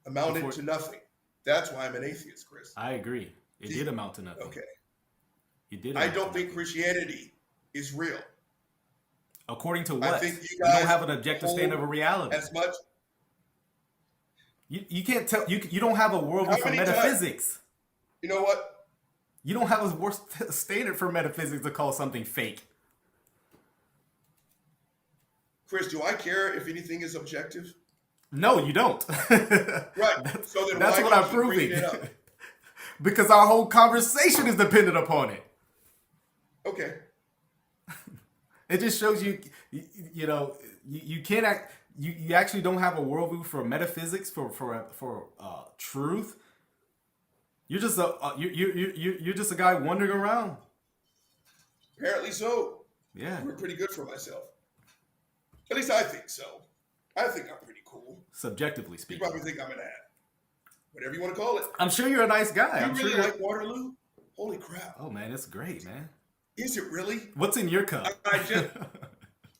amounted to nothing. That's why I'm an atheist, Chris. I agree. It did amount to nothing. Okay. It did. I amount don't to think nothing. Christianity is real. According to I what? think you You don't guys have an objective standard of reality. As much. You can't tell. You don't have a worldview How for many times- metaphysics. You know what? You don't have a worse standard for metaphysics to call something fake. Chris, do I care if anything is objective? No, you don't. Right. So then That's why what do you I'm keep proving. bringing it up? Because our whole conversation is dependent upon it. Okay. It just shows you can't act. You actually don't have a worldview for metaphysics, for truth. You're just you're just a guy wandering around. Apparently so. Yeah. We're pretty good for myself. At least I think so. I think I'm pretty cool. Subjectively You speaking. probably think I'm an ad. Whatever you want to call it. I'm sure you're a nice guy. You I'm really sure like Waterloo? Holy crap. Oh man, it's great, man. Is it really? What's in your cup? I just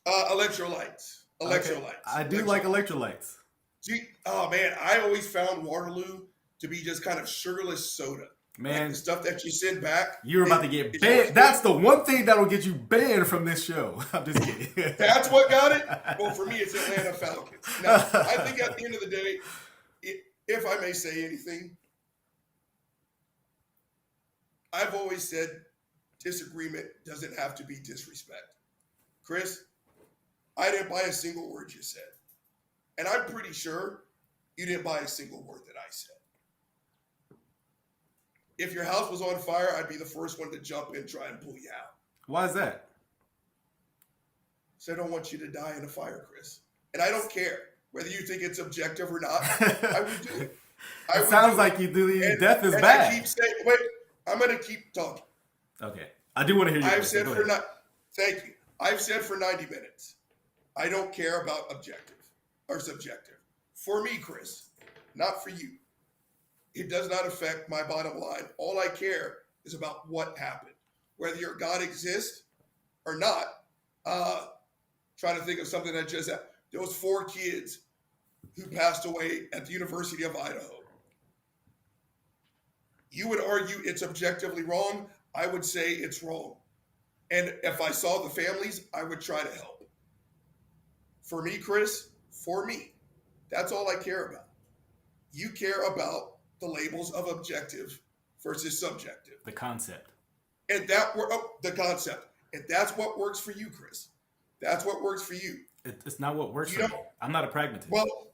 electrolytes. Electrolytes. Okay. I do like electrolytes. See, oh man, I always found Waterloo to be just kind of sugarless soda. Man, like the stuff that you send back. You're about to get banned. That's the one thing that'll get you banned from this show. I'm just kidding. That's what got it? Well, for me, it's Atlanta Falcons. Now, I think at the end of the day, if I may say anything, I've always said disagreement doesn't have to be disrespect. Chris, I didn't buy a single word you said. And I'm pretty sure you didn't buy a single word that I said. If your house was on fire, I'd be the first one to jump in and try and pull you out. Why is that? So I don't want you to die in a fire, Chris. And I don't care whether you think it's objective or not. I would do it. It sounds like you believe death is and bad. I keep saying, wait, I'm going to keep talking. Okay. I do want to hear you. Thank you. I've said for 90 minutes, I don't care about objective or subjective. For me, Chris, not for you. It does not affect my bottom line. All I care is about what happened. Whether your God exists or not, trying to think of something that just happened. Those 4 kids who passed away at the University of Idaho. You would argue it's objectively wrong. I would say it's wrong. And if I saw the families, I would try to help. For me, Chris, that's all I care about. You care about the labels of objective versus subjective. The concept. And the concept. And that's what works for you, Chris. That's what works for you. It's not what works for me. I'm not a pragmatist. Well,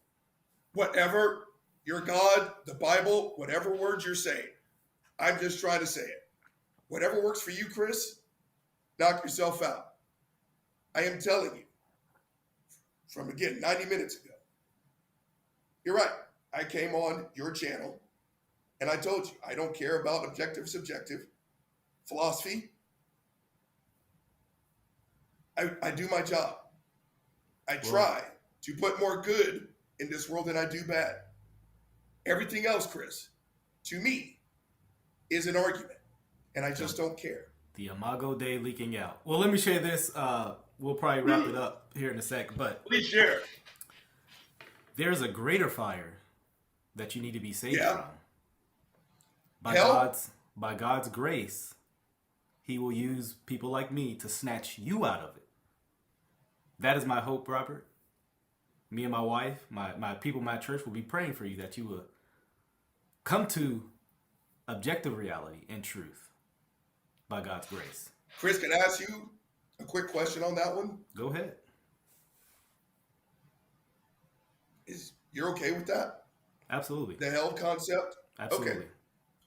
whatever your God, the Bible, whatever words you're saying, I'm just trying to say it. Whatever works for you, Chris, knock yourself out. I am telling you, from again, 90 minutes ago, you're right. I came on your channel and I told you, I don't care about objective, subjective philosophy. I do my job. I try to put more good in this world than I do bad. Everything else, Chris, to me, is an argument. And I just don't care. The Imago Dei leaking out. Well, let me share this. We'll probably wrap it up here in a sec. But please share. There's a greater fire that you need to be saved from. By God's grace, He will use people like me to snatch you out of it. That is my hope, Robert. Me and my wife, my people, my church will be praying for you that you will come to objective reality and truth by God's grace. Chris, can I ask you a quick question on that one? Go ahead. You're okay with that? Absolutely. The hell concept? Absolutely. Okay.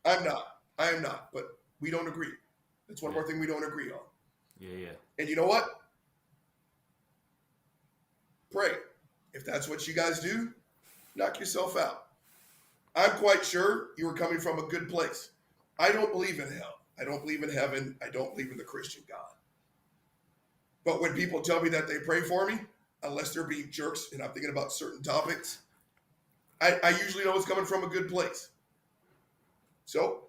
I am not, but we don't agree. That's one more thing we don't agree on. Yeah. And you know what? Pray. If that's what you guys do, knock yourself out. I'm quite sure you were coming from a good place. I don't believe in hell. I don't believe in heaven. I don't believe in the Christian God. But when people tell me that they pray for me, unless they're being jerks and I'm thinking about certain topics, I usually know it's coming from a good place. So,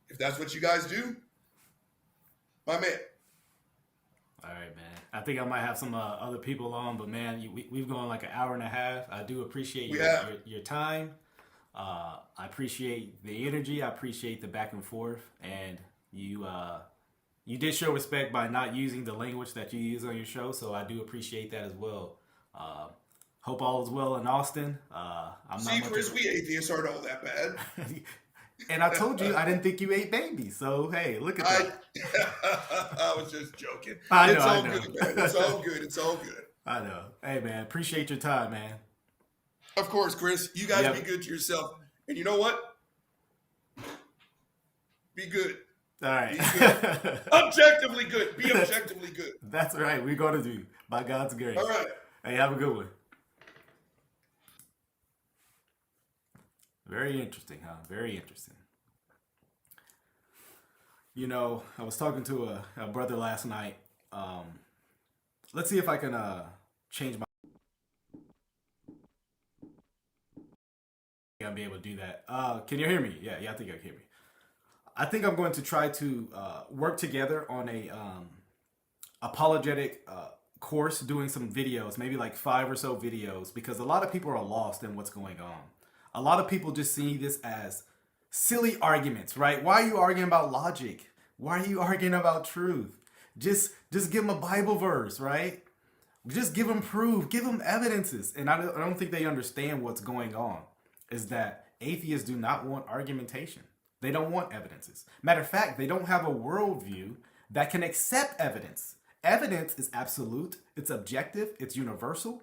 if that's what you guys do, my man. All right, man. I think I might have some other people on, but man, we've gone like an hour and a half. I do appreciate your time. I appreciate the energy. I appreciate the back and forth, and you did show respect by not using the language that you use on your show, so I do appreciate that as well. Hope all is well in Austin. Chris, we atheists aren't all that bad. And I told you I didn't think you ate babies, so hey, look at that. I was just joking. I know. It's all good, man. It's all good. I know. Hey, man, appreciate your time, man. Of course, Chris. You guys be good to yourself. And you know what? Be good. All right. Be good. Objectively good. Be objectively good. That's right. We're going to do by God's grace. All right. Hey, have a good one. Very interesting, huh? Very interesting. You know, I was talking to a brother last night. Let's see if I can change my... I'll be able to do that. Can you hear me? Yeah, I think you can hear me. I think I'm going to try to work together on a apologetic course, doing some videos, maybe like 5 or so videos, because a lot of people are lost in what's going on. A lot of people just see this as silly arguments, right? Why are you arguing about logic? Why are you arguing about truth? Just give them a Bible verse, right? Just give them proof, give them evidences. And I don't think they understand what's going on, is that atheists do not want argumentation. They don't want evidences. Matter of fact, they don't have a worldview that can accept evidence. Evidence is absolute, it's objective, it's universal.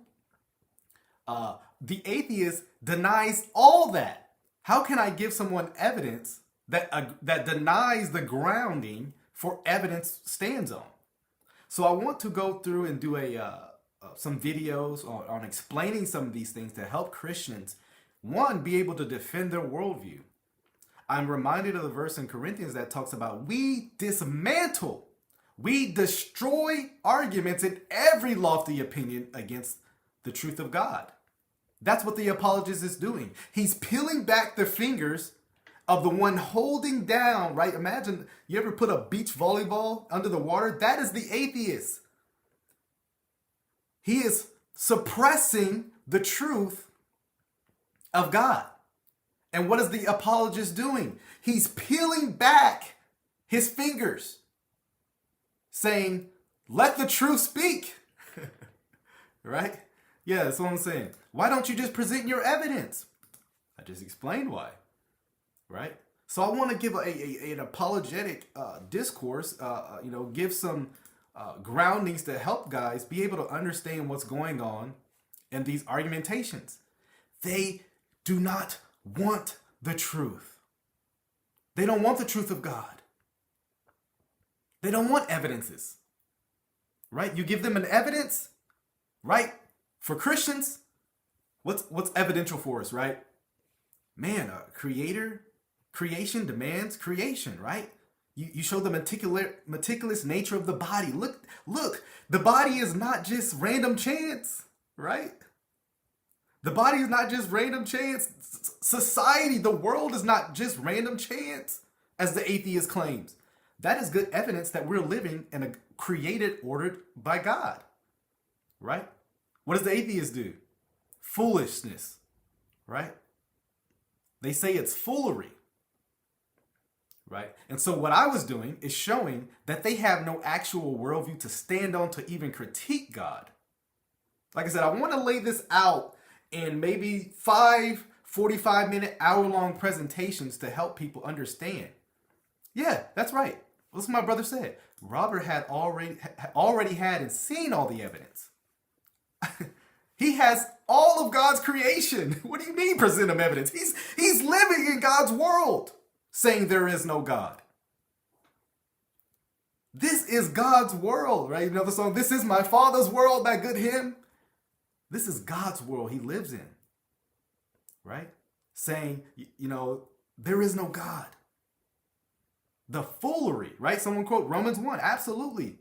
The atheist denies all that. How can I give someone evidence that denies the grounding for evidence stands on? So I want to go through and do some videos on explaining some of these things to help Christians, one, be able to defend their worldview. I'm reminded of the verse in Corinthians that talks about we dismantle, we destroy arguments in every lofty opinion against the truth of God. That's what the apologist is doing. He's peeling back the fingers of the one holding down, right? Imagine you ever put a beach volleyball under the water? That is the atheist. He is suppressing the truth of God. And what is the apologist doing? He's peeling back his fingers, saying, let the truth speak. Right? Yeah, that's what I'm saying. Why don't you just present your evidence? I just explained why. Right? So I want to give an apologetic discourse, give some groundings to help guys be able to understand what's going on in these argumentations. They do not want the truth. They don't want the truth of God. They don't want evidences. Right? You give them an evidence, right? For Christians, what's evidential for us, right? Man, creation demands creation, right? You show the meticulous nature of the body. Look, the body is not just random chance, right? The body is not just random chance. Society, the world is not just random chance, as the atheist claims. That is good evidence that we're living in a created order by God, right? What does the atheist do? Foolishness, right? They say it's foolery, right? And so what I was doing is showing that they have no actual worldview to stand on to even critique God. Like I said, I want to lay this out in maybe 5 45-minute, hour-long presentations to help people understand. Yeah, that's right. That's what my brother said. Robert had already had and seen all the evidence. He has all of God's creation. What do you mean present him evidence? He's living in God's world, saying there is no God. This is God's world, right? You know the song, "This is my Father's world," that good hymn. This is God's world he lives in, right? Saying, there is no God. The foolery, right? Someone quote Romans 1. Absolutely.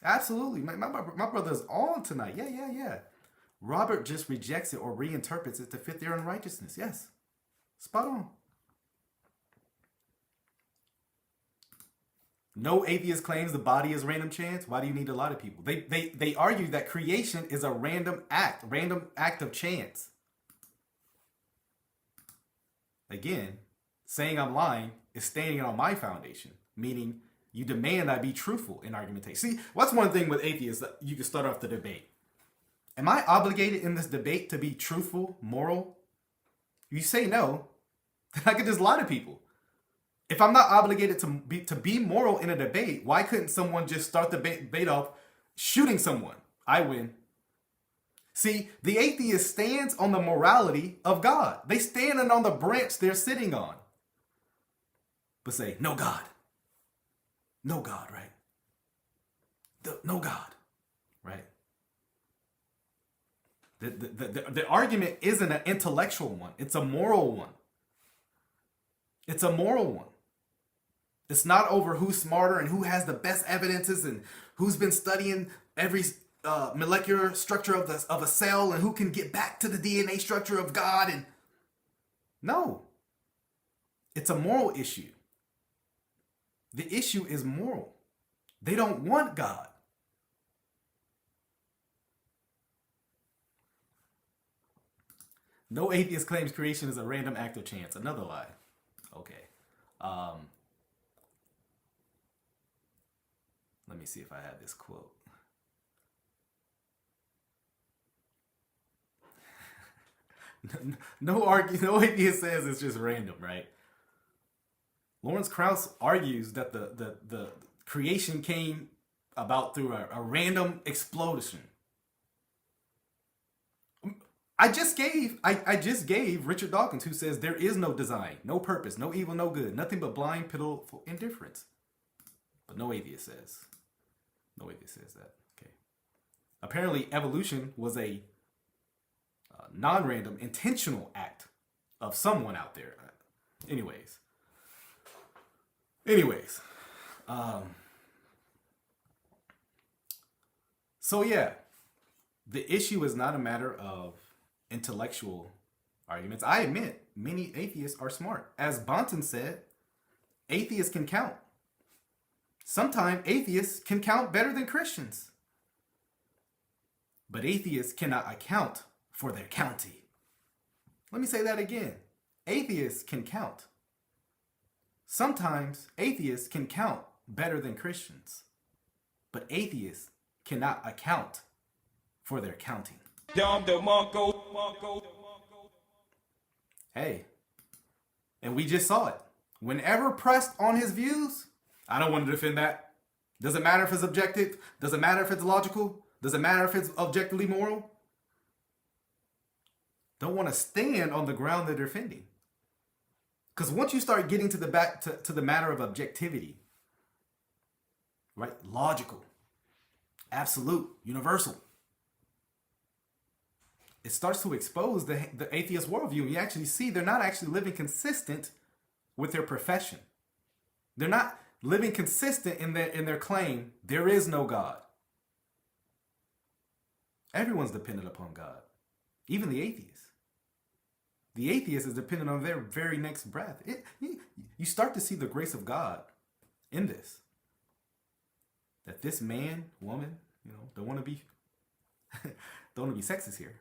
Absolutely. My brother's on tonight. Yeah. Robert just rejects it or reinterprets it to fit their unrighteousness. Yes. Spot on. No atheist claims the body is random chance. Why do you need a lot of people? They argue that creation is a random act of chance. Again, saying I'm lying is standing on my foundation, meaning you demand I be truthful in argumentation. See, what's one thing with atheists that you can start off the debate? Am I obligated in this debate to be truthful, moral? If you say no, then I could just lie to people. If I'm not obligated to be moral in a debate, why couldn't someone just start the debate off shooting someone? I win. See, the atheist stands on the morality of God. They stand on the branch they're sitting on. but say, no God. No God, right? No God, right? The argument isn't an intellectual one. It's a moral one. It's a moral one. It's not over who's smarter and who has the best evidences and who's been studying every molecular structure of a cell and who can get back to the DNA structure of God. And no, it's a moral issue. The issue is moral. They don't want God. No atheist claims creation is a random act of chance. Another lie. Okay. Let me see if I have this quote. No atheist says it's just random, right? Lawrence Krauss argues that the creation came about through a random explosion. I just gave Richard Dawkins, who says there is no design, no purpose, no evil, no good, nothing but blind, pitiful indifference. But no atheist says that. Okay. Apparently, evolution was a non-random, intentional act of someone out there. Anyways. So yeah, the issue is not a matter of intellectual arguments. I admit many atheists are smart. As Bonton said, atheists can count. Sometimes atheists can count better than Christians. But atheists cannot account for their counting. Let me say that again. Atheists can count. Sometimes atheists can count better than Christians. But atheists cannot account for their counting. Hey, and we just saw it. Whenever pressed on his views, I don't want to defend that. Doesn't matter if it's objective. Doesn't matter if it's logical. Doesn't matter if it's objectively moral. Don't want to stand on the ground they're defending. Because once you start getting to the matter of objectivity, right? Logical, absolute, universal. It starts to expose the atheist worldview. And you actually see they're not actually living consistent with their profession. They're not living consistent in their claim, there is no God. Everyone's dependent upon God, even the atheist. The atheist is dependent on their very next breath. You start to see the grace of God in this. That this man, woman, don't want to be sexist here,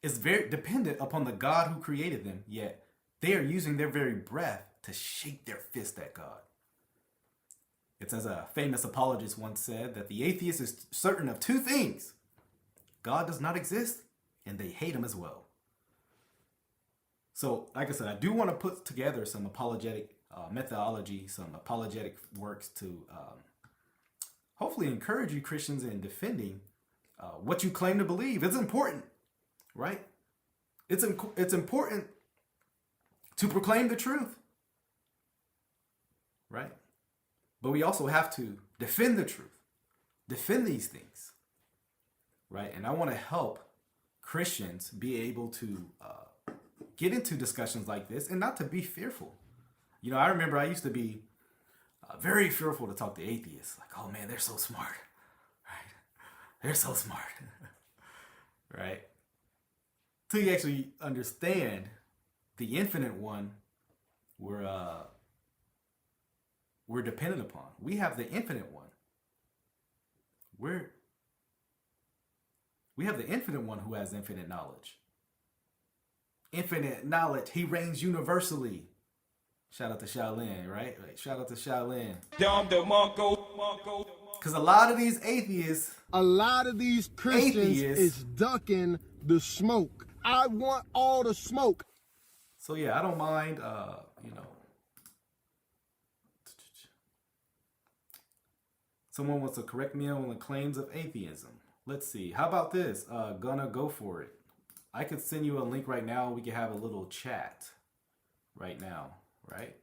is very dependent upon the God who created them, yet they are using their very breath to shake their fist at God. It's as a famous apologist once said that the atheist is certain of two things. God does not exist, and they hate him as well. So, like I said, I do want to put together some apologetic methodology, some apologetic works to hopefully encourage you Christians in defending what you claim to believe. It's important, right? It's important to proclaim the truth, right? But we also have to defend the truth, defend these things, right? And I want to help Christians be able to get into discussions like this and not to be fearful. I remember I used to be very fearful to talk to atheists. Like, oh man, they're so smart, right? They're so smart, right? Till you actually understand the infinite one we're dependent upon. We have the infinite one. We have the infinite one who has infinite knowledge. Infinite knowledge. He reigns universally. Shout out to Shaolin, right? Shout out to Shaolin. Because a lot of these atheists, a lot of these Christians is ducking the smoke. I want all the smoke. So yeah, I don't mind, Someone wants to correct me on the claims of atheism. Let's see. How about this? Gonna go for it. I could send you a link right now. We can have a little chat right now, right?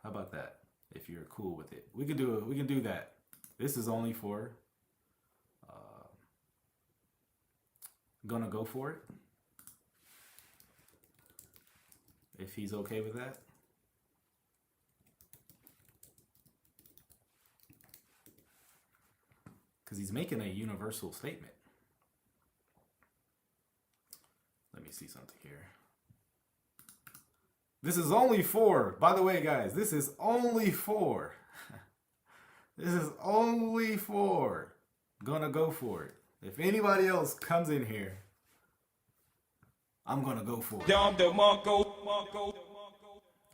How about that? If you're cool with it, we can do it. We can do that. This is only for gonna go for it. If he's okay with that. Because he's making a universal statement. Let me see something here. This is only for, by the way, guys, this is only for, gonna go for it. If anybody else comes in here, I'm gonna go for it. All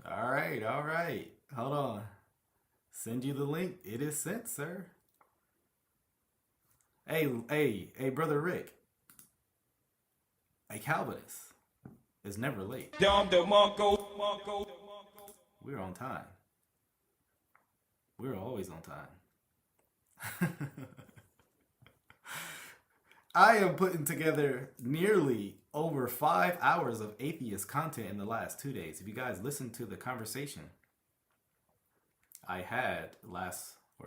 right. Hold on. Send you the link. It is sent, sir. Hey, brother Rick. A Calvinist is never late. We're on time. We're always on time. I am putting together nearly over 5 hours of atheist content in the last 2 days. If you guys listened to the conversation I had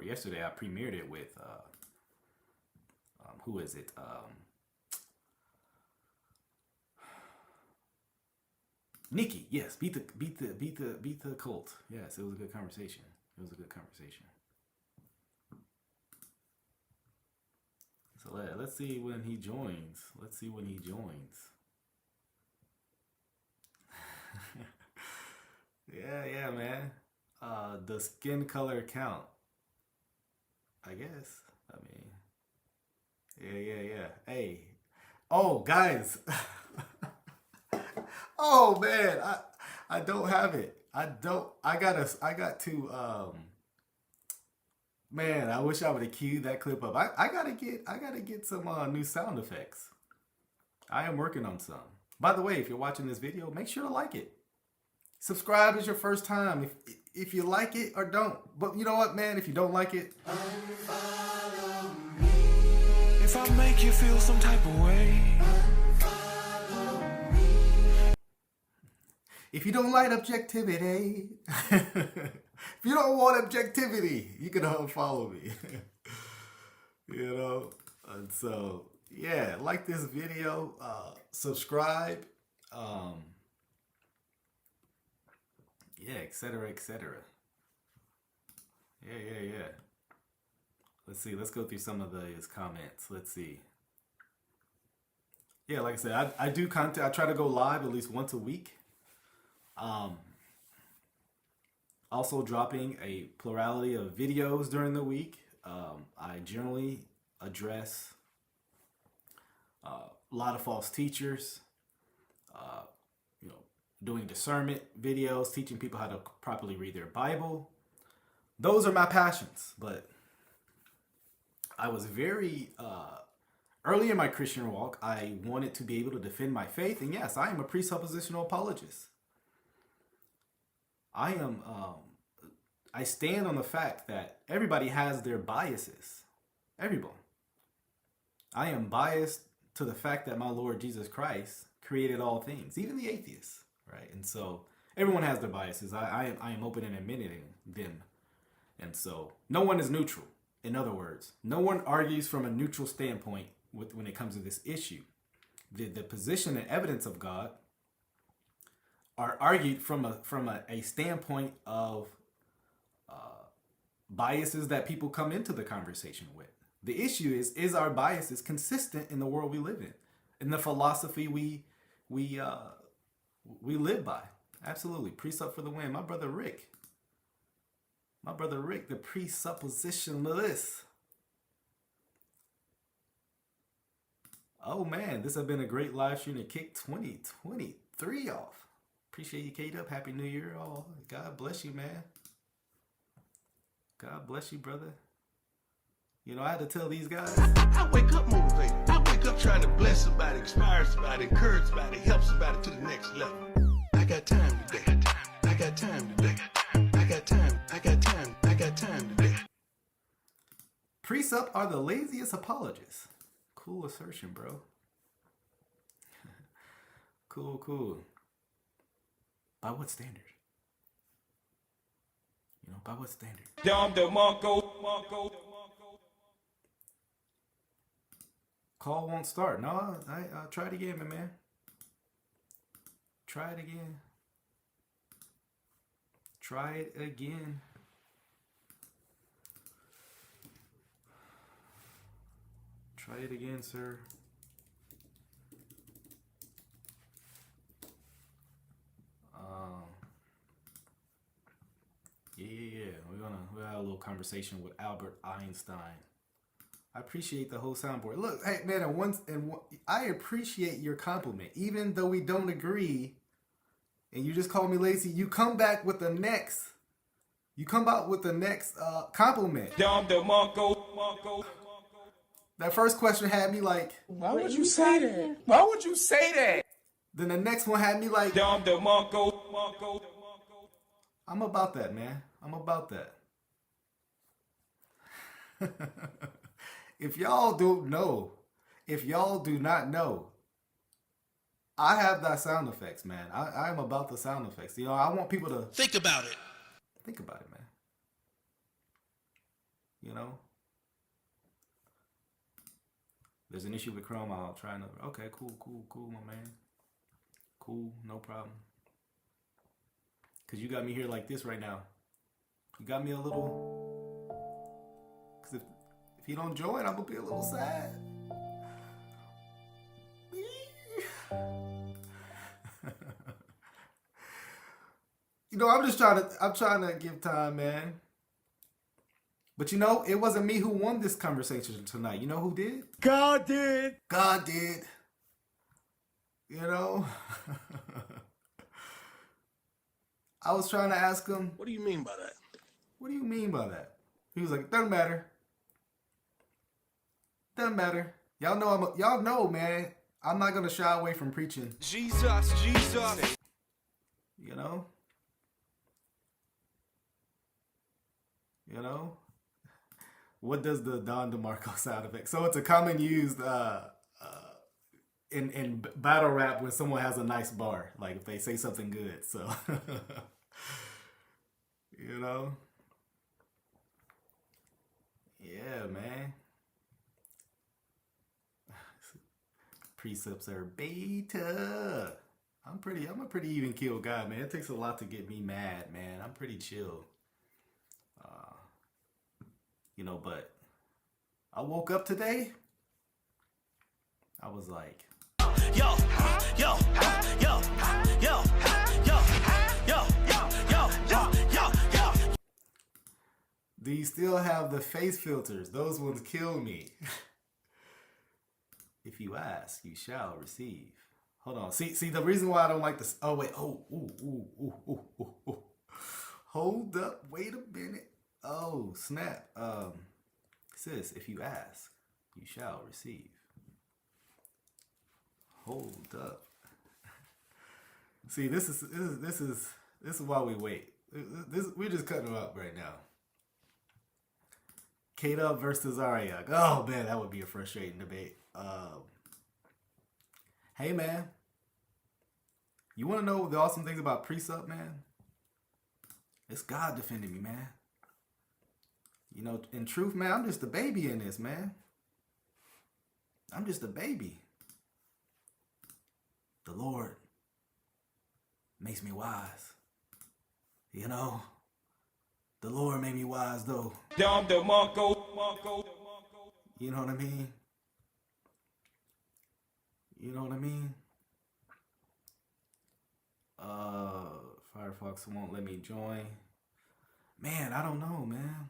yesterday, I premiered it with who is it? Nikki, yes, beat the cult. Yes, it was a good conversation. So let's see when he joins. Yeah, man. The skin color count. I guess. I mean, yeah. Hey. Oh, guys. Oh man, I don't have it. I got to man, I wish I would have queued that clip up. I gotta get some new sound effects. I am working on some. By the way, if you're watching this video, make sure to like it. Subscribe is your first time. If you like it or don't. But you know what, man? If you don't like it, if I make you feel some type of way. If you don't like objectivity, if you don't want objectivity, you can unfollow me. You know? And so, yeah, like this video, subscribe, yeah, etc. Yeah. Let's see, let's go through some of these comments. Let's see. Yeah, like I said, I do content. I try to go live at least once a week. Also dropping a plurality of videos during the week. I generally address a lot of false teachers, doing discernment videos, teaching people how to properly read their Bible. Those are my passions, but I was very, early in my Christian walk, I wanted to be able to defend my faith. And yes, I am a presuppositional apologist. I stand on the fact that everybody has their biases. Everyone. I am biased to the fact that my Lord Jesus Christ created all things, even the atheists, right? And so everyone has their biases. I am open in admitting them. And so no one is neutral. In other words, no one argues from a neutral standpoint when it comes to this issue. The position and evidence of God are argued from a standpoint of biases that people come into the conversation with. The issue is our biases consistent in the world we live in the philosophy we live by? Absolutely. Precept for the win. My brother Rick, the presuppositionalist. Oh man, this has been a great live stream to kick 2023 off. Appreciate you, K-Dub. Happy New Year, all. God bless you, man. God bless you, brother. You know, I had to tell these guys. I wake up motivated. I wake up trying to bless somebody, inspire somebody, encourage somebody, help somebody to the next level. I got time today. I got time today. I got time today. Precept are the laziest apologists. Cool assertion, bro. Cool. By what standard? You know, by what standard? Call won't start. No, I'll try it again, my man. Try it again. Try it again. Try it again, sir. Yeah. We'll have a little conversation with Albert Einstein. I appreciate the whole soundboard. Look, hey man, I appreciate your compliment, even though we don't agree, and you just call me lazy. You come back with the next. You come out with the next compliment. That first question had me like, why would you say that? Why would you say that? Then the next one had me like, I'm about that, man. I'm about that. If y'all don't know, if y'all do not know, I have that sound effects, man. I'm about the sound effects. You know, I want people to Think about it. think about it, man. You know? There's an issue with Chrome. I'll try another. Okay, cool, my man. Cool, no problem. Because you got me here like this right now. You got me a little... Because if you don't join, I'm going to be a little sad. You know, I'm trying to give time, man. But you know, it wasn't me who won this conversation tonight. You know who did? God did. God did. You know? I was trying to ask him, What do you mean by that? what do you mean by that? He was like, doesn't matter. Doesn't matter. Y'all know, man, I'm not gonna shy away from preaching. Jesus. You know? You know? What does the Don DeMarco sound effect? So it's a common used in battle rap when someone has a nice bar, like if they say something good. So you know, yeah, man. Precepts are beta. I'm a pretty even keel guy, man. It takes a lot to get me mad, man. I'm pretty chill. You know, but I woke up today. I was like, Yo. Do you still have the face filters? Those ones kill me. If you ask, you shall receive. Hold on. See, the reason why I don't like this. Oh, wait. Ooh. Hold up. Wait a minute. Oh, snap. Sis, if you ask, you shall receive. Hold up. See, this is why we wait. We're just cutting them up right now. K-Dub versus Ariak. Oh man, that would be a frustrating debate. Hey man, you want to know the awesome things about precept, man? It's God defending me, man. You know, in truth, man, I'm just a baby in this, man. I'm just a baby. The Lord makes me wise. You know, the Lord made me wise, though. You know what I mean? You know what I mean? Firefox won't let me join. Man, I don't know, man.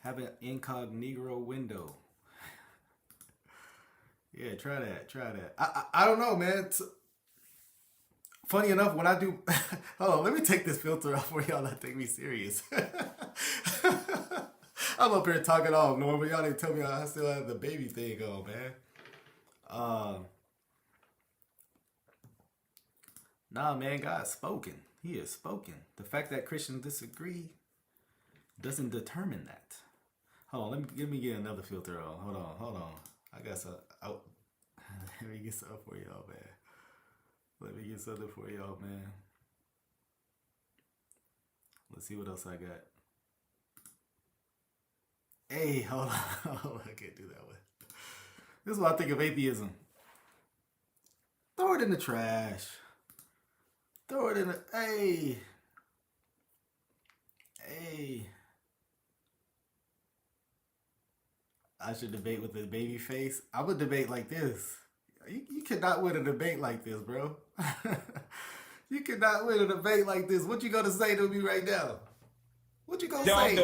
Have an incognito window. Yeah, try that. I don't know, man. Funny enough, when I do... Hold on, let me take this filter off for y'all not take me serious. I'm up here talking all normal. Y'all didn't tell me I still have the baby thing on, man. Nah, man, God's spoken. He is spoken. The fact that Christians disagree doesn't determine that. Hold on, let me get another filter on. Hold on. I got some out. Let me get something for y'all, man. Let's see what else I got. Hey, hold on. I can't do that one. This is what I think of atheism. Throw it in the trash. Throw it in the... Hey. I should debate with a baby face. I would debate like this. You cannot win a debate like this, bro. You cannot win a debate like this. What you gonna say to me right now? What you gonna say?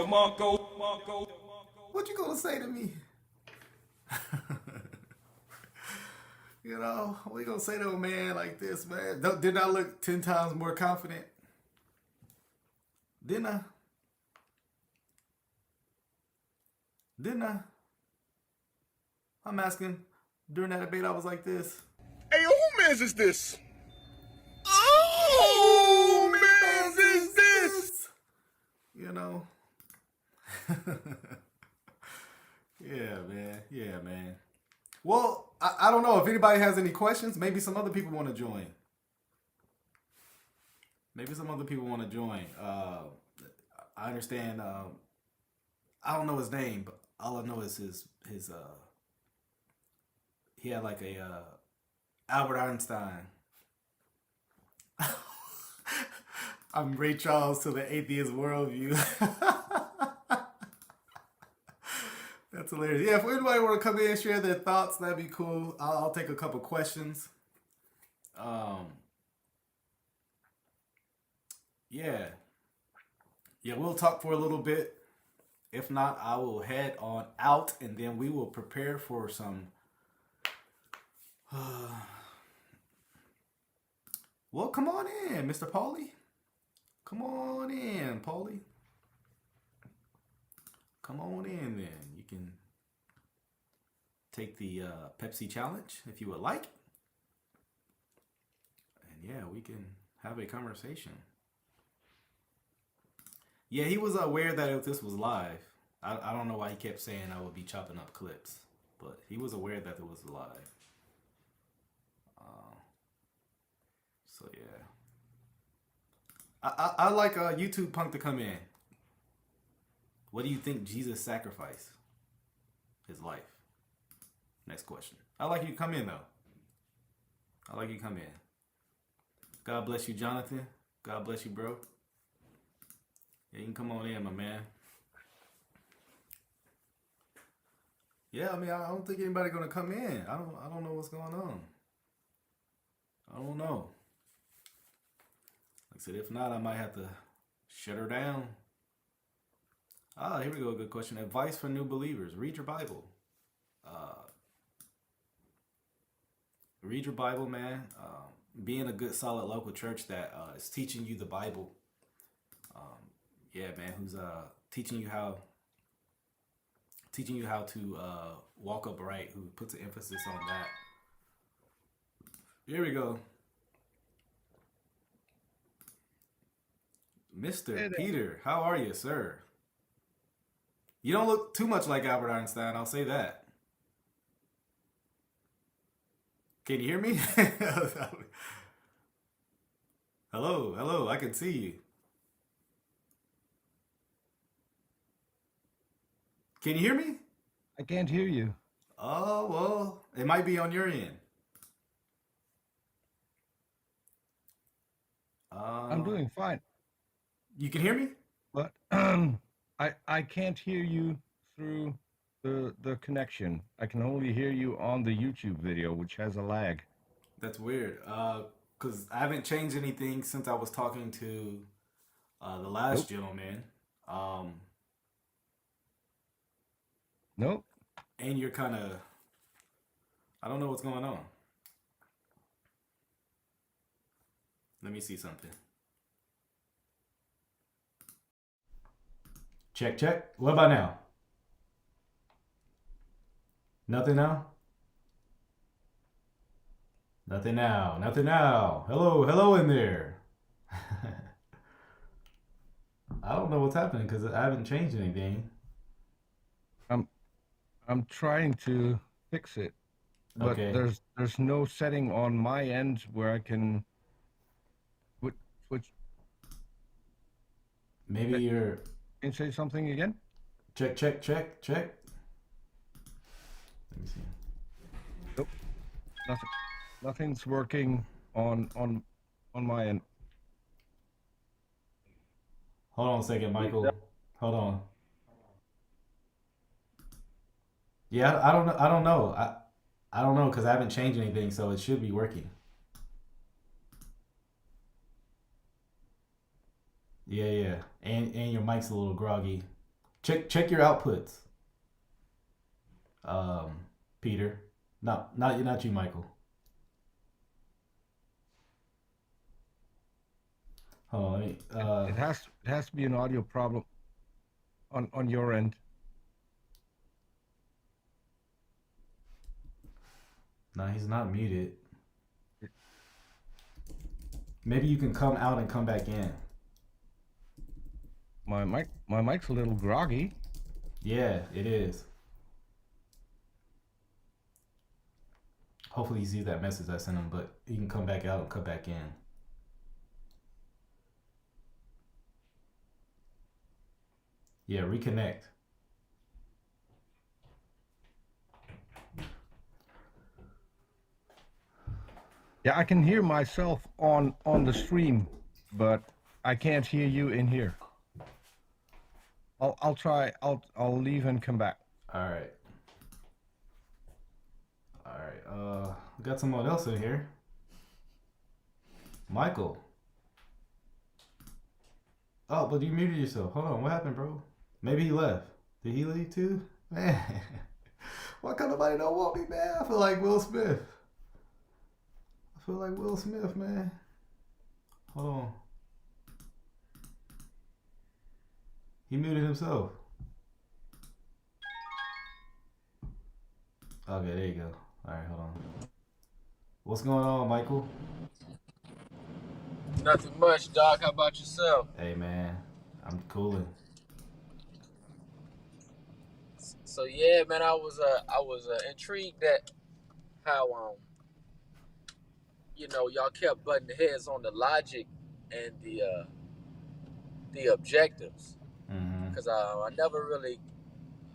What you gonna say to me? You know, what you gonna say to a man like this, man? Didn't I look 10 times more confident? Didn't I? I'm asking, during that debate, I was like this. Hey, who man's is this? Oh, man's is this? You know? Yeah, man. Well, I don't know if anybody has any questions. Maybe some other people want to join. I understand. I don't know his name, but all I know is his he had like a Albert Einstein. I'm Ray Charles to the Atheist Worldview. That's hilarious. Yeah, if anybody want to come in and share their thoughts, that'd be cool. I'll take a couple questions. Yeah, we'll talk for a little bit. If not, I will head on out, and then we will prepare for some... Well, come on in, Mr. Paulie. Come on in, Paulie. Come on in, then. You can take the Pepsi challenge if you would like. And yeah, we can have a conversation. Yeah, he was aware that if this was live, I don't know why he kept saying I would be chopping up clips, but he was aware that it was live. So yeah, I like YouTube Punk to come in. What do you think Jesus sacrificed his life? Next question. I like you to come in though. God bless you, Jonathan. God bless you, bro. Yeah, you can come on in, my man. Yeah, I mean, I don't think anybody gonna come in. I don't know what's going on. I don't know. Like I said, if not, I might have to shut her down. Here we go. Good question. Advice for new believers: read your Bible. Read your Bible, man. Be in a good, solid local church that is teaching you the Bible. Yeah, man, who's teaching you how to walk upright, who puts an emphasis on that. Here we go. Mr. Peter, how are you, sir? You don't look too much like Albert Einstein, I'll say that. Can you hear me? Hello, I can see you. Can you hear me? I can't hear you. Oh, well, it might be on your end. I'm doing fine. You can hear me? But I can't hear you through the connection. I can only hear you on the YouTube video, which has a lag. That's weird. Because I haven't changed anything since I was talking to the last gentleman. Nope. And you're kind of... I don't know what's going on. Let me see something. Check. What about now? Nothing now? Nothing now. Hello in there. I don't know what's happening because I haven't changed anything. I'm trying to fix it, but Okay. there's no setting on my end where I can switch. Maybe you're... Can you say something again? Check. Let me see. Nope. Nothing's working on my end. Hold on a second, Michael. Hold on. Yeah, I don't know. I don't know because I haven't changed anything, so it should be working. Yeah. And your mic's a little groggy. Check your outputs. Peter. Not you, Michael. Hold on, let me It has to be an audio problem on your end. No, he's not muted. Maybe you can come out and come back in. My mic's a little groggy. Yeah, it is. Hopefully he sees that message I sent him, but he can come back out and come back in. Yeah, reconnect. Yeah, I can hear myself on the stream, but I can't hear you in here. I'll try. I'll leave and come back. All right. We got someone else in here. Michael. Oh, but you muted yourself. Hold on, what happened, bro? Maybe he left. Did he leave too? Man, why can't nobody don't want me, man? I feel like Will Smith. Man. Hold on. He muted himself. Okay, there you go. All right, hold on. What's going on, Michael? Nothing much, Doc. How about yourself? Hey, man. I'm cooling. So yeah, man, I was intrigued at how y'all kept butting heads on the logic and the objectives, because I never really.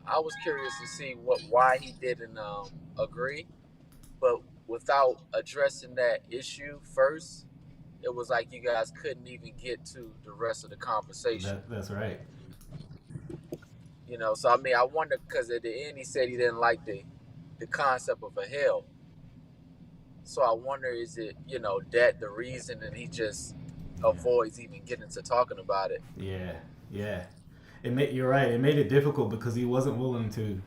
I was curious to see why he didn't agree, but without addressing that issue first, it was like you guys couldn't even get to the rest of the conversation. That's right. So I mean, I wonder, because at the end he said he didn't like the concept of a hell. So I wonder, is it that the reason, and he just avoids even getting to talking about it? Yeah. You're right. It made it difficult because he wasn't willing to.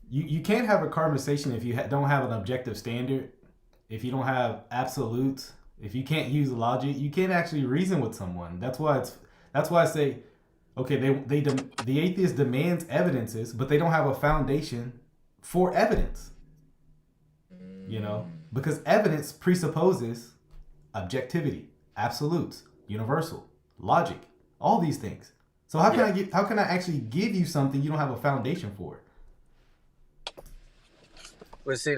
You can't have a conversation if you don't have an objective standard. If you don't have absolutes, if you can't use logic, you can't actually reason with someone. That's why I say, okay, the atheist demands evidences, but they don't have a foundation for evidence. Because evidence presupposes objectivity, absolutes, universal, logic, all these things. So how can I actually give you something you don't have a foundation for? But see,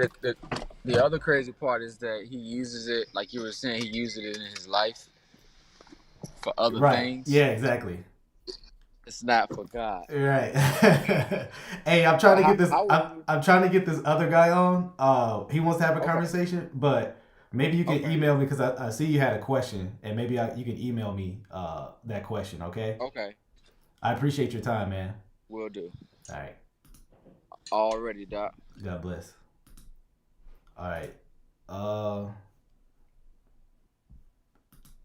the other crazy part is that he uses it, like you were saying, he uses it in his life for other things. Yeah, exactly. It's not for God. Right. Hey, I'm trying to get this. I'm trying to get this other guy on. He wants to have a conversation, but maybe you can email me, because I see you had a question, and maybe you can email me that question. Okay. Okay. I appreciate your time, man. Will do. All right. Already, Doc. God bless. All right.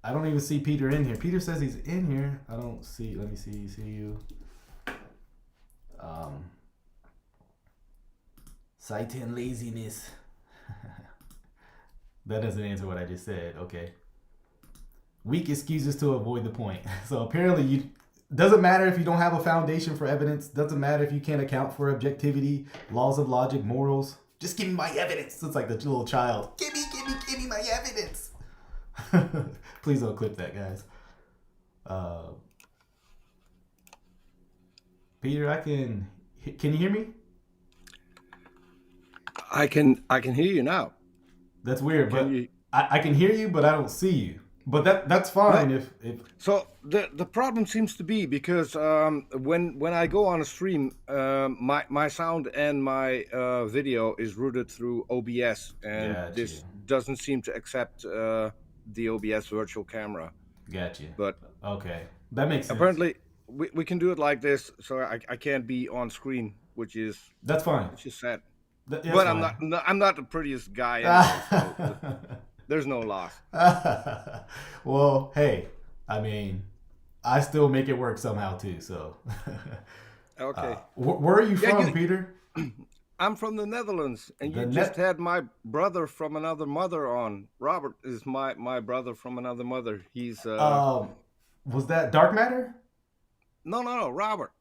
I don't even see Peter in here. Peter says he's in here. I don't see. Let me see. See you. Satan laziness. That doesn't answer what I just said. Okay. Weak excuses to avoid the point. So apparently doesn't matter if you don't have a foundation for evidence. Doesn't matter if you can't account for objectivity, laws of logic, morals. Just give me my evidence. It's like the little child. Give me my evidence. Please don't clip that, guys. Peter, can you hear me? I can hear you now. That's weird, but I can hear you, but I don't see you. But that's fine if So the problem seems to be because when I go on a stream, my sound and my video is routed through OBS, and this doesn't seem to accept the OBS virtual camera. Gotcha. But okay, that makes sense. Apparently, we can do it like this, so I can't be on screen, which is that's fine. Which is sad. But fine. I'm not the prettiest guy. Anyway, so there's no loss. Well, hey, I mean, I still make it work somehow too. So, okay. Where are you from, Peter? I'm from the Netherlands, and you just had my brother from another mother on. Robert is my brother from another mother. He's was that Dark Matter? No, Robert.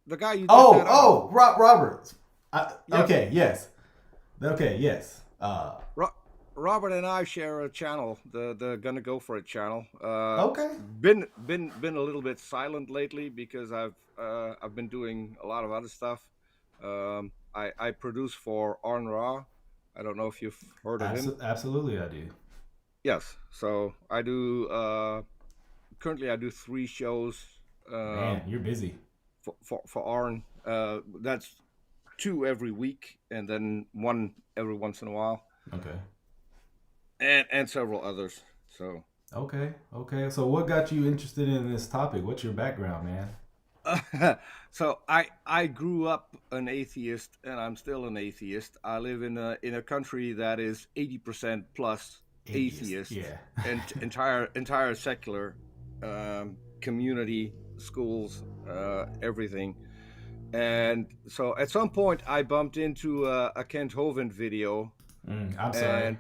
The guy you just had on. Robert. Yes. Okay, yes. Okay, yes. Robert and I share a channel, the Gonna Go For It channel. Okay. Been a little bit silent lately because I've been doing a lot of other stuff. I produce for Arn Ra. I don't know if you've heard of him. Absolutely, I do. Yes. So I do. Currently, I do 3 shows. Man, you're busy. For Arn, that's 2 every week, and then 1 every once in a while. Okay. And several others. So. Okay. So what got you interested in this topic? What's your background, man? So I grew up an atheist, and I'm still an atheist. I live in a country that is 80% plus atheist. Yeah. And entire secular community, schools, everything. And so at some point I bumped into a Kent Hovind video. I'm sorry.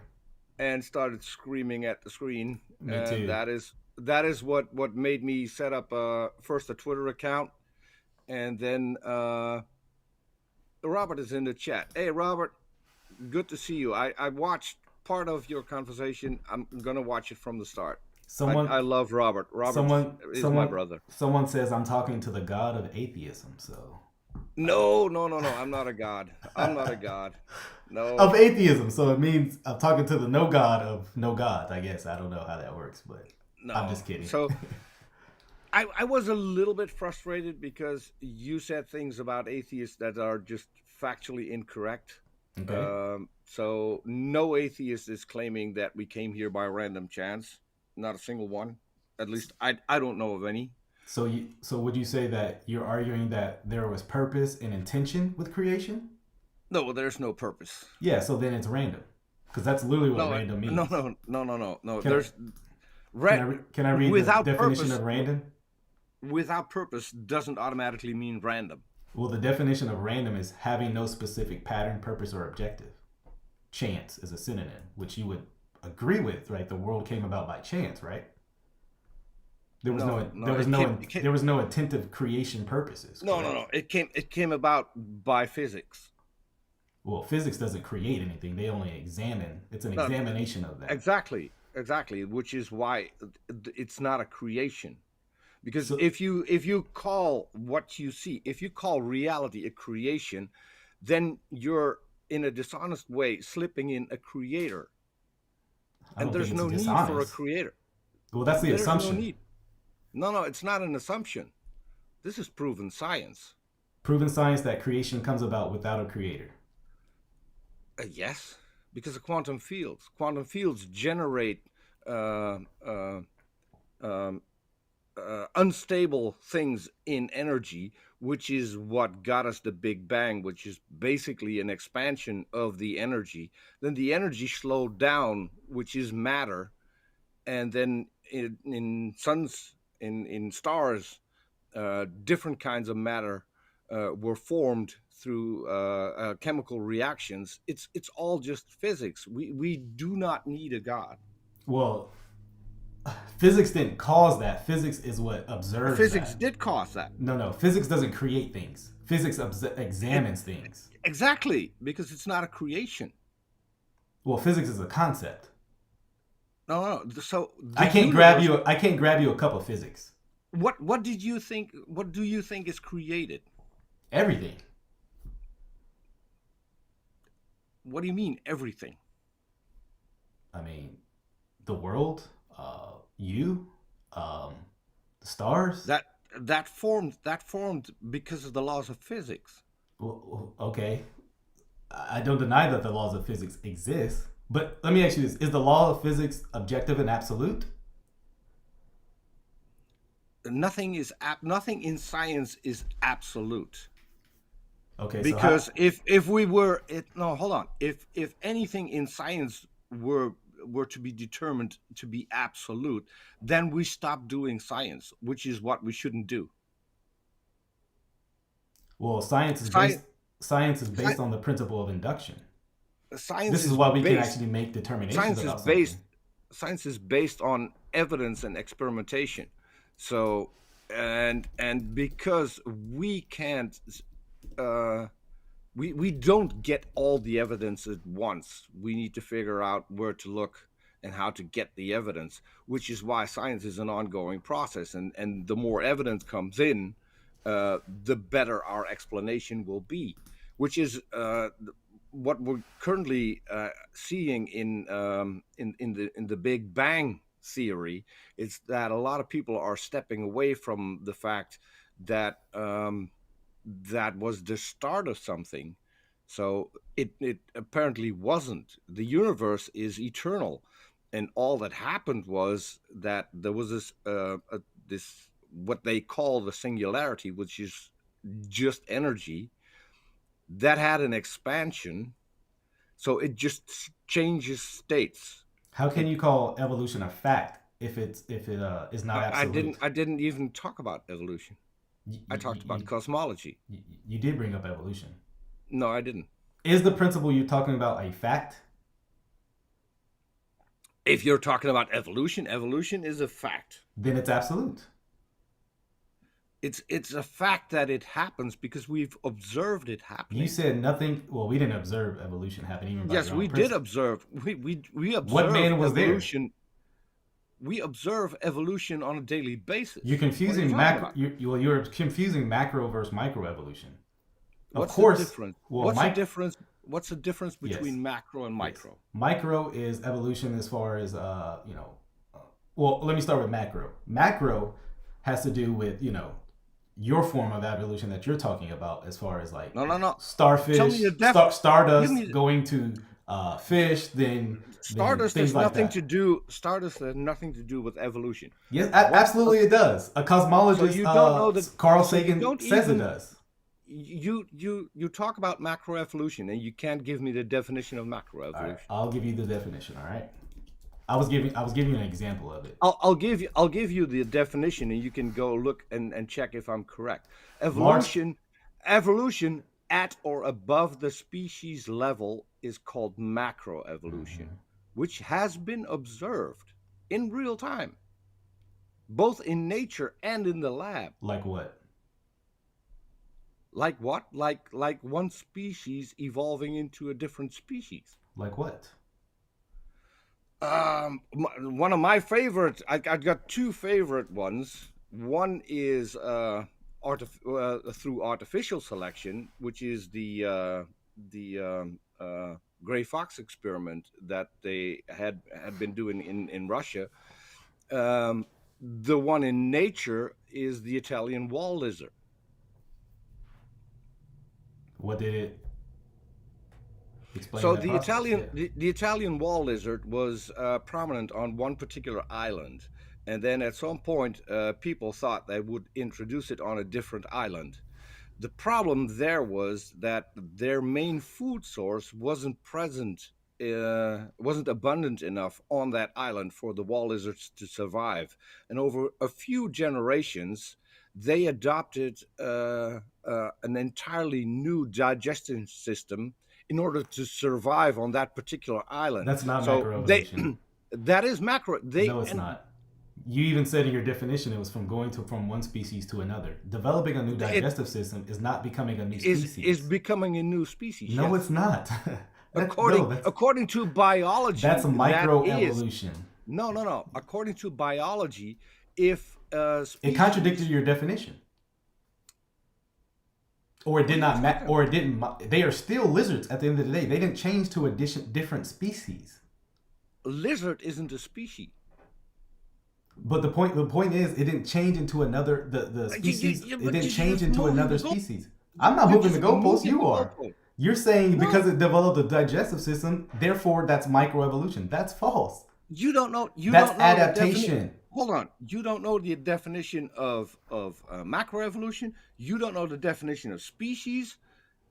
And started screaming at the screen. Me and too. That is what made me set up first a Twitter account, and then Robert is in the chat. Hey Robert, good to see you. I watched part of your conversation. I'm gonna watch it from the start. I love Robert. Robert is my brother. Someone says I'm talking to the God of atheism. So. No. I'm not a god. I'm not a god. No. Of atheism, so it means I'm talking to the no God of no God. I guess I don't know how that works, but no. I'm just kidding. So I was a little bit frustrated because you said things about atheists that are just factually incorrect. Okay. So no atheist is claiming that we came here by random chance. Not a single one. At least I don't know of any. So would you say that you're arguing that there was purpose and intention with creation? No, there's no purpose. Yeah, so then it's random, because that's literally what random means. No. Can I read the definition of random? Without purpose doesn't automatically mean random. Well, the definition of random is having no specific pattern, purpose, or objective. Chance is a synonym, which you would agree with, right? The world came about by chance, right? There was no attentive creation purposes. No. It came about by physics. Well, physics doesn't create anything. They only examine. It's an examination of that. Exactly. Which is why it's not a creation. Because if you call what you see, if you call reality a creation, then you're in a dishonest way slipping in a creator. And there's no need for a creator. Well, that's the assumption. No need. No, it's not an assumption. This is proven science. Proven science that creation comes about without a creator. Yes, because of quantum fields. Quantum fields generate unstable things in energy, which is what got us the Big Bang, which is basically an expansion of the energy. Then the energy slowed down, which is matter, and then in suns, in stars, different kinds of matter were formed through chemical reactions. It's all just physics. We do not need a god. Well, physics didn't cause that. Physics is what observes. Physics did cause that. No. Physics doesn't create things. Physics examines things. Exactly, because it's not a creation. Well, physics is a concept. No. So I can't grab you a cup of physics. What did you think? What do you think is created? Everything. What do you mean everything? I mean, the world, You, the stars. That formed because of the laws of physics. Well, okay, I don't deny that the laws of physics exist, but let me ask you this: is the law of physics objective and absolute? Nothing in science is absolute. Okay, because so if anything in science were to be determined to be absolute, then we stop doing science, which is what we shouldn't do. Well, science is based on the principle of induction. This is why we can actually make determinations about something. Science is based on evidence and experimentation. So, and because we can't, we don't get all the evidence at once. We need to figure out where to look and how to get the evidence, which is why science is an ongoing process. And the more evidence comes in, the better our explanation will be, which is what we're currently seeing in the Big Bang theory. Is that a lot of people are stepping away from the fact that that was the start of something. So it apparently wasn't. The universe is eternal, and all that happened was that there was this what they call the singularity, which is just energy, that had an expansion. So it just changes states. How can you call evolution a fact if it is not absolute? I didn't even talk about evolution. I talked about cosmology. You did bring up evolution. No, I didn't. Is the principle you're talking about a fact? If you're talking about evolution is a fact. Then it's absolute. It's a fact that it happens because we've observed it happening. You said nothing. Well, we didn't observe evolution happening. Even by yes, your own we principle. did observe. We observe. What man was evolution. We observe evolution on a daily basis. You're confusing macro. You're confusing macro versus micro evolution. What's the difference? Well, what's the difference between macro and micro? Yes. Micro is evolution as far as well, let me start with macro. Macro has to do with your form of evolution that you're talking about, as far as like no starfish, stardust going to fish, then stardust has nothing to do. Stardust has nothing to do with evolution. Yes, absolutely it does. A cosmologist, so you don't know that Carl Sagan says it does. You talk about macroevolution and you can't give me the definition of macroevolution. All right, I'll give you the definition. All right, I was giving you an example of it. I'll give you the definition and you can go look and check if I'm correct. Evolution at or above the species level is called macroevolution, which has been observed in real time, both in nature and in the lab. Like what? Like what? Like one species evolving into a different species. Like what? One of my favorite. I got two favorite ones. One is through artificial selection, which is the gray fox experiment that they had been doing in Russia. The one in nature is the Italian wall lizard. What did it explain? So the Italian wall lizard was prominent on one particular island, and then at some point people thought they would introduce it on a different island. The problem there was that their main food source wasn't abundant enough on that island for the wall lizards to survive, and over a few generations they adopted an entirely new digestion system in order to survive on that particular island. That's not macroevolution. That is macro. No, it's not. You even said in your definition it was from going from one species to another. Developing a new digestive system is not becoming a new species. Is becoming a new species. No, yes. It's not. According to biology, that's a microevolution. No. According to biology, if it contradicted your definition, or it did not, or it didn't. They are still lizards at the end of the day. They didn't change to a different species. Lizard isn't a species. But the point is, it didn't change into another the species. It didn't change into another species. I'm not moving the goalpost. You are. You're saying because it developed a digestive system, therefore that's microevolution. That's false. You don't know. That's adaptation. Hold on. You don't know the definition of macroevolution. You don't know the definition of species.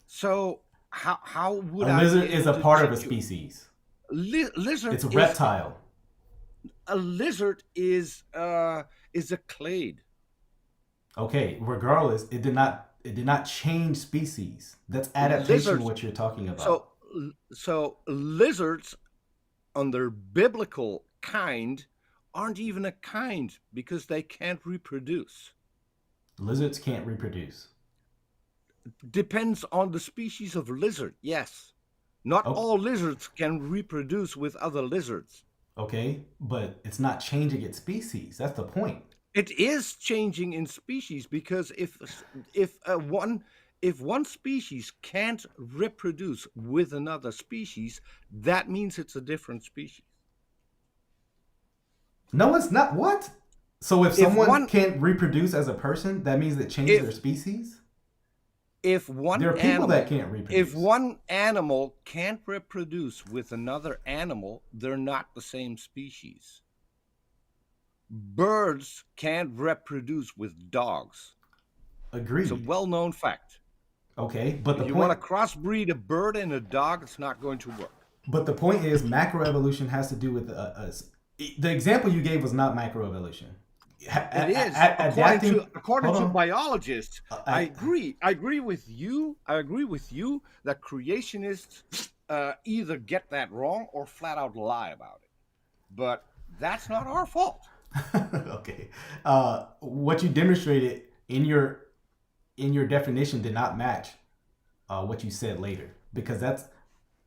So how would a lizard is a part of a species? Lizard. It's a reptile. A lizard is a clade. Okay. Regardless, it did not change species. That's adaptation. Lizards, what you're talking about. So lizards, under biblical kind, aren't even a kind because they can't reproduce. Lizards can't reproduce. Depends on the species of lizard. Yes, not all lizards can reproduce with other lizards. Okay, but it's not changing its species. That's the point. It is changing in species because if one species can't reproduce with another species, that means it's a different species. No, it's not. What? So if someone can't reproduce as a person, that means it changes their species? There are people that can't reproduce. If one animal can't reproduce with another animal, they're not the same species. Birds can't reproduce with dogs. Agreed. It's a well-known fact. Okay, but if you want to crossbreed a bird and a dog, it's not going to work. But the point is, macroevolution has to do with the example you gave was not macroevolution. It is according to biologists. I agree with you that creationists either get that wrong or flat out lie about it. But that's not our fault. Okay. What you demonstrated in your definition did not match what you said later, because that's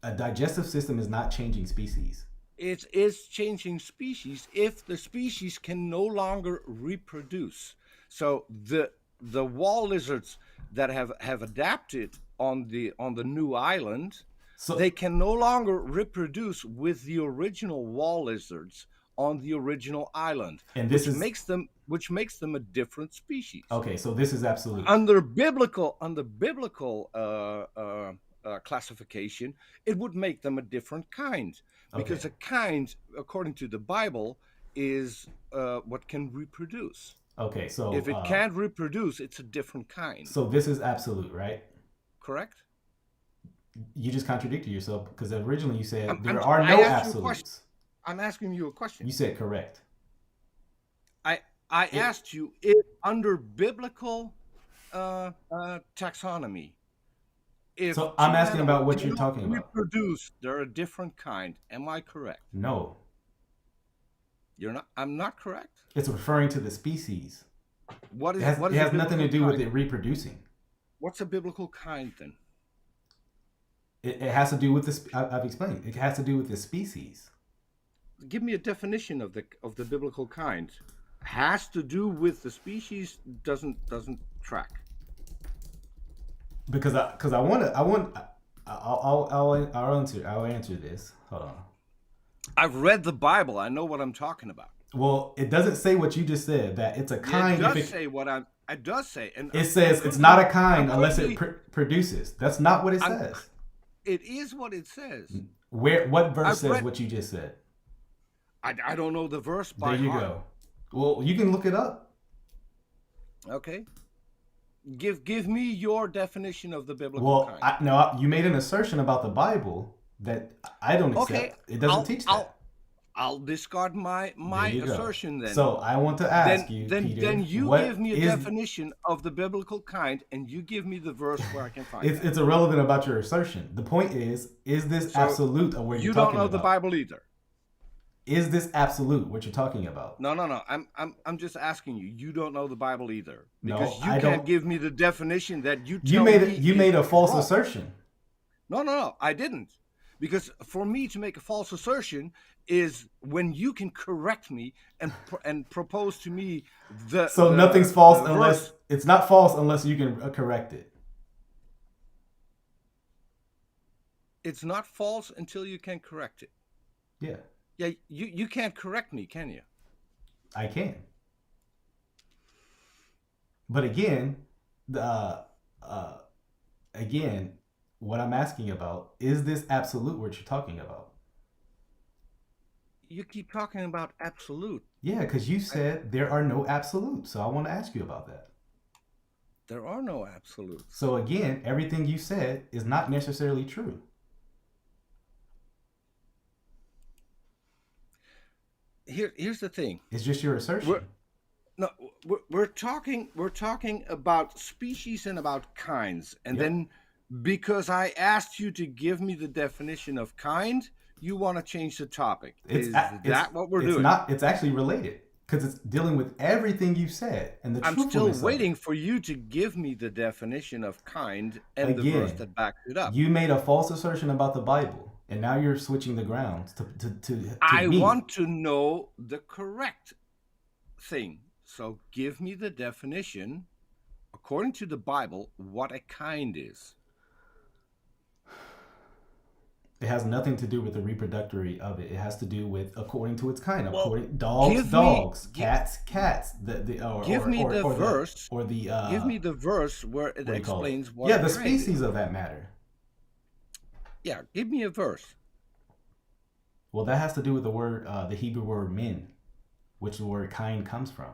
a digestive system is not changing species. It is changing species if the species can no longer reproduce. So the wall lizards that have adapted on the new island, so they can no longer reproduce with the original wall lizards on the original island, and which makes them a different species. Okay, so this is absolute. Under biblical classification, it would make them a different kind, because a kind, according to the Bible, is what can reproduce. Okay, so if it can't reproduce, it's a different kind. So this is absolute, right? Correct. You just contradicted yourself, because originally you said there are no absolutes. I'm asking you a question. You said correct. I asked you if under biblical taxonomy, so I'm asking about what you're talking about. Reproduce, they're a different kind. Am I correct? No. You're not. I'm not correct. It's referring to the species. What is? It has nothing to do with it reproducing. What's a biblical kind then? It has to do with this. I've explained. It has to do with the species. Give me a definition of the biblical kind. Has to do with the species. Doesn't track. Because I'll answer this. Hold on. I've read the Bible. I know what I'm talking about. Well, it doesn't say what you just said, that it's a kind. It does say. And it says it's not a kind unless it produces. That's not what it says. It is what it says. What verse says what you just said? I don't know the verse by heart. There you go. Well, you can look it up. Okay. Give me your definition of the biblical kind. No, you made an assertion about the Bible that I don't accept. Okay, it doesn't teach that. I'll discard my assertion then. So I want to ask Peter, then you give me a definition of the biblical kind, and you give me the verse where I can find it. It's irrelevant about your assertion. The point is this absolute of what you're talking about? You don't know the Bible either. Is this absolute what you're talking about? No. I'm just asking you. You don't know the Bible either, because you can't give me the definition that you tell me. You made a false assertion. No, I didn't. Because for me to make a false assertion is when you can correct me and propose to me the. So nothing's false unless it's not false unless you can correct it. It's not false until you can correct it. Yeah. Yeah, you can't correct me, can you? I can. But again, what I'm asking about is this absolute what you're talking about? You keep talking about absolute. Yeah, because you said there are no absolutes. So I want to ask you about that. There are no absolutes. So again, everything you said is not necessarily true. Here's the thing. It's just your assertion. We're talking about species and about kinds, and then because I asked you to give me the definition of kind, you want to change the topic. Is that what we're doing? It's actually related because it's dealing with everything you said and the truthfulness. I'm still waiting for you to give me the definition of kind and the verse that backs it up. You made a false assertion about the Bible, and now you're switching the grounds to I me. want to know the correct thing. So give me the definition, according to the Bible, what a kind is. It has nothing to do with the reproductory of it. It has to do with according to its kind. Dogs, cats. Give me the verse where it explains what. Yeah, the species of that matter. Yeah, give me a verse. Well, that has to do with the word, the Hebrew word min, which the word kind comes from.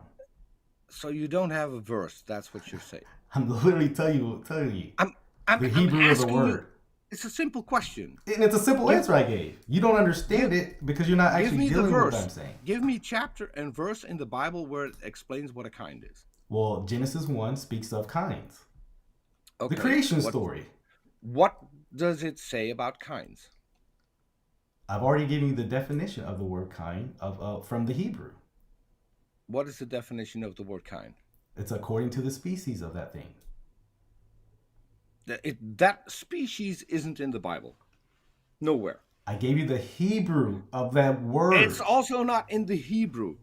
So you don't have a verse. That's what you're saying. I'm literally telling you. The Hebrew of the word. It's a simple question. And it's a simple answer I gave. You don't understand it because you're not actually dealing with what I'm saying. Give me chapter and verse in the Bible where it explains what a kind is. Well, Genesis 1 speaks of kinds. Okay. The creation story. What does it say about kinds? I've already given you the definition of the word kind from the Hebrew. What is the definition of the word kind? It's according to the species of that thing. That species isn't in the Bible. Nowhere. I gave you the Hebrew of that word. It's also not in the Hebrew.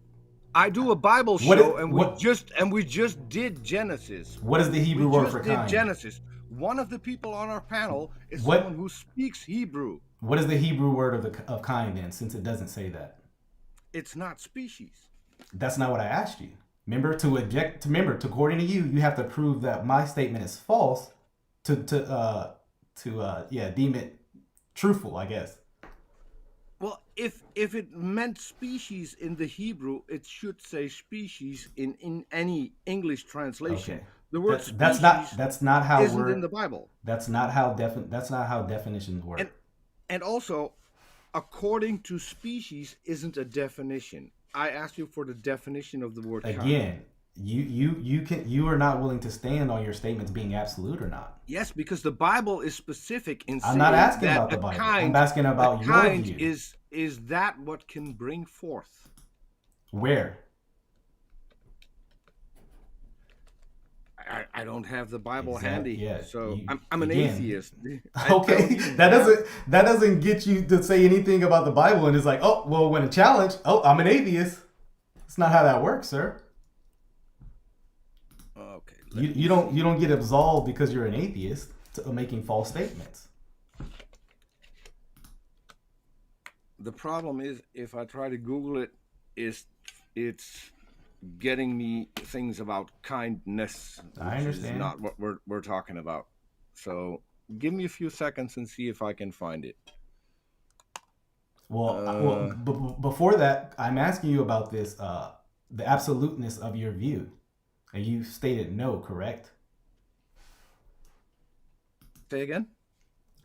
I do a Bible show and we just did Genesis. What is the Hebrew word for kind? We just did Genesis. One of the people on our panel is someone who speaks Hebrew. What is the Hebrew word of kind then, since it doesn't say that? It's not species. That's not what I asked you. Remember, according to you, you have to prove that my statement is false to deem it truthful, I guess. Well, if it meant species in the Hebrew, it should say species in any English translation. Okay. The word that's not how isn't in the Bible. That's not how definitions work. And also, according to species isn't a definition. I asked you for the definition of the word kind. Again, you are not willing to stand on your statements being absolute or not. Yes, because the Bible is specific in saying I'm not asking that about the Bible. I'm asking about your view. Is that what can bring forth? Where? I don't have the Bible handy, so I'm an atheist. Okay, that doesn't get you to say anything about the Bible, and it's like, oh, well, when a challenge, I'm an atheist. That's not how that works, sir. Okay. You don't get absolved because you're an atheist to making false statements. The problem is, if I try to Google it, it's getting me things about kindness. I understand. Is not what we're talking about. So give me a few seconds and see if I can find it. Well, before that, I'm asking you about this, the absoluteness of your view, and you stated no, correct? Say again?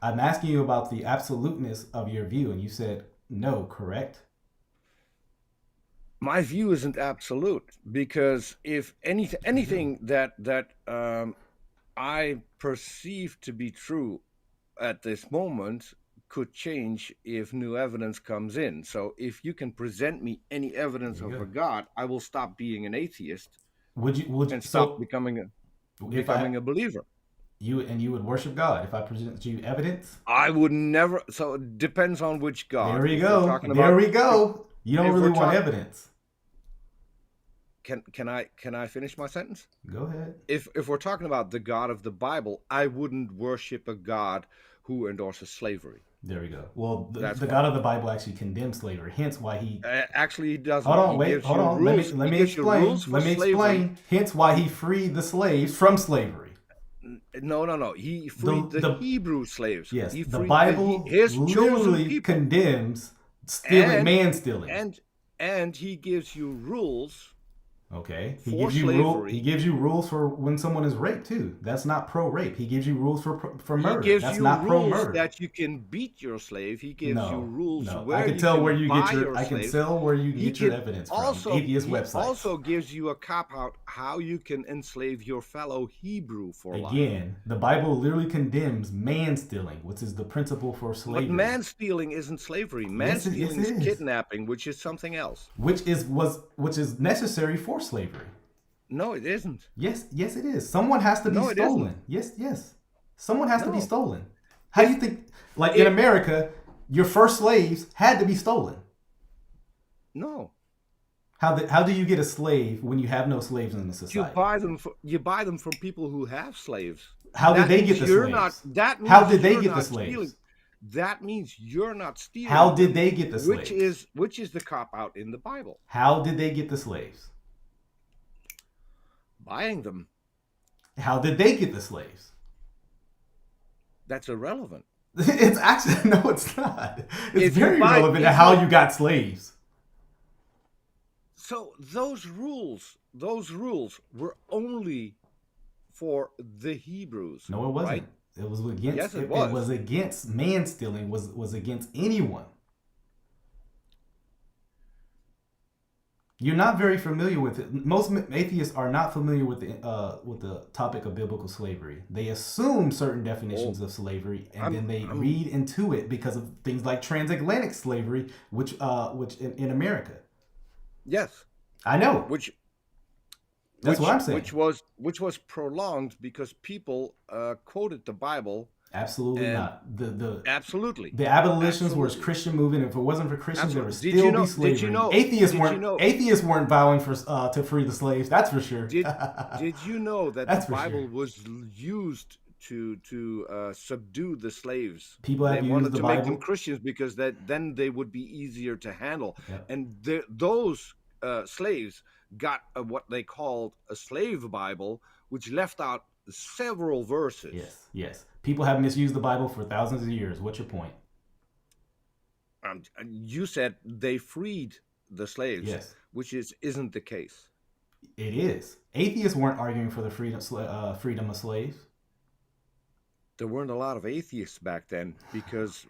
I'm asking you about the absoluteness of your view, and you said no, correct? My view isn't absolute, because if anything that I perceive to be true at this moment could change if new evidence comes in. So if you can present me any evidence of a God, I will stop being an atheist. Would you stop becoming a believer? You would worship God if I present you evidence? I would never. So it depends on which God. There we go. There we go. You don't really want evidence. Can I finish my sentence? Go ahead. If we're talking about the God of the Bible, I wouldn't worship a God who endorses slavery. There we go. Well, the That's God of the Bible actually condemns slavery. Hence why he. Actually, he doesn't. Hold on, He wait, gives hold you on. rules- Let he me gives you explain. rules for Let me slavery. explain. Hence why he freed the slaves from slavery. No. He freed the Hebrew slaves. Yes, He the freed Bible his chosen literally people. condemns stealing, man stealing. And he gives you rules. Okay, For He slavery. gives you rules for when someone is raped too. That's not pro-rape. He gives you rules for murder. He gives That's you not rules pro-murder. that you can beat your slave. He gives you rules No. where I can you tell can where you buy get your. your I can slaves. tell where you He get your can evidence also, from. Atheist he websites. also gives you a cop out how you can enslave your fellow Hebrew for life. Again, the Bible literally condemns man stealing, which is the principle for slavery. But man stealing isn't slavery. Man Yes, stealing it is is. kidnapping, which is something else. which is necessary for slavery. No, it isn't. Yes, it is. Someone has to be No, it stolen. isn't. Yes. Someone has to be No. stolen. How do you think, like in America, your first slaves had to be stolen? No. How do you get a slave when you have no slaves in the society? You buy them from people who have slaves. How did they get the slaves? How did they get the slaves? Stealing. That means you're not stealing. How did they get the slaves? Which is the cop out in the Bible. How did they get the slaves? Buying them. How did they get the slaves? That's irrelevant. It's actually no, it's not. It's If you very buy- relevant to if how you- you got slaves. So those rules were only for the Hebrews. No, it wasn't. Right? It was against. Yes, it It was. was against man stealing. Was against anyone. You're not very familiar with it. Most atheists are not familiar with the topic of biblical slavery. They assume certain definitions of slavery, and then they read into it because of things like transatlantic slavery, which in America. Yes. I know. That's what I'm saying. Which was prolonged because people quoted the Bible. Absolutely not. Absolutely. The abolitionists were a Christian movement. If it wasn't for Christians, there would Absolutely. still Did you know- be slavery. did you know- Atheists did weren't. you know- Atheists weren't vowing for to free the slaves. That's for sure. Did you know that That's the for Bible sure. was used to subdue the slaves? People have they used wanted the to make Bible. them Christians because then they would be easier to handle. Yep. And those slaves got what they called a slave Bible, which left out several verses. Yes. People have misused the Bible for thousands of years. What's your point? You said they freed the slaves, Yes. which isn't the case. It is. Atheists weren't arguing for the freedom of slaves. There weren't a lot of atheists back then because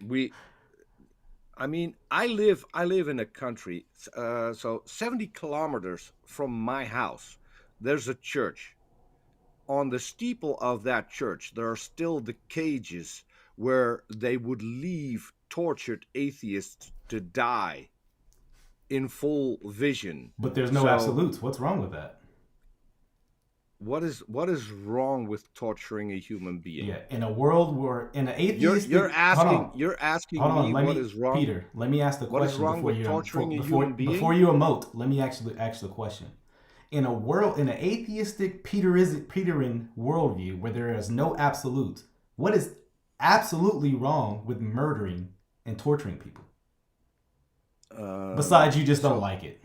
I live in a country, so 70 kilometers from my house, there's a church. On the steeple of that church, there are still the cages where they would leave tortured atheists to die in full vision. But there's no absolutes. What's wrong with that? What is wrong with torturing a human being? Yeah, in a world where in an atheistic, you're asking me what is wrong. Peter, let me ask the What is question wrong before with you torturing a before, human being? before you emote. Let me actually ask the question. In an atheistic Peterin worldview where there is no absolute, what is absolutely wrong with murdering and torturing people? Besides, you just don't like it.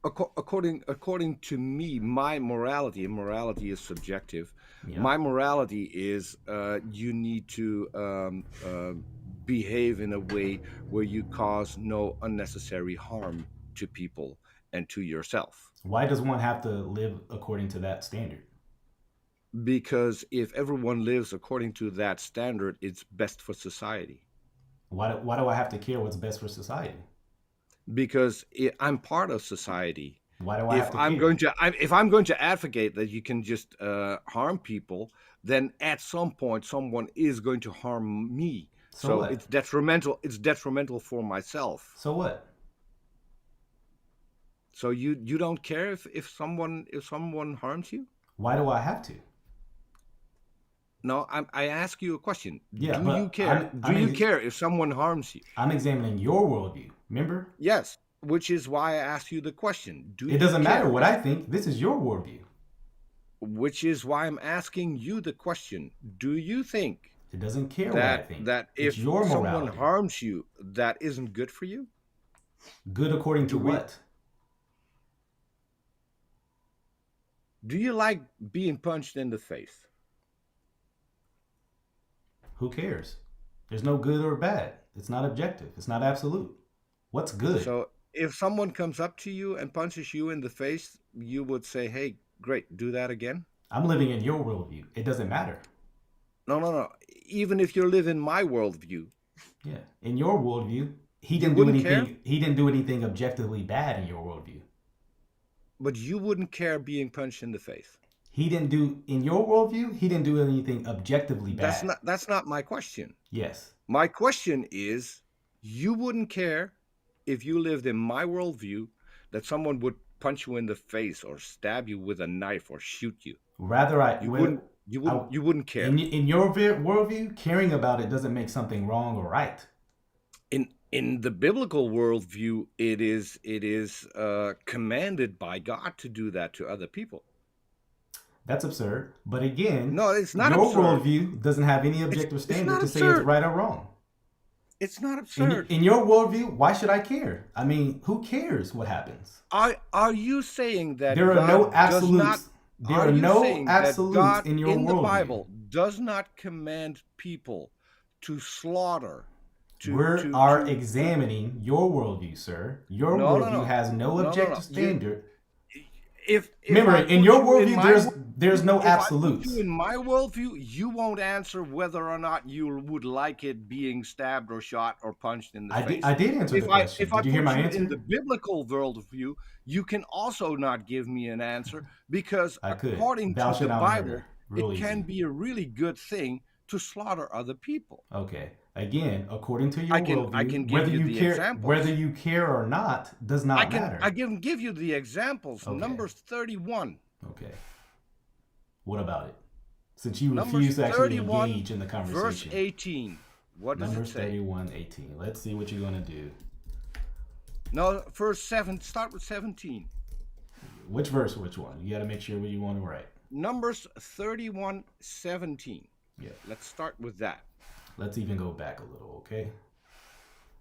According to me, my morality, and morality is subjective. Yeah. My morality is you need to behave in a way where you cause no unnecessary harm to people and to yourself. Why does one have to live according to that standard? Because if everyone lives according to that standard, it's best for society. Why do I have to care what's best for society? Because I'm part of society. Why do I have to care? If I'm going to advocate that you can just harm people, then at some point someone is going to harm me. So what? it's detrimental. It's detrimental for myself. So what? So you don't care if someone harms you? Why do I have to? No, I ask you a question. Yeah, do but you care? Do you care if someone harms you? I'm examining your worldview. Remember? Yes, which is why I asked you the question. It doesn't matter what I think. This is your worldview. Which is why I'm asking you the question. Do you think It doesn't care what I think. That it's if your someone morality. harms you, that isn't good for you? Good according to what? Do you like being punched in the face? Who cares? There's no good or bad. It's not objective. It's not absolute. What's good? So if someone comes up to you and punches you in the face, you would say, hey, great, do that again? I'm living in your worldview. It doesn't matter. No. Even if you live in my worldview. Yeah. In your worldview, he didn't do anything. Care? He didn't do anything objectively bad in your worldview. But you wouldn't care being punched in the face. He didn't do in your worldview. He didn't do anything objectively bad. That's not my question. Yes. My question is, you wouldn't care if you lived in my worldview that someone would punch you in the face or stab you with a knife or shoot you. Rather, you wouldn't care. In your worldview, caring about it doesn't make something wrong or right. In the biblical worldview, it is commanded by God to do that to other people. That's absurd. But again, no, it's not your absurd. worldview doesn't have any objective standard to say it's right or wrong. It's not absurd. In your worldview, why should I care? I mean, who cares what happens? Are you saying that there are God no absolutes? There are no absolutes God in your in worldview. The Bible does not command people to slaughter. We are examining your worldview, sir. Your worldview has no objective standard. Remember, in your worldview, there's no absolutes. In my worldview, you won't answer whether or not you would like it being stabbed or shot or punched in the face. I did answer the question. Did you hear my answer? In the biblical worldview, you can also not give me an answer because according to the Bible, it can be a really good thing to slaughter other people. Okay. Again, according to your worldview, I can give you the examples. Whether you care or not does not matter. I can give you the examples. Okay. Numbers 31. Okay. What about it? Since you refuse to actually engage in the conversation. Verse 18. What does Numbers it say? 31:18. Let's see what you're going to do. No, first 7. Start with 17. Which verse? Which one? You got to make sure what you want to write. Numbers 31:17. Yeah. Let's start with that. Let's even go back a little, okay?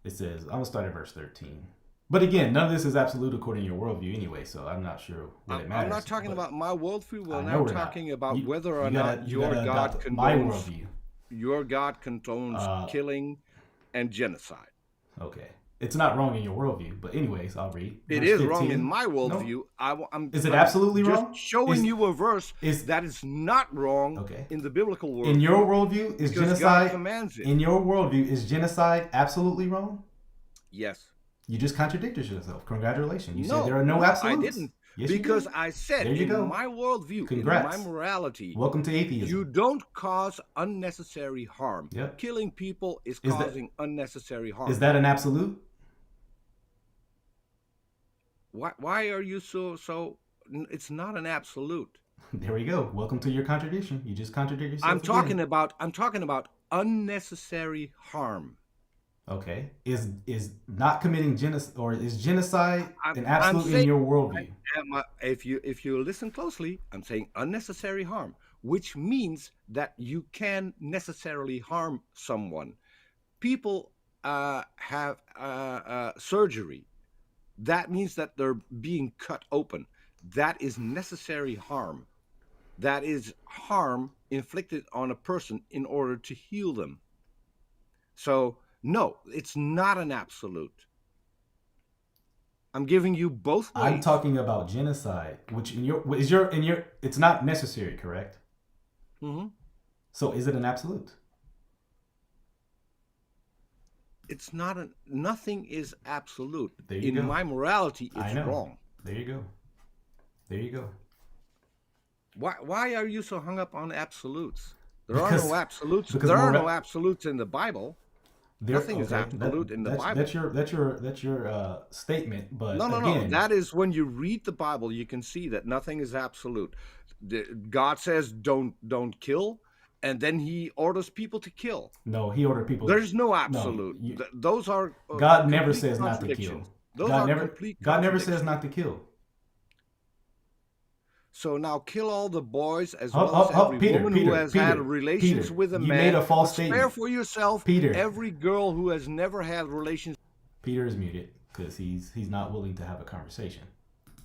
It says, I'm going to start at verse 13. But again, none of this is absolute according to your worldview anyway, so I'm not sure what it matters. I'm not talking about my worldview. We're now talking about whether or not your God condones killing and genocide. Okay. It's not wrong in your worldview, but anyways, I'll read. It is wrong in my worldview. No. Is it absolutely wrong? Showing you a verse that is not wrong in the biblical worldview. In your worldview, is genocide? God commands it. In your worldview, is genocide absolutely wrong? Yes. You just contradicted yourself. Congratulations. You said there are no absolutes. I didn't. Yes, because I said in my worldview, in my morality, welcome to atheism. You don't cause unnecessary harm. Yep. Killing people is causing unnecessary harm. Is that an absolute? Why are you so? It's not an absolute. There we go. Welcome to your contradiction. You just contradict yourself. I'm talking about unnecessary harm. Okay. Is not committing genocide, or is genocide an absolute in your worldview? If you listen closely, I'm saying unnecessary harm, which means that you can necessarily harm someone. People have surgery. That means that they're being cut open. That is necessary harm. That is harm inflicted on a person in order to heal them. So, no, it's not an absolute. I'm giving you both ways. I'm talking about genocide, which it's not necessary, correct? Mm-hmm. So is it an absolute? It's not nothing is absolute. In my morality, it's wrong. There you go. There you go. Why are you so hung up on absolutes? There are no absolutes. There are no absolutes in the Bible. Nothing is absolute in the Bible. That's your statement. But no. That is when you read the Bible, you can see that nothing is absolute. God says don't kill. And then he orders people to kill. No, he ordered people. There's no absolute. No, those are God never says not to kill. Those are complete God never says not to kill. So now kill all the boys as well as every woman who has had relations with a man. You made a false statement. Spare for yourself every girl who has never had relations. Peter is muted because he's not willing to have a conversation.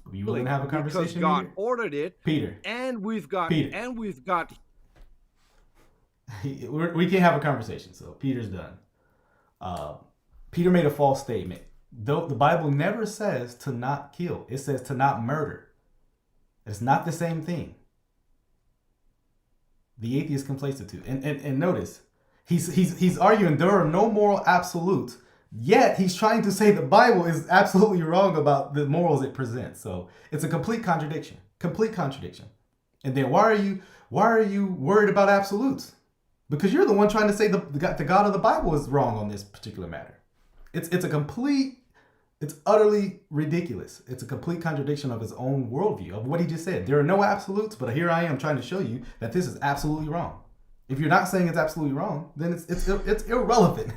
Are you willing to have a conversation? Because God ordered it. Peter. And we've got. Peter. And we've got. We can't have a conversation, so Peter's done. Peter made a false statement. Though the Bible never says to not kill, it says to not murder. It's not the same thing. The atheist conflates the two. And notice, he's arguing there are no moral absolutes, yet he's trying to say the Bible is absolutely wrong about the morals it presents. So it's a complete contradiction. Complete contradiction. And then why are you worried about absolutes? Because you're the one trying to say the God of the Bible is wrong on this particular matter. It's utterly ridiculous. It's a complete contradiction of his own worldview, of what he just said. There are no absolutes, but here I am trying to show you that this is absolutely wrong. If you're not saying it's absolutely wrong, then it's irrelevant.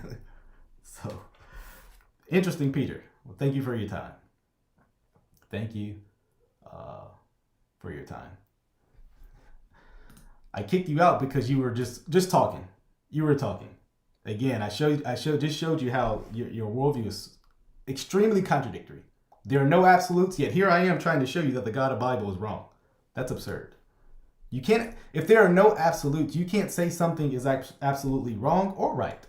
So, interesting, Peter. Well, thank you for your time. Thank you for your time. I kicked you out because you were just talking. You were talking. Again, I just showed you how your worldview is extremely contradictory. There are no absolutes, yet here I am trying to show you that the God of the Bible is wrong. That's absurd. You can't, if there are no absolutes, you can't say something is absolutely wrong or right.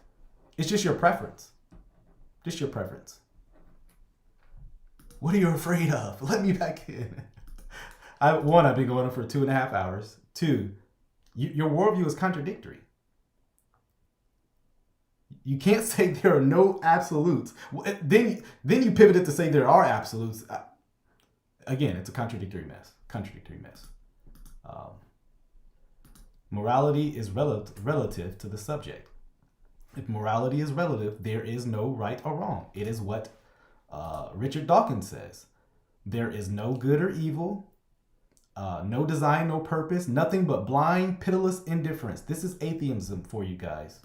It's just your preference. Just your preference. What are you afraid of? Let me back in. I've been going on for 2.5 hours. 2, your worldview is contradictory. You can't say there are no absolutes. Then you pivoted to say there are absolutes. Again, it's a contradictory mess. Morality is relative to the subject. If morality is relative, there is no right or wrong. It is what Richard Dawkins says. There is no good or evil, no design, no purpose, nothing but blind, pitiless indifference. This is atheism for you guys.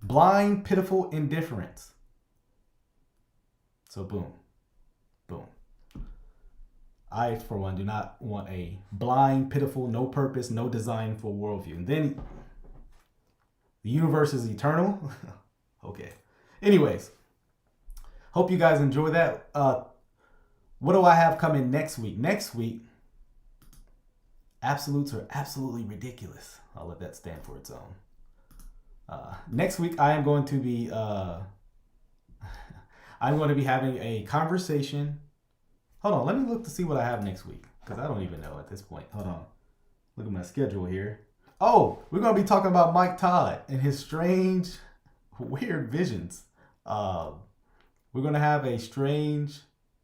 Blind, pitiful indifference. So boom. I, for one, do not want a blind, pitiful, no purpose, no design for worldview. And then the universe is eternal. Okay. Anyways, hope you guys enjoy that. What do I have coming next week? Next week, absolutes are absolutely ridiculous. I'll let that stand for its own. Next week, I am going to be having a conversation. Hold on, let me look to see what I have next week, because I don't even know at this point. Hold on, look at my schedule here. Oh, we're going to be talking about Mike Todd and his strange, weird visions. We're going to have a strange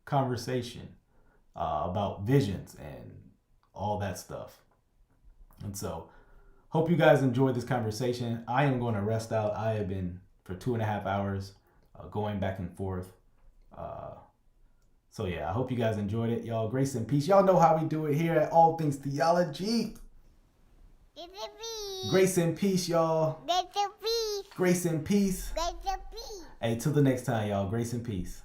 conversation about visions and all that stuff. And so, hope you guys enjoyed this conversation. I am going to rest out. I have been for 2.5 hours going back and forth. So yeah, I hope you guys enjoyed it. Y'all, grace and peace. Y'all know how we do it here at All Things Theology. Grace and peace, y'all. Grace and peace. Hey, till the next time, y'all. Grace and peace.